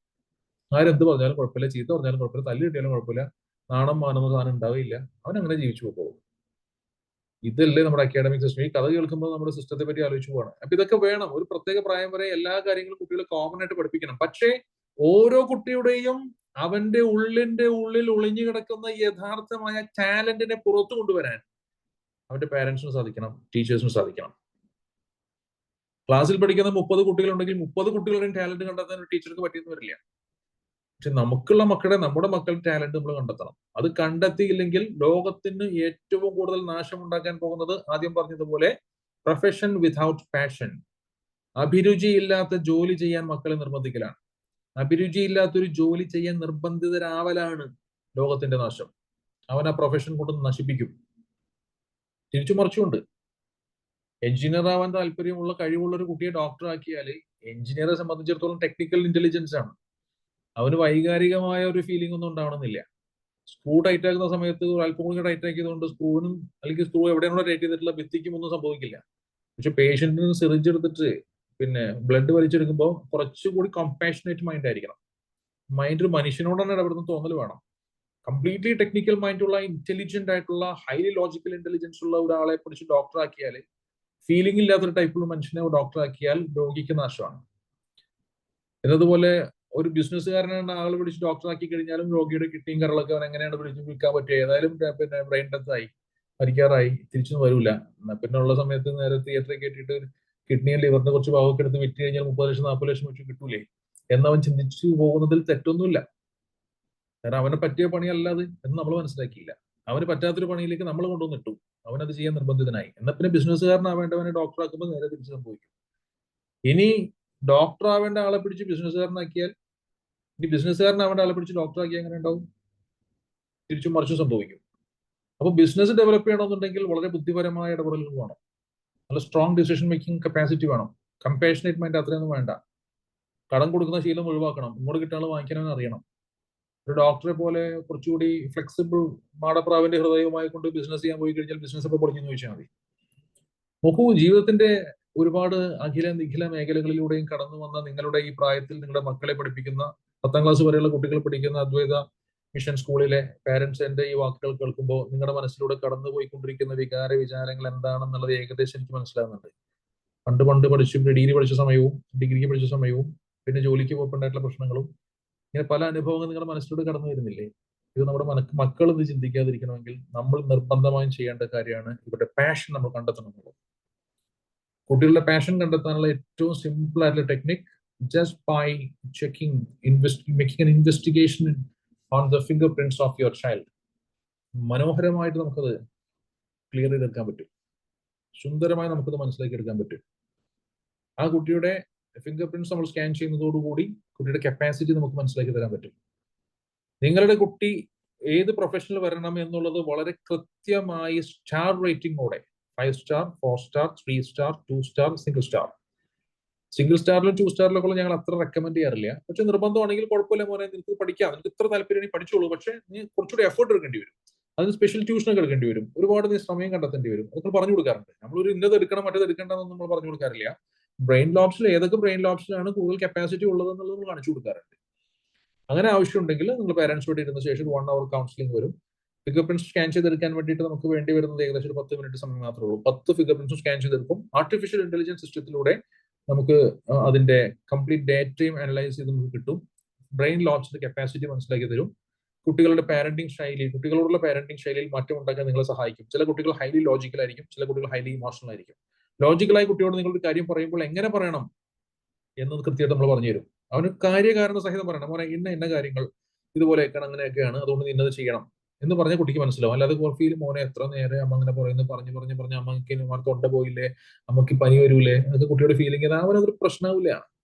ആരെന്ത് പറഞ്ഞാലും കുഴപ്പമില്ല, ചീത്ത പറഞ്ഞാലും കുഴപ്പമില്ല, തല്ല് കിട്ടിയാലും കുഴപ്പമില്ല, നാണം മാനുന്ന സാധനം ഉണ്ടാവില്ല, അവൻ അങ്ങനെ ജീവിച്ചു പോകും. ഇതല്ലേ നമ്മുടെ അക്കാഡമിക് സിസ്റ്റം. ഈ കഥ കേൾക്കുമ്പോൾ നമ്മുടെ സിസ്റ്റത്തെ പറ്റി ആലോചിച്ചു പോവാണ്. അപ്പൊ ഇതൊക്കെ വേണം. ഒരു പ്രത്യേക പ്രായം വരെ എല്ലാ കാര്യങ്ങളും കുട്ടികളെ കോമൺ ആയിട്ട് പഠിപ്പിക്കണം. പക്ഷേ ഓരോ കുട്ടിയുടെയും അവന്റെ ഉള്ളിൽ ഒളിഞ്ഞു കിടക്കുന്ന യഥാർത്ഥമായ ടാലന്റിനെ പുറത്തു കൊണ്ടുവരാൻ അവന്റെ പാരന്റ്സിന് സാധിക്കണം, ടീച്ചേഴ്സിന് സാധിക്കണം. ക്ലാസ്സിൽ പഠിക്കുന്ന 30 കുട്ടികളുണ്ടെങ്കിൽ 30 കുട്ടികളുടെയും ടാലന്റ് കണ്ടെത്താൻ ഒരു ടീച്ചർക്ക് പറ്റിയെന്ന് വരില്ല. പക്ഷെ നമ്മുടെ മക്കളുടെ ടാലന്റ് നമ്മൾ കണ്ടെത്തണം. അത് കണ്ടെത്തിയില്ലെങ്കിൽ ലോകത്തിന് ഏറ്റവും കൂടുതൽ നാശം ഉണ്ടാക്കാൻ പോകുന്നത് ആദ്യം പറഞ്ഞതുപോലെ പ്രൊഫഷൻ വിതൗട്ട് പാഷൻ. അഭിരുചിയില്ലാത്ത ജോലി ചെയ്യാൻ മക്കളെ നിർബന്ധിക്കലാണ്. അഭിരുചിയില്ലാത്തൊരു ജോലി ചെയ്യാൻ നിർബന്ധിതരാവലാണ് ലോകത്തിന്റെ നാശം. അവൻ ആ പ്രൊഫഷൻ കൊണ്ട് നശിപ്പിക്കും. തിരിച്ചു മറിച്ചുകൊണ്ട് എഞ്ചിനീയർ ആവാൻ താല്പര്യമുള്ള കഴിവുള്ള ഒരു കുട്ടിയെ ഡോക്ടർ ആക്കിയാൽ എഞ്ചിനീയറെ സംബന്ധിച്ചിടത്തോളം ടെക്നിക്കൽ ഇന്റലിജൻസ് ആണ്, അവന് വൈകാരികമായ ഒരു ഫീലിംഗ് ഒന്നും ഉണ്ടാവണമെന്നില്ല. സ്ക്രൂ ടൈറ്റ് ആക്കുന്ന സമയത്ത് അല്പം കൂടി ടൈറ്റ് ആക്കിയതുകൊണ്ട് സ്ക്രൂവിനും അല്ലെങ്കിൽ സ്ക്രൂ എവിടെയാണോ ടൈറ്റ് ചെയ്തിട്ടുള്ള ഭിത്തിക്കും ഒന്നും സംഭവിക്കില്ല. പക്ഷെ പേഷ്യന്റിന് സിറിഞ്ച് എടുത്തിട്ട് പിന്നെ ബ്ലഡ് വലിച്ചെടുക്കുമ്പോൾ കുറച്ചുകൂടി കമ്പാഷനേറ്റ് മൈൻഡ് ആയിരിക്കണം. മൈൻഡ് ഒരു മനുഷ്യനോടാണ് ഇടപെടുന്ന തോന്നൽ വേണം. കംപ്ലീറ്റ്ലി ടെക്നിക്കൽ മൈൻഡുള്ള ഇന്റലിജന്റ് ആയിട്ടുള്ള ഹൈലി ലോജിക്കൽ ഇന്റലിജൻസ് ഉള്ള ഒരാളെ പിടിച്ച് ഡോക്ടർ ആക്കിയാൽ, ഫീലിംഗ് ഇല്ലാത്തൊരു ടൈപ്പുള്ള മനുഷ്യനെ ഡോക്ടർ ആക്കിയാൽ രോഗിക്ക് നാശമാണ്. എന്നതുപോലെ ഒരു ബിസിനസ്സുകാരനാണ് ആൾ പിടിച്ച് ഡോക്ടർ ആക്കി കഴിഞ്ഞാലും രോഗിയുടെ കിഡ്നിയും കരളൊക്കെ അവൻ എങ്ങനെയാണ് പിടിച്ച് വിൽക്കാൻ പറ്റുക? ഏതായാലും പിന്നെ ബ്രെയിൻ ഡെത്ത് ആയി, മരിക്കാറായി, തിരിച്ചൊന്നും വരൂല. പിന്നെ ഉള്ള സമയത്ത് നേരെ തിയേറ്ററിൽ കയറ്റിയിട്ട് കിഡ്നിയും ലിവറിനെ കുറച്ച് ഭാഗമൊക്കെ എടുത്ത് വിറ്റ് കഴിഞ്ഞാൽ 30 ലക്ഷം 40 ലക്ഷം വെച്ച് കിട്ടൂലേ എന്നവൻ ചിന്തിച്ചു പോകുന്നതിൽ തെറ്റൊന്നുമില്ല. കാരണം അവനെ പറ്റിയ പണിയല്ലാതെ എന്ന് നമ്മൾ മനസ്സിലാക്കിയില്ല. അവന് പറ്റാത്തൊരു പണിയിലേക്ക് നമ്മൾ കൊണ്ടുവന്നിട്ടു, അവനത് ചെയ്യാൻ നിർബന്ധിതനായി. എന്നാൽ പിന്നെ ബിസിനസ്സുകാരനാവേണ്ടവനെ ഡോക്ടർ ആക്കുമ്പോൾ നേരെ തിരിച്ച് സംഭവിക്കും. ഇനി ഡോക്ടർ ആവേണ്ട ആളെ പിടിച്ച് ബിസിനസ്സുകാരനാക്കിയാൽ, ഇനി ബിസിനസ്സുകാരനാവേണ്ട ആളെ പിടിച്ച് ഡോക്ടർ ആക്കിയാൽ എങ്ങനെ ഉണ്ടാവും? തിരിച്ചും മറിച്ചും സംഭവിക്കും. അപ്പൊ ബിസിനസ് ഡെവലപ്പ് ചെയ്യണമെന്നുണ്ടെങ്കിൽ വളരെ ബുദ്ധിപരമായ ഇടപെടലുകൾ വേണം, നല്ല സ്ട്രോങ് ഡിസിഷൻ മേക്കിംഗ് കപ്പാസിറ്റി വേണം. കമ്പാഷനേറ്റ് മൈൻഡ് അത്രയൊന്നും വേണ്ട. കടം കൊടുക്കുന്ന ശീലം ഒഴിവാക്കണം. ഇങ്ങോട്ട് കിട്ടാൻ വാങ്ങിക്കാനവൻ അറിയണം. ഒരു ഡോക്ടറെ പോലെ കുറച്ചുകൂടി ഫ്ലെക്സിബിൾ മാടപ്രാവിന്റെ ഹൃദയവുമായി കൊണ്ട് ബിസിനസ് ചെയ്യാൻ പോയി കഴിഞ്ഞാൽ ബിസിനസ് ഒക്കെ പൊളിഞ്ഞെന്ന് ചോദിച്ചാൽ മതി. നോക്കൂ, ജീവിതത്തിന്റെ ഒരുപാട് അഖില നിഖില മേഖലകളിലൂടെയും കടന്നു വന്ന നിങ്ങളുടെ ഈ പ്രായത്തിൽ നിങ്ങളുടെ മക്കളെ പഠിപ്പിക്കുന്ന 10ാം ക്ലാസ് വരെയുള്ള കുട്ടികൾ പഠിക്കുന്ന അദ്വൈത മിഷൻ സ്കൂളിലെ പാരന്റ്സ് എന്റെ ഈ വാക്കുകൾ കേൾക്കുമ്പോൾ നിങ്ങളുടെ മനസ്സിലൂടെ കടന്നുപോയിക്കൊണ്ടിരിക്കുന്ന വിചാരങ്ങൾ എന്താണെന്നുള്ളത് ഏകദേശം എനിക്ക് മനസ്സിലാകുന്നുണ്ട്. പണ്ട് പഠിച്ചു, ഡിഗ്രി പഠിച്ച സമയവും ഡിഗ്രിക്ക് പഠിച്ച സമയവും പിന്നെ ജോലിക്ക് പോയിട്ടുണ്ടായിട്ടുള്ള പ്രശ്നങ്ങളും ഇങ്ങനെ പല അനുഭവങ്ങൾ നിങ്ങളുടെ മനസ്സിലൂടെ കടന്നു വരുന്നില്ലേ? ഇത് നമ്മുടെ മക്കൾ ഇത് ചിന്തിക്കാതിരിക്കണമെങ്കിൽ നമ്മൾ നിർബന്ധമായും ചെയ്യേണ്ട കാര്യമാണ് ഇവരുടെ പാഷൻ നമ്മൾ കണ്ടെത്തണം എന്നുള്ളത്. കുട്ടികളുടെ പാഷൻ കണ്ടെത്താനുള്ള ഏറ്റവും സിമ്പിൾ ആയിട്ടുള്ള technique, just by making an investigation on the fingerprints of your child. മനോഹരമായിട്ട് നമുക്കത് ക്ലിയർ ചെയ്തെടുക്കാൻ പറ്റും. സുന്ദരമായി നമുക്കത് മനസ്സിലാക്കി എടുക്കാൻ പറ്റും. ആ കുട്ടിയുടെ ഫിംഗർ പ്രിന്റ്സ് നമ്മൾ സ്കാൻ ചെയ്യുന്നതോടുകൂടി കുട്ടിയുടെ കപ്പാസിറ്റി നമുക്ക് മനസ്സിലാക്കി തരാൻ പറ്റും. നിങ്ങളുടെ കുട്ടി ഏത് പ്രൊഫഷനിൽ വരണം എന്നുള്ളത് വളരെ കൃത്യമായി സ്റ്റാർ റേറ്റിംഗോടെ 5 star, 4 star, 3 star, 2 star, single star. Single സ്റ്റാറിലും 2 സ്റ്റാറിലൊക്കെ ഞങ്ങൾ അത്ര റെക്കമെൻഡ് ചെയ്യാറില്ല. പക്ഷെ നിർബന്ധമാണെങ്കിൽ കുഴപ്പമില്ല മോനെ, നിനക്ക് പഠിക്കാം, നിനക്ക് ഇത്ര താല്പര്യം പഠിച്ചോളൂ. പക്ഷെ നീ കുറച്ചുകൂടി എഫേർട്ട് എടുക്കേണ്ടി വരും, അതിന് സ്പെഷ്യൽ ട്യൂഷനൊക്കെ എടുക്കേണ്ടി വരും, ഒരുപാട് നീ സമയം കണ്ടെത്തേണ്ടി വരും. അതൊക്കെ പറഞ്ഞു കൊടുക്കാറുണ്ട്. നമ്മളൊരു ഇന്നത് എടുക്കണം മറ്റേത് എടുക്കേണ്ടതെന്ന് നമ്മൾ പറഞ്ഞു കൊടുക്കാറില്ല. ബ്രെയിൻ ലോബ്സിൽ ഏതൊക്കെ ബ്രെയിൻ ലോബ്സിലാണ് കൂടുതൽ കപ്പാസിറ്റി ഉള്ളതെന്നുള്ളത് നമ്മൾ കാണിച്ചു കൊടുക്കാറുണ്ട്. അങ്ങനെ ആവശ്യമുണ്ടെങ്കിൽ നിങ്ങൾ പാരന്റ്സുമായിട്ട് ഇരുന്ന ശേഷം 1 hour കൗൺസിലിംഗ് വരും. ഫിംഗർ പ്രിന്റ് സ്കാൻ ചെയ്തെടുക്കാൻ വേണ്ടിയിട്ട് നമുക്ക് വേണ്ടി വരുന്നത് ഏകദേശം ഒരു 10 മിനിറ്റ് സമയം മാത്രമേ ഉള്ളൂ. 10 ഫിംഗർ പ്രിന്റ്സും സ്കാൻ ചെയ്തെടുക്കും. ആർട്ടിഫിഷ്യൽ ഇന്റലിജൻസ് സിസ്റ്റത്തിലൂടെ നമുക്ക് അതിന്റെ കംപ്ലീറ്റ് ഡേറ്റയും അനലൈസ് ചെയ്ത് നമുക്ക് കിട്ടും. ബ്രെയിൻ ലോഞ്ചിന്റെ കപ്പാസിറ്റി മനസ്സിലാക്കി തരും. കുട്ടികളുടെ പാരന്റിങ് ശൈലി, കുട്ടികളോടുള്ള പാരന്റിങ് ശൈലിയിൽ മാറ്റം ഉണ്ടാക്കാൻ നിങ്ങളെ സഹായിക്കും. ചില കുട്ടികൾ ഹൈലി ലോജിക്കൽ ആയിരിക്കും, ചില കുട്ടികൾ ഹൈലി ഇമോഷണൽ ആയിരിക്കും. ലോജിക്കലായി കുട്ടിയോട് നിങ്ങളൊരു കാര്യം പറയുമ്പോൾ എങ്ങനെ പറയണം എന്നത് കൃത്യമായിട്ട് നമ്മൾ പറഞ്ഞു തരും. അവന് കാര്യകാരണ സഹിതം പറയണം, മോനെ ഇന്ന കാര്യങ്ങൾ ഇതുപോലെയൊക്കെയാണ്, അങ്ങനെയൊക്കെയാണ്, അതുകൊണ്ട് ഇന്നത് ചെയ്യണം എന്ന് പറഞ്ഞ കുട്ടിക്ക് മനസ്സിലാവും. അല്ലാതെ ഫീൽ മോനെ എത്ര നേരെ അമ്മ അങ്ങനെ പറയുന്നത് പറഞ്ഞ് അമ്മക്ക് തൊണ്ട പോയില്ലേ, അമ്മക്ക് പനി വരൂലേ എന്നൊക്കെ കുട്ടിയുടെ ഫീലിംഗ് ചെയ്താൽ അവനതൊരു പ്രശ്നമില്ല.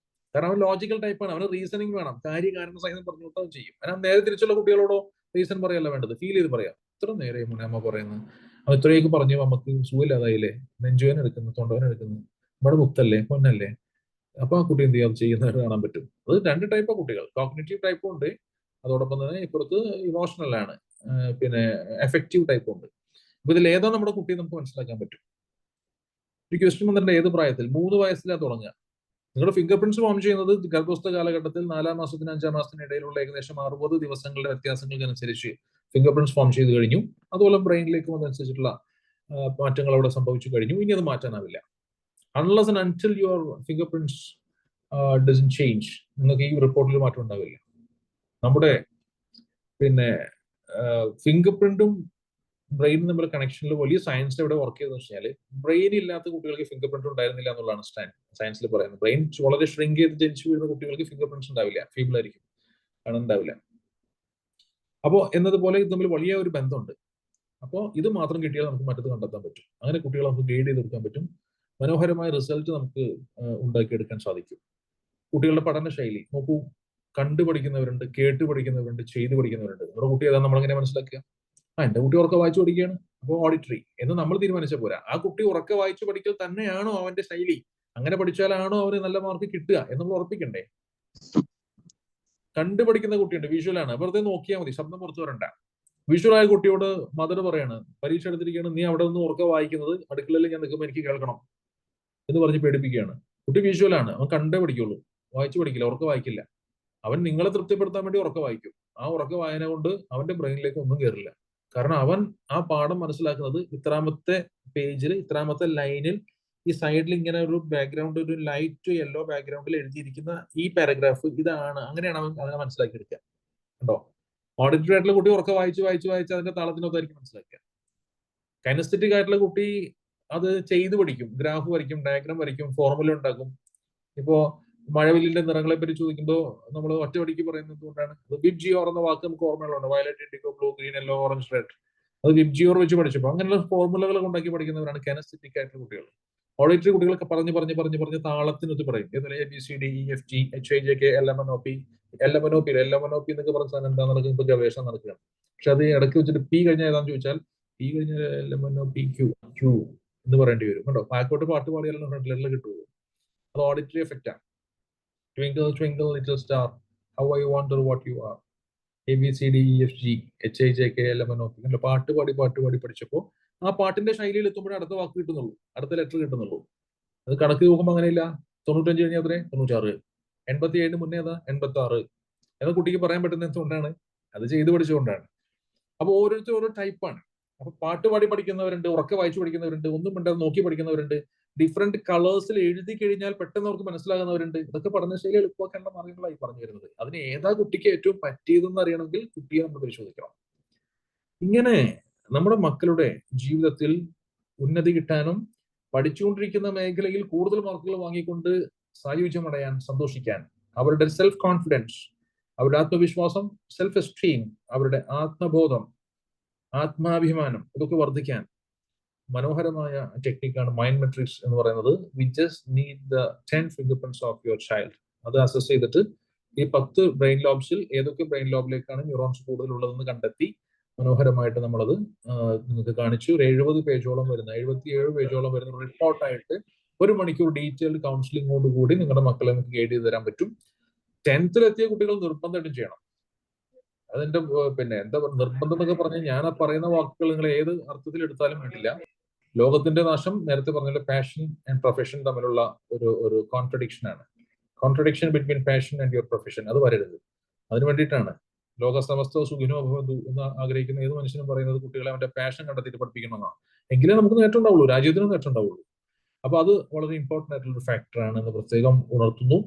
കാരണം അവൻ ലോജിക്കൽ ടൈപ്പാണ്, അവന് റീസണിങ് വേണം, കാര്യകാരണ സഹിതം പറഞ്ഞു കൊടുത്താൽ ചെയ്യും. അവൻ നേരെ തിരിച്ചുള്ള കുട്ടികളോടോ റീസൺ പറയല്ല വേണ്ടത്, ഫീൽ ചെയ്ത് പറയാം. ഇത്ര നേരെ മോനെ അമ്മ പറയുന്നത്, അവൻ ഇത്രയൊക്കെ പറഞ്ഞു അമ്മക്ക് സുഖമില്ലാതായില്ലേ, നെഞ്ചുവേന എടുക്കുന്നു, തൊണ്ടവേന എടുക്കുന്നു, നമ്മുടെ മുത്തല്ലേ പൊന്നല്ലേ, അപ്പൊ ആ കുട്ടി എന്ത് ചെയ്യാം ചെയ്യുന്നതായിട്ട് കാണാൻ പറ്റും. അത് 2 ടൈപ്പ് കുട്ടികൾ, കോഗ്നിറ്റീവ് ടൈപ്പും ഉണ്ട്, അതോടൊപ്പം തന്നെ ഇപ്പുറത്ത് ഇമോഷണൽ ആണ്, പിന്നെ എഫക്റ്റീവ് ടൈപ്പും ഉണ്ട്. അപ്പൊ ഇതിൽ ഏതാ നമ്മുടെ കുട്ടി നമുക്ക് മനസ്സിലാക്കാൻ പറ്റും. ഒരു ക്വസ്റ്റ്യൻ വന്നിട്ടുണ്ട്, ഏത് പ്രായത്തിൽ? 3 വയസ്സിലാണ് തുടങ്ങുക. നിങ്ങളുടെ ഫിംഗർ പ്രിന്റ്സ് ഫോം ചെയ്യുന്നത് ഗർഭസ്ഥ കാലഘട്ടത്തിൽ 4-ം മാസത്തിന് 5-ാം മാസത്തിന് ഇടയിലുള്ള ഏകദേശം 60 ദിവസങ്ങളുടെ വ്യത്യാസങ്ങൾക്കനുസരിച്ച് ഫിംഗർ പ്രിന്റ്സ് ഫോം ചെയ്ത് കഴിഞ്ഞു. അതുപോലെ ബ്രെയിനിലേക്കും അതനുസരിച്ചിട്ടുള്ള മാറ്റങ്ങൾ അവിടെ സംഭവിച്ചു കഴിഞ്ഞു. ഇനി അത് മാറ്റാനാവില്ല. Unless and until your fingerprints doesn't change, നിങ്ങൾക്ക് ഈ റിപ്പോർട്ടിൽ മാറ്റം ഉണ്ടാവില്ല. നമ്മുടെ പിന്നെ ഫിംഗർ പ്രിന്റും ബ്രെയിനും തമ്മിലുള്ള കണക്ഷനിൽ വലിയ സയൻസ് എവിടെ വർക്ക് ചെയ്തെന്ന് വെച്ചാൽ, ബ്രെയിൻ ഇല്ലാത്ത കുട്ടികൾക്ക് ഫിംഗർ പ്രിന്റ് ഉണ്ടായിരുന്നില്ല എന്നുള്ളതാണ് സയൻസിൽ പറയുന്നത്. ബ്രെയിൻ വളരെ ഷ്രിങ്ക് ചെയ്ത് ജനിച്ചു വീഴുന്ന കുട്ടികൾക്ക് ഫിംഗർ പ്രിന്റ്സ് ഉണ്ടാവില്ല, ഫീബിൾ ആയിരിക്കും, ഉണ്ടാവില്ല. അപ്പോൾ എന്നതുപോലെ ഇത് തമ്മിൽ വലിയ ഒരു ബന്ധമുണ്ട്. അപ്പോൾ ഇത് മാത്രം കിട്ടിയാൽ നമുക്ക് മറ്റത് കണ്ടെത്താൻ പറ്റും. അങ്ങനെ കുട്ടികളെ നമുക്ക് ഗൈഡ് ചെയ്തെടുക്കാൻ പറ്റും. മനോഹരമായ റിസൾട്ട് നമുക്ക് ഉണ്ടാക്കിയെടുക്കാൻ സാധിക്കും. കുട്ടികളുടെ പഠന ശൈലി നോക്കൂ, കണ്ടു പഠിക്കുന്നവരുണ്ട്, കേട്ട് പഠിക്കുന്നവരുണ്ട്, ചെയ്ത് പഠിക്കുന്നവരുണ്ട്. നമ്മുടെ കുട്ടി ഏതാ നമ്മളെങ്ങനെ മനസ്സിലാക്കുക? എന്റെ കുട്ടി ഉറക്കെ വായിച്ചു പഠിക്കുകയാണ്, അപ്പോൾ ഓഡിറ്ററി എന്ന് നമ്മൾ തീരുമാനിച്ച പോരാ. ആ കുട്ടി ഉറക്കെ വായിച്ചു പഠിക്കൽ തന്നെയാണോ അവന്റെ ശൈലി, അങ്ങനെ പഠിച്ചാലാണോ അവന് നല്ല മാർക്ക് കിട്ടുക എന്ന് നമ്മൾ ഉറപ്പിക്കണ്ടേ? കണ്ടുപഠിക്കുന്ന കുട്ടിയുണ്ട്, വിഷ്വൽ ആണ്, വെറുതെ നോക്കിയാൽ മതി, ശബ്ദം പുറത്തു വരണ്ട. വിഷ്വലായ കുട്ടിയോട് മദർ പറയാണ്, പരീക്ഷ എടുത്തിരിക്കുകയാണ്, നീ അവിടെ നിന്ന് ഉറക്കെ വായിക്കുന്നത് അടുക്കളയിൽ ഞാൻ നിൽക്കുമ്പോൾ എനിക്ക് കേൾക്കണം എന്ന് പറഞ്ഞ് പേടിപ്പിക്കുകയാണ്. കുട്ടി വിഷ്വലാണ്, അവൻ കണ്ടേ പഠിക്കുള്ളൂ, വായിച്ചു പഠിക്കില്ല, ഉറക്കെ വായിക്കില്ല. അവൻ നിങ്ങളെ തൃപ്തിപ്പെടുത്താൻ വേണ്ടി ഉറക്കെ വായിക്കും. ആ ഉറക്കെ വായന കൊണ്ട് അവന്റെ ബ്രെയിനിലേക്ക് ഒന്നും കയറില്ല. കാരണം അവൻ ആ പാഠം മനസ്സിലാക്കുന്നത് ഇത്രാമത്തെ പേജിൽ, ഇത്രാമത്തെ ലൈനിൽ, ഈ സൈഡിൽ ഇങ്ങനെ ഒരു ബാക്ക്ഗ്രൗണ്ട്, ഒരു ലൈറ്റ് യെല്ലോ ബാക്ക്ഗ്രൗണ്ടിൽ എഴുതിയിരിക്കുന്ന ഈ പാരഗ്രാഫ് ഇതാണ്, അങ്ങനെയാണ് അവൻ അതിനെ മനസ്സിലാക്കിയെടുക്കുക. കണ്ടോ? ഓഡിറ്ററി ആയിട്ടുള്ള കുട്ടി ഉറക്കെ വായിച്ച് അതിന്റെ താളത്തിനൊത്തായിരിക്കും മനസ്സിലാക്കുക. കൈനസ്തെറ്റിക് ആയിട്ടുള്ള കുട്ടി അത് ചെയ്ത് പഠിക്കും, ഗ്രാഫ് വരയ്ക്കും, ഡയഗ്രാം വരയ്ക്കും, ഫോർമുല ഉണ്ടാക്കും. ഇപ്പോ മഴവില്ലിന്റെ നിറങ്ങളെ പറ്റി ചോദിക്കുമ്പോൾ നമ്മൾ ഒറ്റവടിക്ക് പറയുന്നത് എന്തുകൊണ്ടാണ്? വിബ്ജിയോർ എന്ന വാക്ക് നമുക്ക് ഓർമ്മയുള്ളതാണ്. Violet, indigo, blue, green, yellow, orange, red. അത് വിബ്ജിയോർ വെച്ച് പഠിച്ചപ്പോൾ അങ്ങനെയുള്ള ഫോർമുലകൾ ഉണ്ടാക്കി പഠിക്കുന്നവരാണ് കൈനസ്തെറ്റിക് ആയിട്ടുള്ള കുട്ടികൾ. ഓഡിറ്ററി കുട്ടികളൊക്കെ പറഞ്ഞ് താളത്തിനൊത്ത് പറയും. ഇതിൽ ABCDEFG HIJK LMNOP എന്നൊക്കെ പറഞ്ഞ സാധനം എന്താ നടക്കുന്നത്? ഇപ്പൊ ഗവേഷണം നടക്കുകയാണ്. പക്ഷെ അത് ഇടയ്ക്ക് വെച്ചിട്ട് P കഴിഞ്ഞാൽ ഏതാന്ന് ചോദിച്ചാൽ P കഴിഞ്ഞ LMNOPQ എന്ന് പറയേണ്ടി വരും. കേട്ടോ, ബാക്കോട്ട് പാട്ട് പാടിയാലും ഫ്രണ്ട് ലെറ്ററിൽ കിട്ടുള്ളൂ. അത് ഓഡിറ്ററി എഫക്റ്റ് ആണ്. Twinkle, twinkle, little star, how I wonder what you are. ABCDEFG HIJK LMNOP. പാട്ട് പാടി പഠിച്ചപ്പോൾ ആ പാട്ടിന്റെ ശൈലിയിൽ എത്തുമ്പോഴേ അടുത്ത വാക്ക് കിട്ടുന്നുള്ളൂ, അടുത്ത ലെറ്റർ കിട്ടുന്നുള്ളൂ. അത് കണക്ക് നോക്കുമ്പോൾ അങ്ങനെയില്ല. 95 കഴിഞ്ഞാൽ അത്രേ 96, 87 മുന്നേ അതാ 86 എന്ന കുട്ടിക്ക് പറയാൻ പറ്റുന്ന എന്തുകൊണ്ടാണ്? അത് ചെയ്ത് പഠിച്ചുകൊണ്ടാണ്. അപ്പൊ ഓരോരുത്തർ ഓരോ ടൈപ്പാണ്. അപ്പൊ പാട്ട് പാടി പഠിക്കുന്നവരുണ്ട്, ഉറക്കെ വായിച്ചു പഠിക്കുന്നവരുണ്ട്, ഒന്നും മിണ്ടാതെ നോക്കി പഠിക്കുന്നവരുണ്ട്, ഡിഫറെന്റ് കളേഴ്സിൽ എഴുതി കഴിഞ്ഞാൽ പെട്ടെന്ന് അവർക്ക് മനസ്സിലാകുന്നവരുണ്ട്. ഇതൊക്കെ പഠനശൈലി എളുപ്പമാക്കേണ്ട മാർഗങ്ങളായി പറഞ്ഞു വരുന്നത്. അതിന് ഏതാ കുട്ടിക്ക് ഏറ്റവും പറ്റിയതെന്ന് അറിയണമെങ്കിൽ കുട്ടിയെ നമ്മൾ പരിശോധിക്കണം. ഇങ്ങനെ നമ്മുടെ മക്കളുടെ ജീവിതത്തിൽ ഉന്നതി കിട്ടാനും പഠിച്ചുകൊണ്ടിരിക്കുന്ന മേഖലയിൽ കൂടുതൽ മാർക്കുകൾ വാങ്ങിക്കൊണ്ട് സായുജ്യമടയാൻ, സന്തോഷിക്കാൻ, അവരുടെ സെൽഫ് കോൺഫിഡൻസ്, അവരുടെ ആത്മവിശ്വാസം, സെൽഫ് എസ്റ്റീം, അവരുടെ ആത്മബോധം, ആത്മാഭിമാനം ഇതൊക്കെ വർദ്ധിക്കാൻ മനോഹരമായ ടെക്നിക്കാണ് മൈൻഡ് മെട്രിക്സ് എന്ന് പറയുന്നത്. We just need the 10 finger prints of your child. അത് അസസ് ചെയ്തിട്ട് ഈ 10 ബ്രെയിൻ ലോബ്സിൽ ഏതൊക്കെ ബ്രെയിൻ ലോബിലേക്കാണ് ന്യൂറോൺസ് കൂടുതലുള്ളതെന്ന് കണ്ടെത്തി മനോഹരമായിട്ട് നമ്മളത് നിങ്ങൾക്ക് കാണിച്ചു. ഒരു 77 പേജോളം വരുന്ന റിപ്പോർട്ടായിട്ട് 1 മണിക്കൂർ ഡീറ്റെയിൽഡ് കൗൺസിലിങ്ങോട് കൂടി നിങ്ങളുടെ മക്കളെ നമുക്ക് ഗൈഡ് ചെയ്ത് തരാൻ പറ്റും. 10th എത്തിയ കുട്ടികൾ നിർബന്ധമായിട്ടും ചെയ്യണം. അതെന്റെ എന്താ നിർബന്ധം എന്നൊക്കെ പറഞ്ഞാൽ ഞാൻ ആ പറയുന്ന വാക്കുകൾ നിങ്ങൾ ഏത് അർത്ഥത്തിൽ എടുത്താലും വേണ്ടില്ല. ലോകത്തിന്റെ നാശം നേരത്തെ പറഞ്ഞ പാഷൻ ആൻഡ് പ്രൊഫഷൻ തമ്മിലുള്ള ഒരു കോൺട്രഡിക്ഷൻ ആണ്. Contradiction between passion and your profession അത് വരരുത്. അതിന് വേണ്ടിയിട്ടാണ് ലോക സമസ്ത സുഖിനോ ഭവന്തു എന്ന് ആഗ്രഹിക്കുന്ന ഏത് മനുഷ്യനും പറയുന്നത് കുട്ടികളെ അവന്റെ പാഷൻ കണ്ടെത്തിയിട്ട് പഠിപ്പിക്കണമെന്നാണ്. എങ്കിലേ നമുക്ക് നേട്ടം ഉണ്ടാവുള്ളൂ, രാജ്യത്തിനും നേട്ടം ഉണ്ടാവുള്ളൂ. അപ്പൊ അത് വളരെ ഇമ്പോർട്ടന്റ് ആയിട്ടുള്ള ഒരു ഫാക്ടറാണ് എന്ന് പ്രത്യേകം ഉണർത്തുന്നു.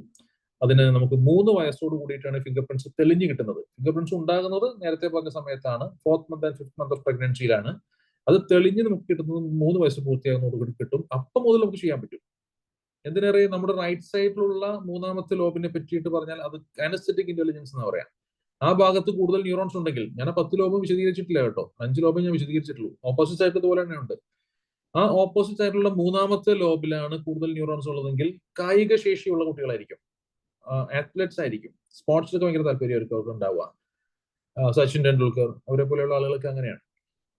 അതിന് നമുക്ക് 3 വയസ്സോട് കൂടിയിട്ടാണ് ഫിംഗർ പ്രിന്റ്സ് തെളിഞ്ഞു കിട്ടുന്നത്. ഫിംഗർ പ്രിന്റ്സ് ഉണ്ടാകുന്നത് നേരത്തെ പറഞ്ഞ സമയത്താണ്, 4th month and 5th month of പ്രഗ്നൻസിയിലാണ്. അത് തെളിഞ്ഞ് നമുക്ക് കിട്ടുന്നത് 3 വയസ്സ് പൂർത്തിയാകുന്നതോടുകൂടി കിട്ടും. അപ്പം മുതൽ നമുക്ക് ചെയ്യാൻ പറ്റും. എന്തിനേറെ നമ്മുടെ റൈറ്റ് സൈഡിലുള്ള 3ാമത്തെ ലോബിനെ പറ്റിയിട്ട് പറഞ്ഞാൽ അത് കൈനസ്തെറ്റിക് ഇന്റലിജൻസ് എന്ന് പറയാം. ആ ഭാഗത്ത് കൂടുതൽ ന്യൂറോൺസ് ഉണ്ടെങ്കിൽ, ഞാൻ 10 ലോബും വിശദീകരിച്ചിട്ടില്ല കേട്ടോ, 5 ലോബും ഞാൻ വിശദീകരിച്ചിട്ടുള്ളൂ. ഓപ്പോസിറ്റ് സൈഡ് ഇതുപോലെ തന്നെ ഉണ്ട്. ആ ഓപ്പോസിറ്റ് സൈഡിലുള്ള 3ാമത്തെ ലോബിലാണ് കൂടുതൽ ന്യൂറോൺസ് ഉള്ളതെങ്കിൽ കായിക ശേഷിയുള്ള കുട്ടികളായിരിക്കും, അത്ലറ്റ്സ് ആയിരിക്കും. സ്പോർട്സിലൊക്കെ ഭയങ്കര താല്പര്യമായിരിക്കും അവർക്ക് ഉണ്ടാവുക. സച്ചിൻ ടെണ്ടുൽക്കർ അവരെ പോലെയുള്ള ആളുകൾക്ക് അങ്ങനെയാണ്.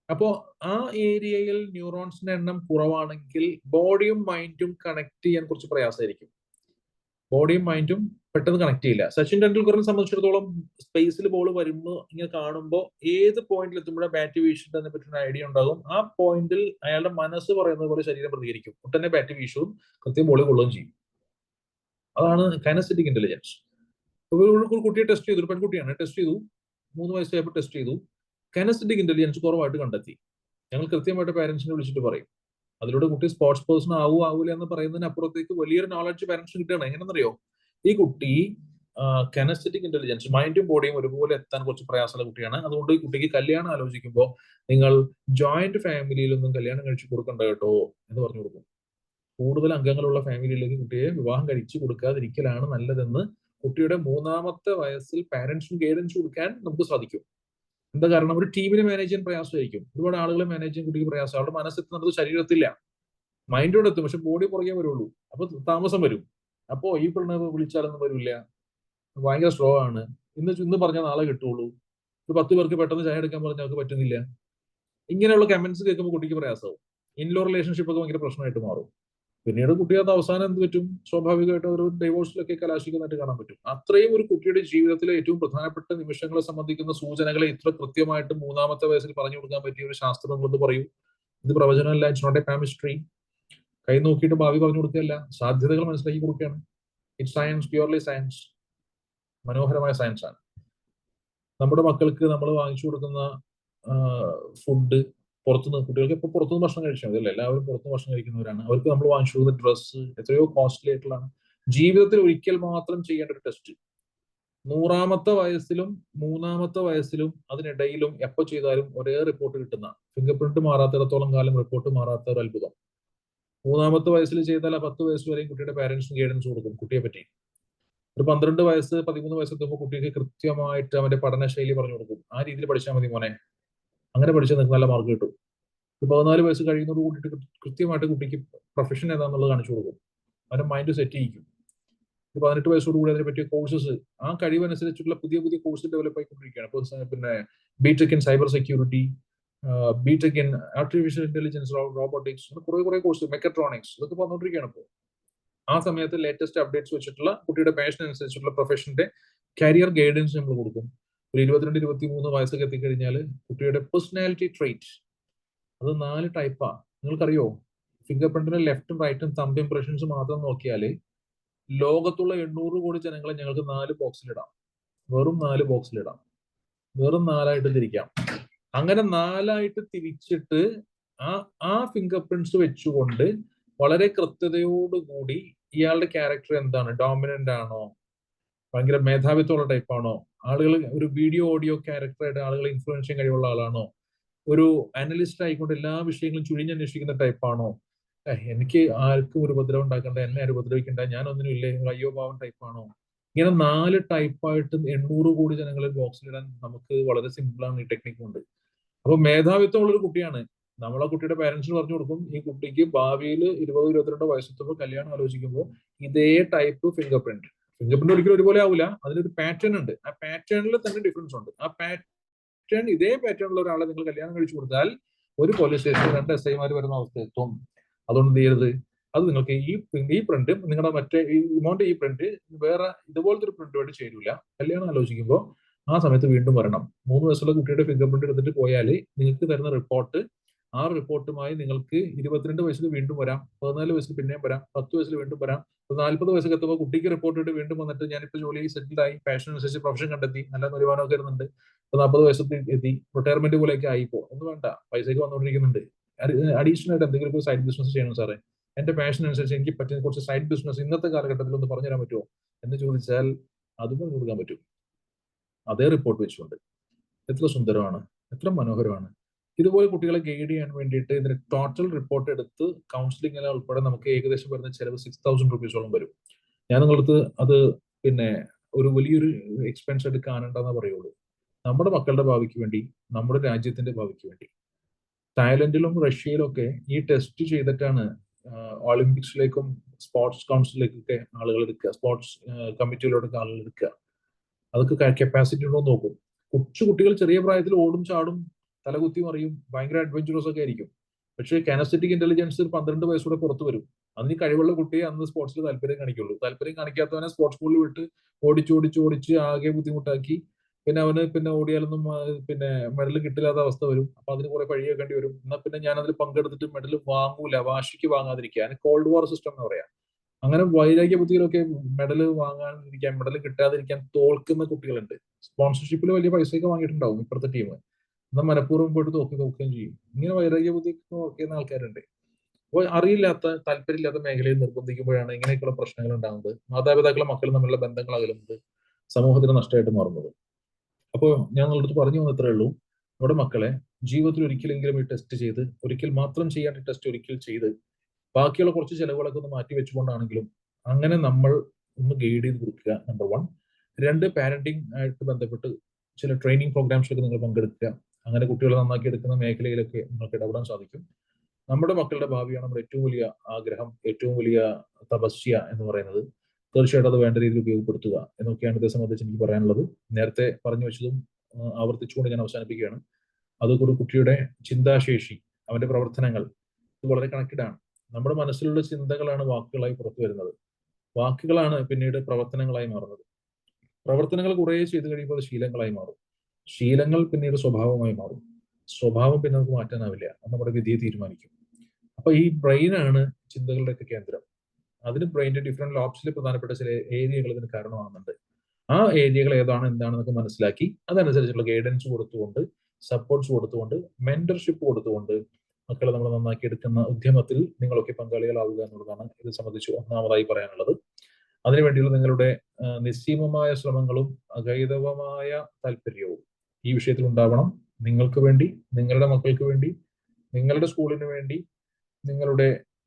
അപ്പോ ആ ഏരിയയിൽ ന്യൂറോൺസിന്റെ എണ്ണം കുറവാണെങ്കിൽ ബോഡിയും മൈൻഡും കണക്ട് ചെയ്യാൻ കുറച്ച് പ്രയാസമായിരിക്കും. ബോഡിയും മൈൻഡും പെട്ടെന്ന് കണക്ട് ചെയ്യില്ല. സച്ചിൻ ടെണ്ടുൽക്കറിനെ സംബന്ധിച്ചിടത്തോളം സ്പേസിൽ ബോൾ വരുമ്പോൾ ഇങ്ങനെ കാണുമ്പോൾ ഏത് പോയിന്റിൽ എത്തുമ്പോഴാണ് ബാറ്റ് വീശേണ്ടതിനെ പറ്റുന്ന ഐഡിയ ഉണ്ടാകും. ആ പോയിന്റിൽ അയാളുടെ മനസ്സ് പറയുന്നത് പോലെ ശരീരം പ്രതികരിക്കും. ഒട്ടന്നെ ബാറ്റ് വീശും, കൃത്യം ബോൾ കൊള്ളുകയും ചെയ്യും. അതാണ് കൈനസ്തെറ്റിക് ഇന്റലിജൻസ്. ഒരു കുട്ടിയെ ടെസ്റ്റ് ചെയ്തു, ഒരു പെൺകുട്ടിയാണ് ടെസ്റ്റ് ചെയ്തു, 3 വയസ്സായപ്പോൾ ടെസ്റ്റ് ചെയ്തു, കൈനസ്തെറ്റിക് ഇന്റലിജൻസ് കുറവായിട്ട് കണ്ടെത്തി. ഞങ്ങൾ കൃത്യമായിട്ട് പാരന്റ്സിനെ വിളിച്ചിട്ട് പറയും. അതിലൂടെ കുട്ടി സ്പോർട്സ് പേഴ്സൺ ആവൂല എന്ന് പറയുന്നതിന് അപ്പുറത്തേക്ക് വലിയൊരു നോളജ് പാരന്റ്സിന് കിട്ടുകയാണ്. എങ്ങനെയെന്നറിയോ, ഈ കുട്ടി കൈനസ്തെറ്റിക് ഇന്റലിജൻസ് മൈൻഡും ബോഡിയും ഒരുപോലെ എത്താൻ കുറച്ച് പ്രയാസമുള്ള കുട്ടിയാണ്. അതുകൊണ്ട് ഈ കുട്ടിക്ക് കല്യാണം ആലോചിക്കുമ്പോൾ നിങ്ങൾ ജോയിന്റ് ഫാമിലിയിലൊന്നും കല്യാണം കഴിച്ചു കൊടുക്കണ്ട കേട്ടോ എന്ന് പറഞ്ഞു കൊടുക്കും. കൂടുതൽ അംഗങ്ങളുള്ള ഫാമിലിയിലേക്ക് കുട്ടിയെ വിവാഹം കഴിച്ചു കൊടുക്കാതിരിക്കലാണ് നല്ലതെന്ന് കുട്ടിയുടെ 3ാമത്തെ വയസ്സിൽ പാരന്റ്സും ഗൈഡൻസ് കൊടുക്കാൻ നമുക്ക് സാധിക്കും. എന്താ കാരണം, ഒരു ടീമിനെ മാനേജ് ചെയ്യാൻ പ്രയാസമായിരിക്കും, ഒരുപാട് ആളുകളെ മാനേജ് ചെയ്യാൻ കുട്ടിക്ക് പ്രയാസം. അവരുടെ മനസ്സെത്തുന്നത് ശരീരത്തില്ല, മൈൻഡോടെ എത്തും, പക്ഷെ ബോഡി പുറകെ വരുള്ളൂ. അപ്പൊ താമസം വരും. അപ്പോ ഈ പെണ്ണ് വിളിച്ചാലൊന്നും വരില്ല, ഭയങ്കര സ്ലോ ആണ്, ഇന്ന് പറഞ്ഞാൽ നാളെ കിട്ടുള്ളൂ, ഒരു 10 പേർക്ക് പെട്ടെന്ന് ചായ എടുക്കാൻ പറഞ്ഞാൽ അവർക്ക് പറ്റുന്നില്ല. ഇങ്ങനെയുള്ള കമന്റ്സ് കേൾക്കുമ്പോൾ കുട്ടിക്ക് പ്രയാസമാവും. ഇൻലോ റിലേഷൻഷിപ്പ് ഒക്കെ ഭയങ്കര പ്രശ്നമായിട്ട് മാറും. പിന്നീട് കുട്ടി അത് അവസാനം എന്ത് പറ്റും, സ്വാഭാവികമായിട്ട് ഒരു ഡൈവോഴ്സിലൊക്കെ കലാശിക്കുന്നതായിട്ട് കാണാൻ പറ്റും. അത്രയും ഒരു കുട്ടിയുടെ ജീവിതത്തിലെ ഏറ്റവും പ്രധാനപ്പെട്ട നിമിഷങ്ങളെ സംബന്ധിക്കുന്ന സൂചനകളെ ഇത്ര കൃത്യമായിട്ട് 3ാമത്തെ വയസ്സിൽ പറഞ്ഞു കൊടുക്കാൻ പറ്റിയ ഒരു ശാസ്ത്രം എന്നുള്ളത് പറയൂ. ഇത് പ്രവചനമല്ല, ഇറ്റ്സ് നോട്ട് എ കെമിസ്ട്രി. കൈ നോക്കിയിട്ട് ഭാവി പറഞ്ഞു കൊടുക്കുകയല്ല, സാധ്യതകൾ മനസ്സിലാക്കി കൊടുക്കുകയാണ്. ഇറ്റ്സ് സയൻസ്, പ്യൂർലി സയൻസ്, മനോഹരമായ സയൻസ് ആണ്. നമ്മുടെ മക്കൾക്ക് നമ്മൾ വാങ്ങിച്ചു കൊടുക്കുന്ന ഫുഡ് പുറത്തുനിന്ന്, കുട്ടികൾക്ക് ഇപ്പൊ പുറത്തുനിന്ന് ഭക്ഷണം കഴിച്ചാൽ മതി അല്ലേ, എല്ലാവരും പുറത്തുനിന്ന് ഭക്ഷണം കഴിക്കുന്നവരാണ്. അവർക്ക് നമ്മൾ വാങ്ങിച്ചു കൊടുക്കുന്ന ഡ്രസ്സ് എത്രയോ കോസ്റ്റ്ലി ആയിട്ടുള്ളതാണ്. ജീവിതത്തിൽ ഒരിക്കൽ മാത്രം ചെയ്യേണ്ട ഒരു ടെസ്റ്റ്, 100ാമത്തെ വയസ്സിലും 3ാമത്തെ വയസ്സിലും അതിനിടയിലും എപ്പോ ചെയ്താലും ഒരേ റിപ്പോർട്ട് കിട്ടുന്ന, ഫിംഗർ പ്രിന്റ് മാറാത്തിടത്തോളം കാലം റിപ്പോർട്ട് മാറാത്ത ഒരു അത്ഭുതം. 3ാമത്തെ വയസ്സിൽ ചെയ്താൽ ആ 10 വയസ്സ് വരെയും കുട്ടിയുടെ പാരന്റ്സിന് ഗൈഡൻസ് കൊടുക്കും കുട്ടിയെ പറ്റി. ഒരു 12 വയസ്സ് 13 വയസ്സെത്തുമ്പോൾ കുട്ടിക്ക് കൃത്യമായിട്ട് അവന്റെ പഠനശൈലി പറഞ്ഞു കൊടുക്കും. ആ രീതിയിൽ പഠിച്ചാൽ മതി മോനെ, അങ്ങനെ പഠിച്ചാൽ നിങ്ങൾക്ക് നല്ല മാർക്ക് കിട്ടും. ഒരു 14 വയസ്സ് കഴിയുന്നതോട് കൂടിയിട്ട് കൃത്യമായിട്ട് കുട്ടിക്ക് പ്രൊഫഷൻ ഏതാണെന്നുള്ളത് കാണിച്ചു കൊടുക്കും. അവന്റെ മൈൻഡ് സെറ്റ് ചെയ്യിക്കും. ഒരു 18 വയസ്സോട് കൂടി അതിനെ പറ്റിയ കോഴ്സസ്, ആ കഴിവനുസരിച്ചുള്ള പുതിയ കോഴ്സ് ഡെവലപ്പ് ആയിക്കൊണ്ടിരിക്കുകയാണ്. ഇപ്പോൾ പിന്നെ BTech in cyber security, BTech in artificial intelligence, robotics, കുറെ കോഴ്സ്, മെക്കട്രോണിക്സ്, ഇതൊക്കെ പറഞ്ഞുകൊണ്ടിരിക്കുകയാണ് ഇപ്പോൾ. ആ സമയത്ത് ലേറ്റസ്റ്റ് അപ്ഡേറ്റ്സ് വെച്ചിട്ടുള്ള കുട്ടിയുടെ പാഷൻ അനുസരിച്ചുള്ള പ്രൊഫഷന്റെ കരിയർ ഗൈഡൻസ് നമ്മൾ കൊടുക്കും. ഒരു 22-23 വയസ്സൊക്കെ എത്തിക്കഴിഞ്ഞാൽ കുട്ടിയുടെ പേഴ്സണാലിറ്റി ട്രേറ്റ് അത് 4 ടൈപ്പാണ്. നിങ്ങൾക്കറിയോ, ഫിംഗർ പ്രിന്റിന്റെ ലെഫ്റ്റും റൈറ്റും തമ്പ് ഇംപ്രഷൻസ് മാത്രം നോക്കിയാൽ ലോകത്തുള്ള 800 കോടി ജനങ്ങളെ ഞങ്ങൾക്ക് 4 ബോക്സിലിടാം. വെറും 4 ബോക്സിലിടാം, വെറും 4ആയിട്ട് തിരിക്കാം. അങ്ങനെ 4ആയിട്ട് തിരിച്ചിട്ട് ആ ഫിംഗർ പ്രിന്റ്സ് വെച്ചുകൊണ്ട് വളരെ കൃത്യതയോടുകൂടി ഇയാളുടെ ക്യാരക്ടർ എന്താണ്, ഡോമിനന്റ് ആണോ, ഭയങ്കര മേധാവിത്വമുള്ള ടൈപ്പാണോ, ആളുകൾ ഒരു വീഡിയോ ഓഡിയോ ക്യാരക്ടറായിട്ട് ആളുകളെ ഇൻഫ്ലുവൻസ് ചെയ്യാൻ കഴിവുള്ള ആളാണോ, ഒരു അനലിസ്റ്റ് ആയിക്കൊണ്ട് എല്ലാ വിഷയങ്ങളും ചുഴിഞ്ഞന്വേഷിക്കുന്ന ടൈപ്പാണോ, എനിക്ക് ആർക്കും ഒരു ഉപദ്രവം ഉണ്ടാക്കണ്ട, എന്നെ ആരും ഉപദ്രവിക്കണ്ട, ഞാൻ ഒന്നിനും ഇല്ലേ, അയ്യോ പാവം ടൈപ്പാണോ. ഇങ്ങനെ 4 ടൈപ്പായിട്ട് 800 കോടി ജനങ്ങളിൽ ബോക്സിലിടാൻ നമുക്ക് വളരെ സിമ്പിളാണ് ഈ ടെക്നിക്ക് കൊണ്ട്. അപ്പൊ മേധാവിത്വമുള്ള ഒരു കുട്ടിയാണ്. നമ്മളെ കുട്ടിയുടെ പാരന്റ്സിന് പറഞ്ഞു കൊടുക്കും, ഈ കുട്ടിക്ക് ഭാവിയിൽ 20-22 വയസ്സെത്തുമ്പോൾ കല്യാണം ആലോചിക്കുമ്പോൾ ഇതേ ടൈപ്പ് ഫിംഗർ പ്രിന്റ് ഒരിക്കലും ഒരുപോലെ ആവില്ല, അതിലൊരു പാറ്റേൺ ഉണ്ട്. ആ പാറ്റേണിൽ തന്നെ ഡിഫറൻസ് ഉണ്ട്. ആ പാറ്റേൺ, ഇതേ പാറ്റേണുള്ള ഒരാളെ നിങ്ങൾ കല്യാണം കഴിച്ചു കൊടുത്താൽ ഒരു പോലീസ് സ്റ്റേഷനിൽ 2 SI വരുന്ന അവസ്ഥ എത്തും. അതുകൊണ്ട് എന്ത് ചെയ്യരുത്, അത് നിങ്ങൾക്ക് ഈ പ്രിന്റ് നിങ്ങളുടെ മറ്റേ ഇമോന്റെ ഈ പ്രിന്റ് വേറെ ഇതുപോലത്തെ ഒരു പ്രിന്റുമായിട്ട് ചേരൂല. കല്യാണം ആലോചിക്കുമ്പോൾ ആ സമയത്ത് വീണ്ടും വരണം. 3 വയസ്സുള്ള കുട്ടിയുടെ ഫിംഗർ പ്രിന്റ് എടുത്തിട്ട് പോയാൽ നിങ്ങൾക്ക് തരുന്ന റിപ്പോർട്ട് ആ റിപ്പോർട്ടുമായി നിങ്ങൾക്ക് 22 വയസ്സിൽ വീണ്ടും വരാം, 14 വയസ്സിൽ പിന്നെയും വരാം, 10 വയസ്സിൽ വീണ്ടും വരാം, 40 വയസ്സൊക്കെ എത്തുമ്പോൾ കുട്ടിക്ക് റിപ്പോർട്ട് ഇട്ട് വീണ്ടും വന്നിട്ട് ഞാനിപ്പോൾ ജോലി സെറ്റിൽഡ് ആയി, പാഷൻ അനുസരിച്ച് പ്രൊഫഷൻ കണ്ടെത്തി, നല്ല വരുമാനമൊക്കെ വരുന്നുണ്ട്, 40 വയസ്സത്തിൽ എത്തി, റിട്ടയർമെന്റ് പോലെയൊക്കെ ആയിപ്പോ ഒന്നും വേണ്ട, പൈസയൊക്കെ വന്നുകൊണ്ടിരിക്കുന്നുണ്ട്, അഡീഷണൽ ആയിട്ട് എന്തെങ്കിലും ഒരു സൈഡ് ബിസിനസ് ചെയ്യണം സാറേ, എന്റെ പാഷൻ അനുസരിച്ച് എനിക്ക് പറ്റുന്ന കുറച്ച് സൈഡ് ബിസിനസ് ഇന്നത്തെ കാലഘട്ടത്തിൽ ഒന്ന് പറഞ്ഞുതരാൻ പറ്റുമോ എന്ന് ചോദിച്ചാൽ അതും പറഞ്ഞു കൊടുക്കാൻ പറ്റും. അതേ റിപ്പോർട്ട് വെച്ചുകൊണ്ട് എത്ര സുന്ദരമാണ്, എത്ര മനോഹരമാണ്. ഇതുപോലെ കുട്ടികളെ ഗൈഡ് ചെയ്യാൻ വേണ്ടിയിട്ട് ഇതിന് ടോട്ടൽ റിപ്പോർട്ട് എടുത്ത് കൗൺസിലിംഗ് ഉൾപ്പെടെ നമുക്ക് ഏകദേശം വരുന്ന ചിലവ് 6,000 റുപ്പീസോളം വരും. ഞാൻ നിങ്ങളടുത്ത് അത് പിന്നെ ഒരു വലിയൊരു എക്സ്പെൻസ് ആയിട്ട് കാണണ്ടെന്ന് പറയുള്ളൂ. നമ്മുടെ മക്കളുടെ ഭാവിക്ക് വേണ്ടി, നമ്മുടെ രാജ്യത്തിന്റെ ഭാവിക്ക് വേണ്ടി. തായ്ലൻഡിലും റഷ്യയിലും ഒക്കെ ഈ ടെസ്റ്റ് ചെയ്തിട്ടാണ് ഒളിമ്പിക്സിലേക്കും സ്പോർട്സ് കൗൺസിലേക്കൊക്കെ ആളുകൾ എടുക്കുക, സ്പോർട്സ് കമ്മിറ്റിയിലോട്ടൊക്കെ ആളുകൾ എടുക്കുക. അതൊക്കെ കപ്പാസിറ്റി ഉണ്ടോ നോക്കും. കുട്ടികൾ ചെറിയ പ്രായത്തിൽ ഓടും ചാടും തലകുത്തി മറിയും, ഭയങ്കര അഡ്വഞ്ചറസ് ഒക്കെ ആയിരിക്കും. പക്ഷേ കാനസ്തെറ്റിക് ഇന്റലിജൻസ് 12 വയസ്സൂടെ പുറത്തു വരും. അതിന് കഴിവുള്ള കുട്ടിയെ അന്ന് സ്പോർട്സിൽ താല്പര്യം കാണിക്കുള്ളൂ. താല്പര്യം കാണിക്കാത്തവനെ സ്പോർട്സ് സ്കൂളിൽ വിട്ട് ഓടിച്ച് ആകെ ബുദ്ധിമുട്ടാക്കി പിന്നെ അവന് പിന്നെ ഓടിയാലൊന്നും പിന്നെ മെഡൽ കിട്ടില്ലാത്ത അവസ്ഥ വരും. അപ്പൊ അതിന് കുറെ പഴിയേക്കേണ്ടി വരും. എന്നാൽ പിന്നെ ഞാൻ അതിൽ പങ്കെടുത്തിട്ട് മെഡൽ വാങ്ങൂല, വാശിക്ക് വാങ്ങാതിരിക്കുക, കോൾഡ് വാർ സിസ്റ്റം എന്ന് പറയാം. അങ്ങനെ വൈരാഗ്യ ബുദ്ധിയിലൊക്കെ മെഡൽ വാങ്ങാതിരിക്കാൻ, മെഡൽ കിട്ടാതിരിക്കാൻ തോൽക്കുന്ന കുട്ടികളുണ്ട്. സ്പോൺസർഷിപ്പിൽ വലിയ പൈസയൊക്കെ വാങ്ങിയിട്ടുണ്ടാവും ഇപ്പുറത്തെ ടീം, എന്നാൽ മനഃപൂർവ്വം പോയിട്ട് തോക്കുകയും ചെയ്യും. ഇങ്ങനെ വൈരാഗ്യ ബുദ്ധി നോക്കുന്ന ആൾക്കാരുണ്ട്. അപ്പോൾ അറിയില്ലാത്ത, താല്പര്യമില്ലാത്ത മേഖലയിൽ നിർബന്ധിക്കുമ്പോഴാണ് ഇങ്ങനെയൊക്കെയുള്ള പ്രശ്നങ്ങൾ ഉണ്ടാകുന്നത്. മാതാപിതാക്കളും മക്കളും തമ്മിലുള്ള ബന്ധങ്ങൾ അകലുന്നത്, സമൂഹത്തിന് നഷ്ടമായിട്ട് മാറുന്നത്. അപ്പോൾ ഞാൻ നിങ്ങളടുത്ത് പറഞ്ഞു വന്നത്രേ ഉള്ളൂ, നമ്മുടെ മക്കളെ ജീവിതത്തിൽ ഒരിക്കലെങ്കിലും ഈ ടെസ്റ്റ് ചെയ്ത്, ഒരിക്കൽ മാത്രം ചെയ്യേണ്ട ടെസ്റ്റ് ഒരിക്കൽ ചെയ്ത്, ബാക്കിയുള്ള കുറച്ച് ചെലവുകളൊക്കെ ഒന്ന് മാറ്റി വെച്ചുകൊണ്ടാണെങ്കിലും അങ്ങനെ നമ്മൾ ഒന്ന് ഗൈഡ് ചെയ്ത് കൊടുക്കുക, നമ്പർ 1. 2, പാരന്റിങ് ആയിട്ട് ബന്ധപ്പെട്ട് ചില ട്രെയിനിങ് പ്രോഗ്രാംസിലൊക്കെ നിങ്ങൾ പങ്കെടുക്കുക. അങ്ങനെ കുട്ടികളെ നന്നാക്കി എടുക്കുന്ന മേഖലയിലൊക്കെ നിങ്ങൾക്ക് ഇടപെടാൻ സാധിക്കും. നമ്മുടെ മക്കളുടെ ഭാവിയാണ് നമ്മുടെ ഏറ്റവും വലിയ ആഗ്രഹം, ഏറ്റവും വലിയ തപസ്യ എന്ന് പറയുന്നത്. തീർച്ചയായിട്ടും അത് വേണ്ട രീതിയിൽ ഉപയോഗപ്പെടുത്തുക എന്നൊക്കെയാണ് ഇതേ സംബന്ധിച്ച് എനിക്ക് പറയാനുള്ളത്. നേരത്തെ പറഞ്ഞു വെച്ചതും ആവർത്തിച്ചുകൊണ്ട് ഞാൻ അവസാനിപ്പിക്കുകയാണ്. അതൊരു കുട്ടിയുടെ ചിന്താശേഷി, അവന്റെ പ്രവർത്തനങ്ങൾ ഇത് വളരെ കണക്റ്റഡ് ആണ്. നമ്മുടെ മനസ്സിലുള്ള ചിന്തകളാണ് വാക്കുകളായി പുറത്തു വരുന്നത്, വാക്കുകളാണ് പിന്നീട് പ്രവർത്തനങ്ങളായി മാറുന്നത്. പ്രവർത്തനങ്ങൾ കുറെ ചെയ്ത് കഴിയുമ്പോൾ അത് ശീലങ്ങളായി മാറും, ശീലങ്ങൾ പിന്നീട് സ്വഭാവമായി മാറും, സ്വഭാവം പിന്നെ നമുക്ക് മാറ്റാനാവില്ല, അത് നമ്മുടെ വിധിയെ തീരുമാനിക്കും. അപ്പൊ ഈ ബ്രെയിനാണ് ചിന്തകളുടെയൊക്കെ കേന്ദ്രം. അതിന് ബ്രെയിനിന്റെ ഡിഫറെന്റ് ലോബ്സിൽ പ്രധാനപ്പെട്ട ചില ഏരിയകൾ ഇതിന് കാരണമാകുന്നുണ്ട്. ആ ഏരിയകൾ ഏതാണ് എന്താണെന്നൊക്കെ മനസ്സിലാക്കി അതനുസരിച്ചുള്ള ഗൈഡൻസ് കൊടുത്തുകൊണ്ട്, സപ്പോർട്ട്സ് കൊടുത്തുകൊണ്ട്, മെന്റർഷിപ്പ് കൊടുത്തുകൊണ്ട് മക്കളെ നമ്മൾ നന്നാക്കി എടുക്കുന്ന ഉദ്യമത്തിൽ നിങ്ങളൊക്കെ പങ്കാളികളാവുക എന്നുള്ളതാണ് ഇത് സംബന്ധിച്ച് ഒന്നാമതായി പറയാനുള്ളത്. അതിനുവേണ്ടിയുള്ള നിങ്ങളുടെ നിസ്സീമമായ ശ്രമങ്ങളും അഗൈതവമായ താല്പര്യവും ഈ വിഷയത്തിൽ ഉണ്ടാവണം. നിങ്ങൾക്ക് വേണ്ടി, നിങ്ങളുടെ മക്കൾക്ക് വേണ്ടി, നിങ്ങളുടെ സ്കൂളിന് വേണ്ടി,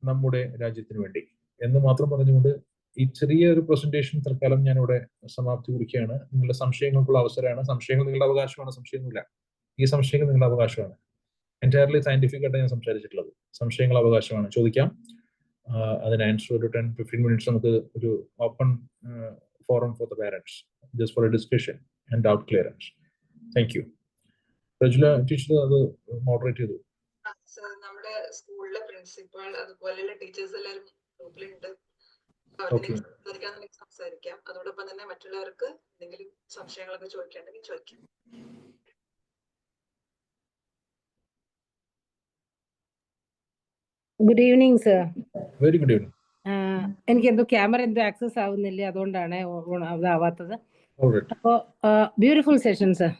നമ്മുടെ രാജ്യത്തിന് വേണ്ടി എന്ന് മാത്രം പറഞ്ഞുകൊണ്ട് ഈ ചെറിയ ഒരു പ്രസന്റേഷൻ തൽക്കാലം ഞാനിവിടെ സമാപ്തി കുറിക്കുകയാണ്. നിങ്ങളുടെ സംശയങ്ങൾക്കുള്ള അവസരമാണ്. സംശയങ്ങൾ നിങ്ങളുടെ അവകാശമാണ്, സംശയമൊന്നുമില്ല. ഈ സംശയങ്ങൾ നിങ്ങളുടെ അവകാശമാണ്. എൻറ്റയർലി സയന്റിഫിക് ആയിട്ട് ഞാൻ സംസാരിച്ചിട്ടുള്ളത്. സംശയങ്ങൾ അവകാശമാണ്, ചോദിക്കാം. അതിന് ആൻസർ ഒരു 10-15 മിനിറ്റ്സ് നമുക്ക് ഒരു open forum for the parents, just for A discussion and doubt clearance. Thank you. Prajula teacher അത് മോഡറേറ്റ് ചെയ്തു. നമ്മുടെ സ്കൂളിലെ പ്രിൻസിപ്പൽ അതുപോലെയുള്ള ടീച്ചേഴ്സ് എല്ലാവരും ഗ്രൂപ്പിലുണ്ട്. സംസാരിക്കാം. അതോടൊപ്പം തന്നെ മറ്റുള്ളവർക്ക് എന്തെങ്കിലും സംശയങ്ങളൊക്കെ ചോദിക്കാണ്ടെങ്കിൽ ചോദിക്കാം. Good evening sir. Very good evening. എനിക്ക് എന്തോ ക്യാമറ എന്തോ ആക്സസ് ആവുന്നില്ല, അതുകൊണ്ടാണ് ഇതാവാത്തത്. അപ്പോ ബ്യൂട്ടിഫുൾ സെഷൻ സർ.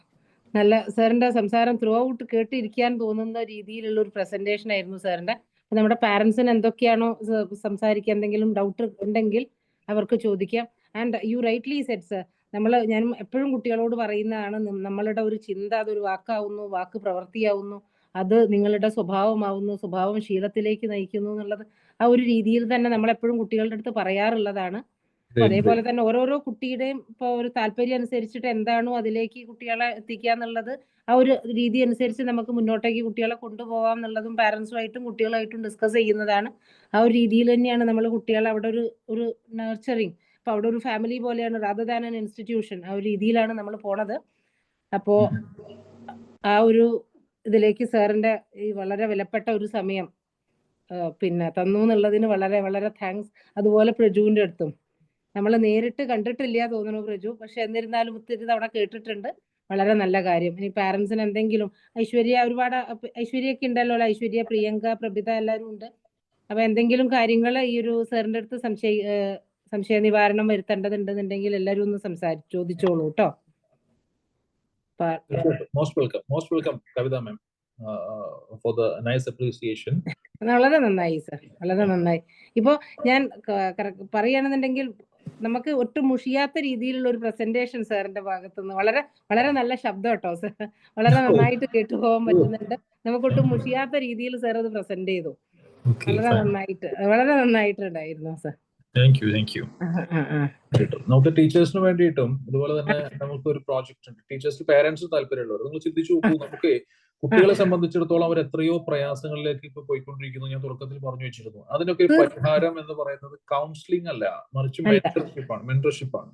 നല്ല സാറിന്റെ സംസാരം ത്രൂ ഔട്ട് കേട്ടിരിക്കാൻ തോന്നുന്ന രീതിയിലുള്ള ഒരു പ്രസന്റേഷൻ ആയിരുന്നു സാറിന്റെ. നമ്മുടെ പാരന്റ്സിന് എന്തൊക്കെയാണോ സംസാരിക്കുക, എന്തെങ്കിലും ഡൗട്ട് ഉണ്ടെങ്കിൽ അവർക്ക് ചോദിക്കാം. And you rightly said sir, ഞാൻ എപ്പോഴും കുട്ടികളോട് പറയുന്നതാണ്, നമ്മളുടെ ഒരു ചിന്ത അതൊരു വാക്കാവുന്നു, വാക്ക് പ്രവൃത്തിയാവുന്നു, അത് നിങ്ങളുടെ സ്വഭാവമാവുന്നു, സ്വഭാവം ശീലത്തിലേക്ക് നയിക്കുന്നു എന്നുള്ളത് ആ ഒരു രീതിയിൽ തന്നെ നമ്മളെപ്പോഴും കുട്ടികളുടെ അടുത്ത് പറയാറുള്ളതാണ്. അതേപോലെ തന്നെ ഓരോരോ കുട്ടിയുടെയും ഇപ്പൊ ഒരു താല്പര്യം അനുസരിച്ചിട്ട് എന്താണോ അതിലേക്ക് കുട്ടികളെ എത്തിക്കുക എന്നുള്ളത്, ആ ഒരു രീതി അനുസരിച്ച് നമുക്ക് മുന്നോട്ടേക്ക് കുട്ടികളെ കൊണ്ടുപോകാം എന്നുള്ളതും പാരന്റ്സുമായിട്ടും കുട്ടികളായിട്ടും ഡിസ്കസ് ചെയ്യുന്നതാണ്. ആ ഒരു രീതിയിൽ തന്നെയാണ് നമ്മൾ കുട്ടികളെ അവിടെ ഒരു നർച്ചറിങ്, ഇപ്പൊ അവിടെ ഒരു ഫാമിലി പോലെയാണ്, റാദർ ദാൻ ആൻ ഇൻസ്റ്റിറ്റ്യൂഷൻ, ആ ഒരു രീതിയിലാണ് നമ്മൾ പോണത്. അപ്പോ ആ ഒരു ഇതിലേക്ക് സാറിന്റെ ഈ വളരെ വിലപ്പെട്ട ഒരു സമയം പിന്നെ തന്നു എന്നുള്ളതിന് വളരെ വളരെ താങ്ക്സ്. അതുപോലെ പ്രജുവിന്റെ അടുത്തും നമ്മൾ നേരിട്ട് കണ്ടിട്ടില്ല തോന്നുന്നു പ്രജു, പക്ഷെ എന്നിരുന്നാലും ഒത്തിരി തവണ കേട്ടിട്ടുണ്ട്. വളരെ നല്ല കാര്യം. ഇനി പാരന്റ്സിന് എന്തെങ്കിലും ഐശ്വര്യ ഒരുപാട് ഐശ്വര്യയൊക്കെ ഉണ്ടല്ലോ, ഐശ്വര്യ, പ്രിയങ്ക, പ്രഭിത എല്ലാവരും ഉണ്ട്. അപ്പൊ എന്തെങ്കിലും കാര്യങ്ങൾ ഈ ഒരു സാറിന്റെ അടുത്ത് സംശയ നിവാരണം വരുത്തേണ്ടതുണ്ടെന്നുണ്ടെങ്കിൽ എല്ലാവരും ഒന്ന് ചോദിച്ചോളൂ കേട്ടോ. Most welcome, Kavita ma'am, for the nice appreciation. വളരെ നന്നായി സർ, വളരെ നന്നായി. ഇപ്പൊ ഞാൻ പറയുകയാണെന്നുണ്ടെങ്കിൽ നമുക്ക് ഒട്ടും മുഷിയാത്ത രീതിയിലുള്ള ഒരു പ്രസന്റേഷൻ സാറിന്റെ ഭാഗത്തുനിന്ന് വളരെ വളരെ നല്ല ശബ്ദം കേട്ടോ സർ, വളരെ നന്നായിട്ട് കേട്ടുപോകാൻ പറ്റുന്നുണ്ട്. നമുക്ക് ഒട്ടും മുഷിയാത്ത രീതിയിൽ സാർ അത് പ്രസന്റ് ചെയ്തു. വളരെ നന്നായിട്ടുണ്ടായിരുന്നു സർ. Thank you. നമുക്ക് ടീച്ചേഴ്സിന് വേണ്ടിയിട്ടും അതുപോലെ തന്നെ നമുക്ക് ഒരു പ്രോജക്റ്റ് ഉണ്ട്. ടീച്ചേഴ്സ് പാരന്റ്സ് താല്പര്യമുള്ളവർ നിങ്ങൾ ചിന്തിച്ചു നോക്കൂ. നമുക്ക് കുട്ടികളെ സംബന്ധിച്ചിടത്തോളം അവർ എത്രയോ പ്രയാസങ്ങളിലേക്ക് ഇപ്പൊ പോയിക്കൊണ്ടിരിക്കുന്നു. ഞാൻ തുടക്കത്തിൽ പറഞ്ഞു വെച്ചിരുന്നു. അതിനൊക്കെ ഒരു പരിഹാരം എന്ന് പറയുന്നത് കൗൺസിലിംഗ് അല്ല, മറിച്ച് മെന്റർഷിപ്പാണ്.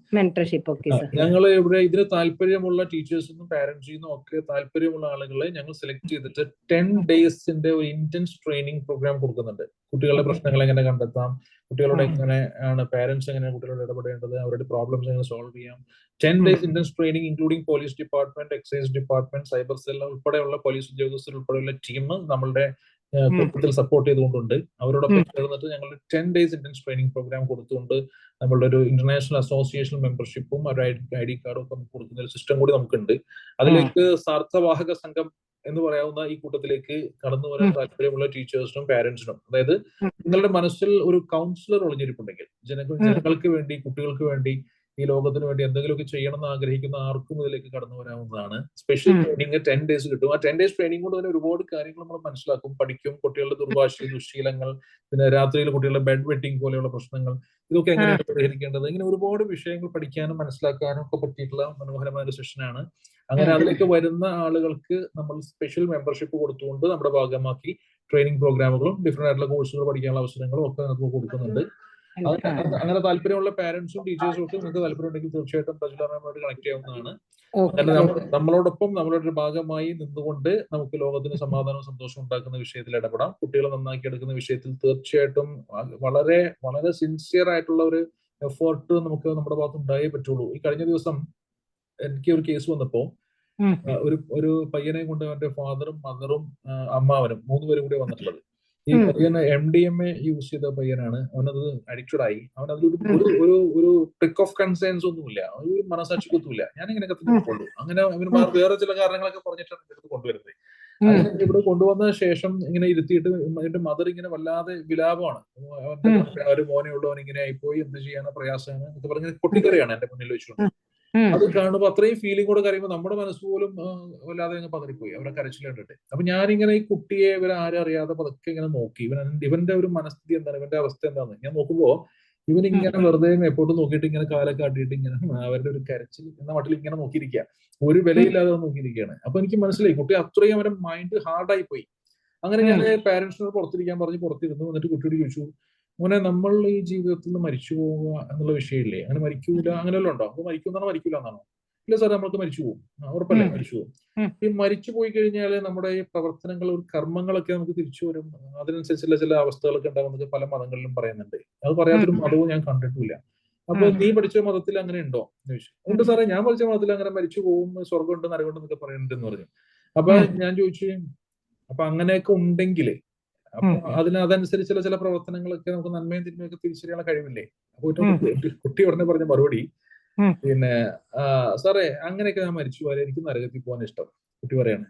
ഞങ്ങൾ ഇവിടെ ഇതിന് താല്പര്യമുള്ള ടീച്ചേഴ്സിനും പാരന്റ്സിനും ഒക്കെ താല്പര്യമുള്ള ആളുകളെ ഞങ്ങൾ സെലക്ട് ചെയ്തിട്ട് 10 days ഒരു ഇന്റൻസ് ട്രെയിനിങ് പ്രോഗ്രാം കൊടുക്കുന്നുണ്ട്. കുട്ടികളുടെ പ്രശ്നങ്ങൾ എങ്ങനെ കണ്ടെത്താം, കുട്ടികളോട് എങ്ങനെയാണ് പാരന്റ്സ് എങ്ങനെയാണ് കുട്ടികളോട് ഇടപെടേണ്ടത്, അവരുടെ പ്രോബ്ലംസ് എങ്ങനെ സോൾവ് ചെയ്യാം. 10 days intense training including police department, excise department, cyber cell ഉൾപ്പെടെയുള്ള പോലീസ് ഉദ്യോഗസ്ഥർ ഉൾപ്പെടെയുള്ള ടീം നമ്മളുടെ കൂട്ടത്തിൽ സപ്പോർട്ട് ചെയ്തുകൊണ്ടുണ്ട്. അവരോടൊപ്പം ചേർന്നിട്ട് ഞങ്ങൾ 10 days ഇന്റൻസ് ട്രെയിനിങ് പ്രോഗ്രാം കൊടുത്തുകൊണ്ട് നമ്മളുടെ ഒരു ഇന്റർനാഷണൽ അസോസിയേഷൻ മെമ്പർഷിപ്പും അവരുടെ ID കാർഡും ഒക്കെ കൊടുക്കുന്ന ഒരു സിസ്റ്റം കൂടി നമുക്കുണ്ട്. അതിലേക്ക് സാർത്ഥവാഹക സംഘം എന്ന് പറയാവുന്ന ഈ കൂട്ടത്തിലേക്ക് കടന്നു വരാൻ താല്പര്യമുള്ള ടീച്ചേഴ്സിനും പാരന്റ്സിനും, അതായത് നിങ്ങളുടെ മനസ്സിൽ ഒരു കൗൺസിലർ ഒളിഞ്ഞിരിപ്പുണ്ടെങ്കിൽ, ജനങ്ങൾക്ക് വേണ്ടി, കുട്ടികൾക്ക് വേണ്ടി, ഈ ലോകത്തിന് വേണ്ടി എന്തെങ്കിലുമൊക്കെ ചെയ്യണമെന്ന് ആഗ്രഹിക്കുന്ന ആർക്കും ഇതിലേക്ക് കടന്നു വരാവുന്നതാണ്. സ്പെഷ്യൽ ട്രെയിനിങ് 10 days കിട്ടും. ആ 10 days ട്രെയിനിങ് കൊണ്ട് തന്നെ ഒരുപാട് കാര്യങ്ങൾ നമ്മൾ മനസ്സിലാക്കും, പഠിക്കും. കുട്ടികളുടെ ദുർശീലങ്ങൾ, പിന്നെ രാത്രിയിൽ കുട്ടികളുടെ ബെഡ് വെറ്റിംഗ് പോലെയുള്ള പ്രശ്നങ്ങൾ, ഇതൊക്കെ എങ്ങനെയാണ് പരിഹരിക്കേണ്ടത്, ഇങ്ങനെ ഒരുപാട് വിഷയങ്ങൾ പഠിക്കാനും മനസ്സിലാക്കാനും ഒക്കെ പറ്റിയിട്ടുള്ള മനോഹരമായ ഒരു സെഷനാണ്. അങ്ങനെ അതിലേക്ക് വരുന്ന ആളുകൾക്ക് നമ്മൾ സ്പെഷ്യൽ മെമ്പർഷിപ്പ് കൊടുത്തുകൊണ്ട് നമ്മുടെ ഭാഗമാക്കി ട്രെയിനിങ് പ്രോഗ്രാമുകളും ഡിഫറെന്റ് ആയിട്ടുള്ള കോഴ്സുകൾ പഠിക്കാനുള്ള അവസരങ്ങളും ഒക്കെ നമുക്ക് കൊടുക്കുന്നുണ്ട്. അങ്ങനെ താല്പര്യമുള്ള പാരന്റ്സും ടീച്ചേഴ്സും ഒക്കെ നിങ്ങൾക്ക് താല്പര്യം ഉണ്ടെങ്കിൽ തീർച്ചയായിട്ടും പ്രജുല മാമുമായിട്ട് കണക്ട് ചെയ്യാവുന്നതാണ്. നമ്മളോടൊപ്പം നമ്മളുടെ ഒരു ഭാഗമായി നിന്നുകൊണ്ട് നമുക്ക് ലോകത്തിന് സമാധാനവും സന്തോഷവും ഉണ്ടാക്കുന്ന വിഷയത്തിൽ ഇടപെടാം. കുട്ടികളെ നന്നാക്കി എടുക്കുന്ന വിഷയത്തിൽ തീർച്ചയായിട്ടും വളരെ വളരെ സിൻസിയർ ആയിട്ടുള്ള ഒരു എഫേർട്ട് നമുക്ക് നമ്മുടെ ഭാഗത്ത് ഉണ്ടായേ പറ്റുള്ളൂ. ഈ കഴിഞ്ഞ ദിവസം എനിക്ക് ഒരു കേസ് വന്നപ്പോ ഒരു പയ്യനെ കൊണ്ട് അവന്റെ ഫാദറും മദറും അമ്മാവനും 3 പേരും കൂടി വന്നിട്ടുള്ളത്. ഈ പയ്യന് MDMA യൂസ് ചെയ്ത പയ്യനാണ്. അവനത് അഡിക്റ്റഡ് ആയി. അവനതിലൊരു ഒരു ട്രിക്ക് ഓഫ് കൺസേൺസ് ഒന്നുമില്ല, ഒരു മനസാക്ഷിക്കൊന്നുമില്ല. ഞാൻ ഇങ്ങനെയൊക്കെ കൊണ്ടു അങ്ങനെ അവന് വേറെ ചില കാരണങ്ങളൊക്കെ പറഞ്ഞിട്ടാണ് എടുത്ത് കൊണ്ടുവരുന്നത്. അങ്ങനെ ഇവിടെ കൊണ്ടുവന്ന ശേഷം ഇങ്ങനെ ഇരുത്തിയിട്ട് എന്റെ മദർ ഇങ്ങനെ വല്ലാതെ വിലാപമാണ്. അവന്റെ ഒരു മോനെ ഉള്ളവൻ ഇങ്ങനെ ആയിപ്പോയി, എന്ത് ചെയ്യാനോ പ്രയാസമാണ് എന്നൊക്കെ പറഞ്ഞ് പൊട്ടിക്കറിയാണ് എന്റെ മുന്നിൽ വെച്ചുകൊണ്ട്. അത് കാണുമ്പോൾ അത്രയും ഫീലിംഗ് കൂടെ കറിയുമ്പോൾ നമ്മുടെ മനസ്സ് പോലും വല്ലാതെ അങ്ങ് പതറിപ്പോയി അവരെ കരച്ചിൽ കണ്ടിട്ട്. അപ്പൊ ഞാനിങ്ങനെ ഈ കുട്ടിയെ ഇവരെ ആരും അറിയാതെ പതുക്കെ ഇങ്ങനെ നോക്കി, ഇവന്റെ ഒരു മനസ്ഥിതി എന്താണ്, ഇവന്റെ അവസ്ഥ എന്താന്ന് ഞാൻ നോക്കുമ്പോ ഇവനിങ്ങനെ വെറുതെ എപ്പോഴും നോക്കിയിട്ട് ഇങ്ങനെ കാലൊക്കെ ആട്ടിയിട്ട് ഇങ്ങനെ അവരുടെ ഒരു കരച്ചിൽ എന്ന മട്ടിൽ ഇങ്ങനെ നോക്കിയിരിക്കുക, ഒരു വിലയില്ലാതെ നോക്കിയിരിക്കുകയാണ്. അപ്പൊ എനിക്ക് മനസ്സിലായി കുട്ടി അത്രയും അവരുടെ മൈൻഡ് ഹാർഡായി പോയി. അങ്ങനെ ഞാൻ പാരന്റ്സിനോട് പുറത്തിരിക്കാൻ പറഞ്ഞ് പുറത്തിരുന്നു. എന്നിട്ട് കുട്ടിയോട് ചോദിച്ചു, മോനെ നമ്മൾ ഈ ജീവിതത്തിൽ നിന്ന് മരിച്ചു പോവുക എന്നുള്ള വിഷയമില്ലേ, അങ്ങനെ മരിക്കൂല അങ്ങനെയല്ലോ ഉണ്ടോ? അപ്പൊ മരിക്കുന്നതാണോ മരിക്കൂല എന്നാണോ? ഇല്ല സാർ, നമ്മൾക്ക് മരിച്ചു പോകും. ഉറപ്പല്ലേ മരിച്ചു പോകും. ഈ മരിച്ചു പോയി കഴിഞ്ഞാൽ നമ്മുടെ ഈ പ്രവർത്തനങ്ങൾ, ഒരു കർമ്മങ്ങളൊക്കെ നമുക്ക് തിരിച്ചു വരും, അതിനനുസരിച്ചുള്ള ചില അവസ്ഥകളൊക്കെ ഉണ്ടാവുന്നത് പല മതങ്ങളിലും പറയുന്നുണ്ട്. അത് പറയാത്തൊരു മതവും ഞാൻ കണ്ടിട്ടില്ല. അപ്പൊ നീ പഠിച്ച മതത്തിൽ അങ്ങനെ ഉണ്ടോ എന്ന് ചോദിച്ചു. ഉണ്ട് സാറേ, ഞാൻ പഠിച്ച മതത്തിൽ അങ്ങനെ മരിച്ചു പോകും, സ്വർഗ്ഗമുണ്ട് നരകമുണ്ട് എന്നൊക്കെ പറയുന്നുണ്ടെന്ന് പറഞ്ഞു. അപ്പൊ ഞാൻ ചോദിച്ചു, അപ്പൊ അങ്ങനെയൊക്കെ ഉണ്ടെങ്കിൽ അപ്പൊ അതനുസരിച്ചുള്ള ചില പ്രവർത്തനങ്ങളൊക്കെ നമുക്ക് നന്മയും തിന്മയൊക്കെ തിരിച്ചറിയാനുള്ള കഴിവില്ലേ? അപ്പൊ കുട്ടി ഉടനെ പറഞ്ഞ മറുപടി, പിന്നെ സാറേ അങ്ങനെയൊക്കെ ഞാൻ മരിച്ചു പോയാൽ എനിക്ക് നരകത്തിൽ പോകാൻ ഇഷ്ടം, കുട്ടി പറയാണ്.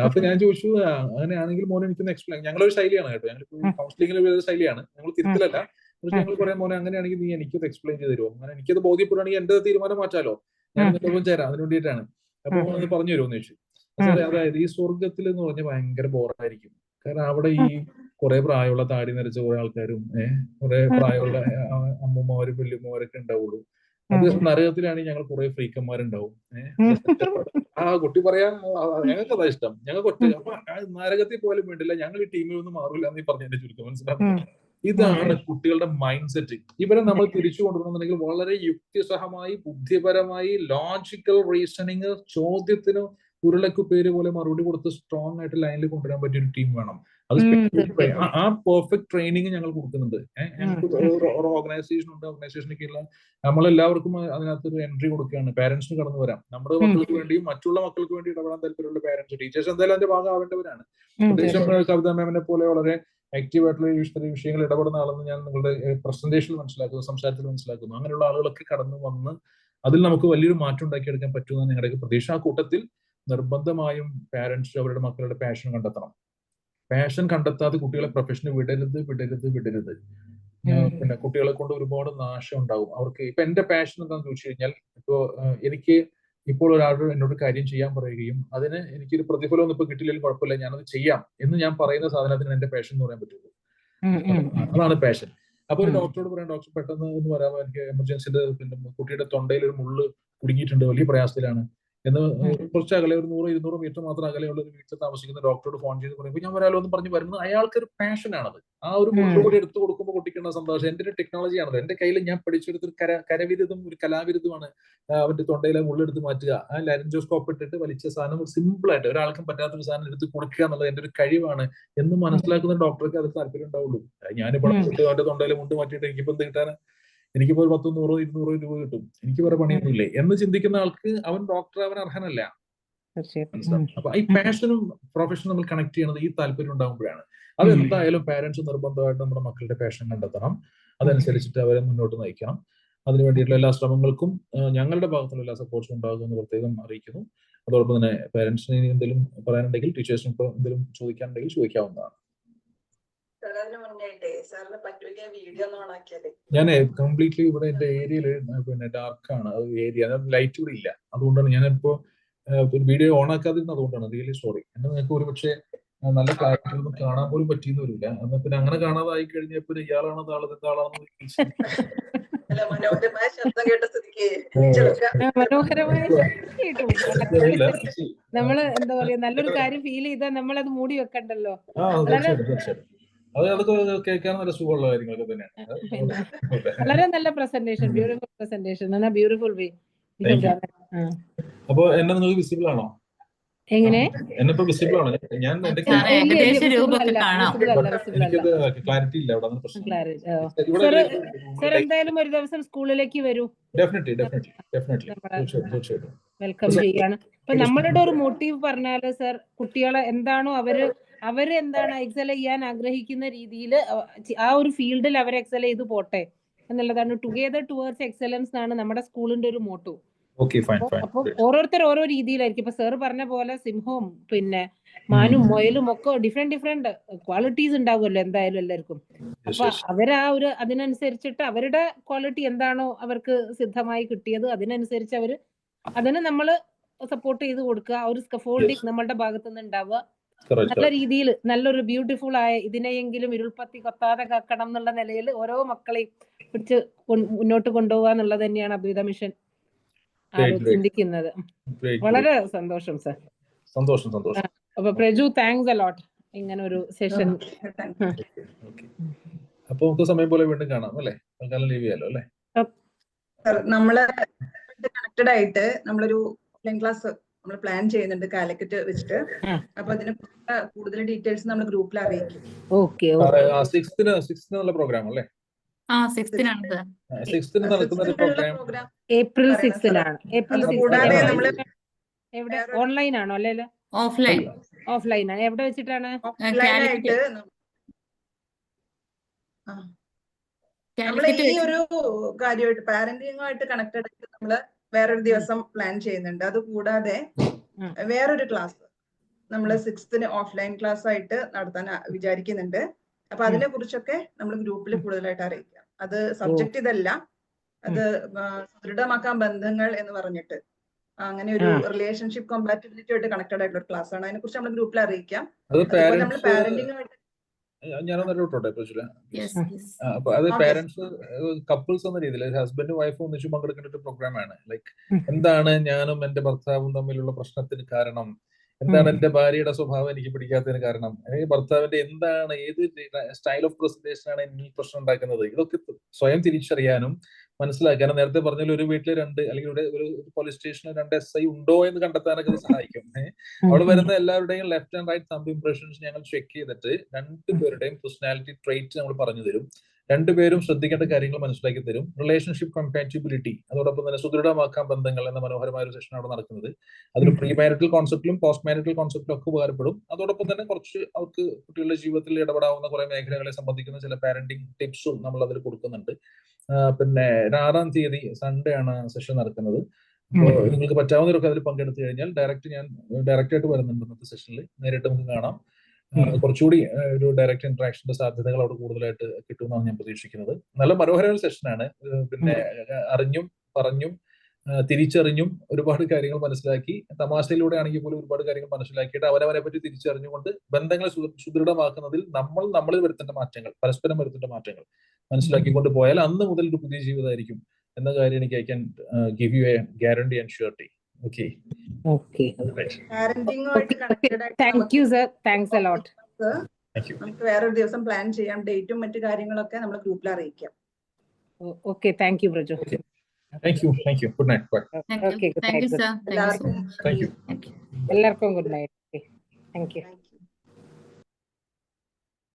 അപ്പൊ ഞാൻ ചോദിച്ചു, അങ്ങനെയാണെങ്കിൽ മോനെ എനിക്കൊന്ന് എക്സ്പ്ലെയിൻ. ഞങ്ങളൊരു ശൈലിയാണ് കേട്ടോ, ഞങ്ങൾ കൗൺസിലിംഗിൽ ഒരു ശൈലിയാണ്, ഞങ്ങൾ തിരുത്തലല്ല. പക്ഷെ ഞങ്ങൾ പറയാൻ മോനെ അങ്ങനെയാണെങ്കിൽ നീ എനിക്കത് എക്സ്പ്ലെയിൻ ചെയ്ത് തരുമോ, അങ്ങനെ എനിക്കത് ബോധ്യപ്പെടുകയാണെങ്കിൽ എന്റെ തീരുമാനം മാറ്റാലോ, ഞാൻ നിങ്ങളൊപ്പം ചേരാം, അതിന് വേണ്ടിയിട്ടാണ്. അപ്പൊ അത് പറഞ്ഞു തരുമോന്ന് ചോദിച്ചു. സാറേ അതായത് ഈ സ്വർഗത്തിൽ എന്ന് പറഞ്ഞാൽ ഭയങ്കര ബോറായിരിക്കും. കാരണം അവിടെ ഈ കുറെ പ്രായമുള്ള താടി നരച്ച കുറെ ആൾക്കാരും കുറെ പ്രായമുള്ള അമ്മൂമ്മമാരും വല്യമ്മമാരൊക്കെ ഉണ്ടാവുള്ളൂ. അത് നരകത്തിലാണെങ്കിൽ ഞങ്ങൾ കുറെ ഫ്രീക്കന്മാരുണ്ടാവും. ആ കുട്ടി പറയാ, ഞങ്ങൾക്ക് അതാ ഇഷ്ടം, ഞങ്ങൾക്ക് ഒറ്റ നരകത്തിൽ പോലും വേണ്ടില്ല, ഞങ്ങൾ ഈ ടീമിൽ ഒന്നും മാറില്ല എന്ന് പറഞ്ഞതിന്റെ ചുരുക്കം മനസ്സിലാവും. ഇതാണ് കുട്ടികളുടെ മൈൻഡ് സെറ്റ്. ഇവരെ നമ്മൾ തിരിച്ചു കൊണ്ടുവരണമെന്നുണ്ടെങ്കിൽ വളരെ യുക്തിസഹമായി, ബുദ്ധിപരമായി, ലോജിക്കൽ റീസണിങ്, ചോദ്യത്തിന് ഉരുളക്ക് പേര് പോലെ മറുപടി കൊടുത്ത് സ്ട്രോങ് ആയിട്ട് ലൈനിൽ കൊണ്ടുവരാൻ പറ്റിയ ഒരു ടീം വേണം. അത് തീർച്ചയായിട്ടും. ആ പെർഫെക്റ്റ് ട്രെയിനിങ് ഞങ്ങൾ കൊടുക്കുന്നുണ്ട്. ഞങ്ങൾക്ക് ഒരു ഓർഗനൈസേഷൻ ഉണ്ട്. ഓർഗനൈസേഷനിലേക്കുള്ള നമ്മളെല്ലാവർക്കും അതിനകത്ത് ഒരു എൻട്രി കൊടുക്കുകയാണ്. പാരന്റ്സിന് കടന്നു വരാം. നമ്മുടെ മക്കൾക്ക് വേണ്ടിയും മറ്റുള്ള മക്കൾക്ക് വേണ്ടി ഇടപെടാൻ താല്പര്യമുള്ള പാരന്റ്സ്, ടീച്ചേഴ്സ് എന്തായാലും അതിന്റെ ഭാഗമാവേണ്ടവരാണ്. പ്രത്യേകിച്ചും കവിതാ മാമിനെ പോലെ വളരെ ആക്റ്റീവ് ആയിട്ടുള്ള ഈ വിഷയങ്ങൾ ഇടപെടുന്ന ആളെന്ന് ഞാൻ നിങ്ങളുടെ പ്രസന്റേഷനിൽ മനസ്സിലാക്കുന്നു, സംസാരത്തിൽ മനസ്സിലാക്കുന്നു. അങ്ങനെയുള്ള ആളുകളൊക്കെ കടന്നു വന്ന് അതിൽ നമുക്ക് വലിയൊരു മാറ്റം ഉണ്ടാക്കിയെടുക്കാൻ പറ്റുമെന്ന് ഞങ്ങളുടെ പ്രതീക്ഷ. ആ കൂട്ടത്തിൽ നിർബന്ധമായും പാരന്റ്സ് അവരുടെ മക്കളുടെ പാഷൻ കണ്ടെത്തണം. പാഷൻ കണ്ടെത്താതെ കുട്ടികളെ പ്രൊഫഷന് വിടരുത്. പിന്നെ കുട്ടികളെ കൊണ്ട് ഒരുപാട് നാശം ഉണ്ടാവും. അവർക്ക് ഇപ്പൊ എന്റെ പാഷൻ എന്താണെന്ന് ചോദിച്ചു കഴിഞ്ഞാൽ, ഇപ്പോ എനിക്ക് ഇപ്പോൾ ഒരാളോട് എന്നോട് കാര്യം ചെയ്യാൻ പറയുകയും അതിന് എനിക്കൊരു പ്രതിഫലം ഒന്നും ഇപ്പൊ കിട്ടിയില്ലെങ്കിൽ കുഴപ്പമില്ല, ഞാനത് ചെയ്യാം എന്ന് ഞാൻ പറയുന്ന സാധനത്തിന് എന്റെ പാഷൻ എന്ന് പറയാൻ പറ്റുള്ളൂ. അതാണ് പാഷൻ. അപ്പൊ ഒരു ഡോക്ടറോട് പറയാം, ഡോക്ടർ പെട്ടെന്ന് ഒന്ന് വരാമോ, എനിക്ക് എമർജൻസിന്റെ പിന്നെ കുട്ടിയുടെ തൊണ്ടയിൽ ഒരു മുള്ള് കുടുങ്ങിയിട്ടുണ്ട്, വലിയ പ്രയാസത്തിലാണ് എന്ന് കുറച്ച് അകലെ ഒരു 100-200 മീറ്റർ മാത്രം അകലെയുള്ള ഒരു വീട്ടിൽ താമസിക്കുന്ന ഡോക്ടറോട് ഫോൺ ചെയ്ത് പറയുമ്പോൾ ഞാൻ വരാലോ എന്ന് പറഞ്ഞ് വരുന്നത് അയാൾക്കൊരു പാഷനാണത്. ആ ഒരു മുള്ളു കൂടി എടുത്തു കൊടുക്കുമ്പോൾ കുട്ടിക്കുന്ന സന്തോഷം. എന്റെ ഒരു ടെക്നോളജിയാണത്. എന്റെ കയ്യിൽ ഞാൻ പഠിച്ചെടുത്തൊരു കരവിരുതും ഒരു കലാവിരുതുമാണ് അവന്റെ തൊണ്ടയിലെ മുള്ളെടുത്ത് മാറ്റുക. ആ ലാരിഞ്ചോസ്കോപ്പ് ഇട്ടിട്ട് വലിച്ച സാധനം സിമ്പിൾ ആയിട്ട് ഒരാൾക്കും പറ്റാത്തൊരു സാധനം എടുത്ത് കൊടുക്കുക എന്നുള്ളത് എന്റെ ഒരു കഴിവാണ് എന്ന് മനസ്സിലാക്കുന്ന ഡോക്ടർക്ക് അതിൽ താല്പര്യം ഉണ്ടാവുള്ളൂ. ഞാനിപ്പോൾ അവന്റെ തൊണ്ടയിൽ മുണ്ട് മാറ്റിയിട്ട് എനിക്കിപ്പോ എന്ത് കിട്ടാൻ, എനിക്കിപ്പോ 100-100-200 രൂപ കിട്ടും, എനിക്ക് വേറെ പണിയൊന്നുമില്ലേ എന്ന് ചിന്തിക്കുന്ന ആൾക്ക് അവൻ ഡോക്ടർ അവൻ അർഹനല്ല. അപ്പൊ ഈ പാഷനും പ്രൊഫഷനും നമ്മൾ കണക്ട് ചെയ്യുന്നത് ഈ താല്പര്യം ഉണ്ടാകുമ്പോഴാണ്. അത് എന്തായാലും പാരന്റ്സ് നിർബന്ധമായിട്ട് നമ്മുടെ മക്കളുടെ പാഷൻ കണ്ടെത്തണം. അതനുസരിച്ചിട്ട് അവരെ മുന്നോട്ട് നയിക്കണം. അതിനു വേണ്ടിയിട്ടുള്ള എല്ലാ ശ്രമങ്ങൾക്കും ഞങ്ങളുടെ ഭാഗത്തുള്ള എല്ലാ സപ്പോർട്ട്സും ഉണ്ടാകുമെന്ന് പ്രത്യേകം അറിയിക്കുന്നു. അതോടൊപ്പം തന്നെ പാരന്റ്സിന് എന്തെങ്കിലും പറയാനുണ്ടെങ്കിൽ, ടീച്ചേഴ്സിന് ഇപ്പോൾ എന്തെങ്കിലും ചോദിക്കാനുണ്ടെങ്കിൽ ചോദിക്കാവുന്നതാണ്. ഞാൻ കംപ്ലീറ്റ്ലി ഇവിടെ എന്റെ ഏരിയയിൽ പിന്നെ ഡാർക്കാണ് ഏരിയ, ലൈറ്റ് ഇവിടെ ഇല്ല. അതുകൊണ്ടാണ് ഞാനിപ്പോ വീഡിയോ ഓൺ ആക്കാതിരുന്നത്. അതുകൊണ്ടാണ് റിയലി സോറി. എന്നെ നിങ്ങൾക്ക് ഒരു പക്ഷേ നല്ല ക്ലാരിറ്റി ഒന്നും കാണാൻ പോലും പറ്റിയെന്ന് വരില്ല. എന്നാൽ പിന്നെ അങ്ങനെ കാണാതായി കഴിഞ്ഞാൽ പിന്നെ ഇയാളാണ് ആളെന്താളാണെന്ന് മനോഹരമായ നമ്മള് എന്താ പറയാ, നല്ലൊരു കാര്യം ഫീൽ ചെയ്താൽ നമ്മളത് മൂടി വെക്കണ്ടല്ലോ. അതൊക്കെ കേൾക്കാൻ നല്ല സുഖമുള്ള കാര്യങ്ങളൊക്കെ തന്നെയാണ്. വളരെ നല്ല പ്രസന്റേഷൻ, ബ്യൂട്ടിഫുൾ പ്രസന്റേഷൻ, ബ്യൂട്ടിഫുൾ വേ. അപ്പൊ എന്നെ നിങ്ങൾക്ക് വിസിബിൾ ആണോ? എങ്ങനെ? എന്നിപ്പോ വിസിബിൾ ആണ്. ഞാൻ എനിക്കത് ക്ലാരിറ്റി ഇല്ല അവിടെ. സർ എന്തായാലും ഒരു ദിവസം സ്കൂളിലേക്ക് വരൂ. വെൽക്കം ചെയ്യാണ്. അപ്പൊ നമ്മളുടെ ഒരു മോട്ടീവ് പറഞ്ഞാല് സർ, കുട്ടികളെ എന്താണോ അവര് എന്താണ് എക്സൽ ചെയ്യാൻ ആഗ്രഹിക്കുന്ന രീതിയിൽ ആ ഒരു ഫീൽഡിൽ അവർ എക്സൽ ചെയ്ത് പോട്ടെ എന്നുള്ളതാണ്. ടുഗദർ ടുവേർഡ്സ് എക്സലൻസ് ആണ് നമ്മുടെ സ്കൂളിന്റെ ഒരു മോട്ടോ. അപ്പൊ ഓരോരുത്തർ ഓരോ രീതിയിലായിരിക്കും. ഇപ്പൊ സാർ പറഞ്ഞ പോലെ സിംഹവും പിന്നെ മാനും മുയലും ഒക്കെ ഡിഫറെന്റ് ക്വാളിറ്റീസ് ഉണ്ടാവുമല്ലോ എന്തായാലും എല്ലാവർക്കും. അപ്പൊ അവരാ ഒരു അതിനനുസരിച്ചിട്ട് അവരുടെ ക്വാളിറ്റി എന്താണോ അവർക്ക് സിദ്ധമായി കിട്ടിയത് അതിനനുസരിച്ച് അതിന് നമ്മൾ സപ്പോർട്ട് ചെയ്ത് കൊടുക്കുക. ഒരു സ്കഫോൾഡിങ് നമ്മളുടെ ഭാഗത്തു നിന്ന് ഉണ്ടാവുക. നല്ല രീതിയിൽ നല്ലൊരു ബ്യൂട്ടിഫുൾ ആയ ഇതിനെയെങ്കിലും ഇരുൾപ്പത്തി കൊത്താതെ കാക്കണം എന്നുള്ള നിലയിൽ ഓരോ മക്കളെയും പിടിച്ച് മുന്നോട്ട് കൊണ്ടുപോകുക എന്നുള്ളത് തന്നെയാണ് അദ്വൈത മിഷൻ ചിന്തിക്കുന്നത്. വളരെ സന്തോഷം സർ. സന്തോഷം. അപ്പൊ പ്രജു, താങ്ക്സ് അ ലോട്ട് ഇങ്ങനെ ഒരു സെഷൻ. അപ്പൊ നമുക്ക് സമയം പോലെ വീണ്ടും കാണാം അല്ലേ? തൽക്കാലം ലീവ് ചെയ്യാലോ അല്ലേ? നമ്മള് കണക്റ്റഡ് ആയിട്ട് നമ്മളൊരു ഓൺലൈൻ ക്ലാസ് നമ്മൾ പ്ലാൻ ചെയ്യുന്നുണ്ട് കാലിക്കറ്റ് വെച്ചിട്ട്. അപ്പൊ അതിന് കൂടുതൽ ഡീറ്റെയിൽസ് നമ്മൾ ഗ്രൂപ്പിൽ അറിയിക്കും. സിക്സ്തിനുള്ള പ്രോഗ്രാം അല്ലേ? ഏപ്രിൽ 6-ലാണ്. എവിടെ? ഓൺലൈൻ ആണോ അല്ലെ? ഓഫ്ലൈൻ ആണ്. എവിടെ വെച്ചിട്ടാണ്? നമ്മള് ഈ ഒരു കാര്യമായിട്ട് പാരന്റിങ്ങുമായിട്ട് കണക്റ്റഡ് ആയിട്ട് നമ്മള് വേറൊരു ദിവസം പ്ലാൻ ചെയ്യുന്നുണ്ട്. അത് കൂടാതെ വേറൊരു ക്ലാസ് നമ്മള് 6th ഓഫ്ലൈൻ ക്ലാസ് ആയിട്ട് നടത്താൻ വിചാരിക്കുന്നുണ്ട്. അപ്പൊ അതിനെ കുറിച്ചൊക്കെ നമ്മൾ ഗ്രൂപ്പിൽ കൂടുതലായിട്ട് അറിയിക്കാം. അത് സബ്ജക്റ്റ് ഇതല്ല, അത് ദൃഢമാക്കാൻ ബന്ധങ്ങൾ എന്ന് പറഞ്ഞിട്ട് അങ്ങനെ ഒരു റിലേഷൻഷിപ്പ് കോമ്പാറ്റബിലിറ്റി ആയിട്ട് കണക്റ്റഡ് ആയിട്ടുള്ള ഒരു ക്ലാസ് ആണ്. അതിനെ കുറിച്ച് നമ്മൾ ഗ്രൂപ്പിൽ അറിയിക്കാം. അതുപോലെ നമ്മൾ പാരന്റിങ്ങുമായിട്ട് അപ്പൊ അത് പാരന്റ്സ് കപ്പിൾസ് എന്ന രീതിയിൽ ഹസ്ബൻഡും വൈഫും ഒന്നിച്ച് പങ്കെടുക്കേണ്ട ഒരു പ്രോഗ്രാമാണ്. ലൈക്ക് എന്താണ് ഞാനും എന്റെ ഭർത്താവും തമ്മിലുള്ള പ്രശ്നത്തിന് കാരണം, എന്താണ് എന്റെ ഭാര്യയുടെ സ്വഭാവം എനിക്ക് പിടിക്കാത്തതിന് കാരണം, ഭർത്താവിന്റെ എന്താണ് ഏത് സ്റ്റൈൽ ഓഫ് പ്രസന്റേഷൻ ആണ് എന്നിൽ പ്രശ്നം ഉണ്ടാക്കുന്നത്, ഇതൊക്കെ സ്വയം തിരിച്ചറിയാനും മനസ്സിലാക്കാൻ. നേരത്തെ പറഞ്ഞ ഒരു വീട്ടിൽ 2 അല്ലെങ്കിൽ ഒരു പോലീസ് സ്റ്റേഷനിൽ 2 SI ഉണ്ടോ എന്ന് കണ്ടെത്താനൊക്കെ ഇത് സഹായിക്കും. അവിടെ വരുന്ന എല്ലാവരുടെയും left and right thumb impressions ഞങ്ങൾ ചെക്ക് ചെയ്തിട്ട് 2 പേരുടെയും പേഴ്സണാലിറ്റി ട്രേറ്റ്സ് നമ്മൾ പറഞ്ഞു തരും. 2 പേരും ശ്രദ്ധിക്കേണ്ട കാര്യങ്ങൾ മനസ്സിലാക്കി തരും. റിലേഷൻഷിപ്പ് കമ്പാറ്റിബിലിറ്റി, അതോടൊപ്പം തന്നെ സുദൃഢമാക്കാൻ ബന്ധങ്ങൾ എന്ന മനോഹരമായ ഒരു സെഷൻ അവിടെ നടക്കുന്നത്. അതിൽ പ്രീ മാരിറ്റൽ കോൺസെപ്റ്റിലും പോസ്റ്റ് മാരിറ്റൽ കോൺസെപ്റ്റിലും ഒക്കെ ഉപകാരപ്പെടും. അതോടൊപ്പം തന്നെ കുറച്ച് അവർക്ക് കുട്ടികളുടെ ജീവിതത്തിൽ ഇടപെടാവുന്ന കുറെ മേഖലകളെ സംബന്ധിക്കുന്ന ചില പാരന്റിംഗ് ടിപ്സും നമ്മൾ അതിൽ കൊടുക്കുന്നുണ്ട്. പിന്നെ 6-ാം തീയതി സൺഡേ ആണ് സെഷൻ നടക്കുന്നത്. അപ്പോൾ നിങ്ങൾക്ക് പറ്റാവുന്നവരൊക്കെ അതിൽ പങ്കെടുത്തു കഴിഞ്ഞാൽ ഞാൻ ഡയറക്റ്റ് ആയിട്ട് വരുന്നുണ്ട് ഇന്നത്തെ സെഷനിൽ. നേരിട്ട് നമുക്ക് കാണാം. കുറച്ചുകൂടി ഒരു ഡയറക്റ്റ് ഇന്ററാക്ഷന്റെ സാധ്യതകൾ അവിടെ കൂടുതലായിട്ട് കിട്ടുമെന്നാണ് ഞാൻ പ്രതീക്ഷിക്കുന്നത്. നല്ല മനോഹരമായ സെഷനാണ്. പിന്നെ അറിഞ്ഞും പറഞ്ഞും തിരിച്ചറിഞ്ഞും ഒരുപാട് കാര്യങ്ങൾ മനസ്സിലാക്കി, തമാശയിലൂടെ ആണെങ്കിൽ പോലും ഒരുപാട് കാര്യങ്ങൾ മനസ്സിലാക്കിയിട്ട് അവരവരെ പറ്റി തിരിച്ചറിഞ്ഞുകൊണ്ട് ബന്ധങ്ങളെ സുദൃഢമാക്കുന്നതിൽ നമ്മളിൽ വരുത്തേണ്ട മാറ്റങ്ങൾ, പരസ്പരം വരുത്തേണ്ട മാറ്റങ്ങൾ മനസ്സിലാക്കിക്കൊണ്ട് പോയാൽ അന്ന് മുതൽ ഒരു പുതിയ ജീവിതമായിരിക്കും എന്ന കാര്യം എനിക്ക് I can give you A guarantee and surety. Okay. Thank you sir, thanks a lot. നമുക്ക് വേറൊരു ദിവസം പ്ലാൻ ചെയ്യാം. ഡേറ്റും മറ്റു കാര്യങ്ങളൊക്കെ നമ്മൾ ഗ്രൂപ്പിൽ അറിയിക്കാം. Okay, thank you Braju. Thank you. Good night. Bye. Okay, good night. Thank you, sir. Thank you. എല്ലാവർക്കും ഗുഡ് നൈറ്റ്. Thank you.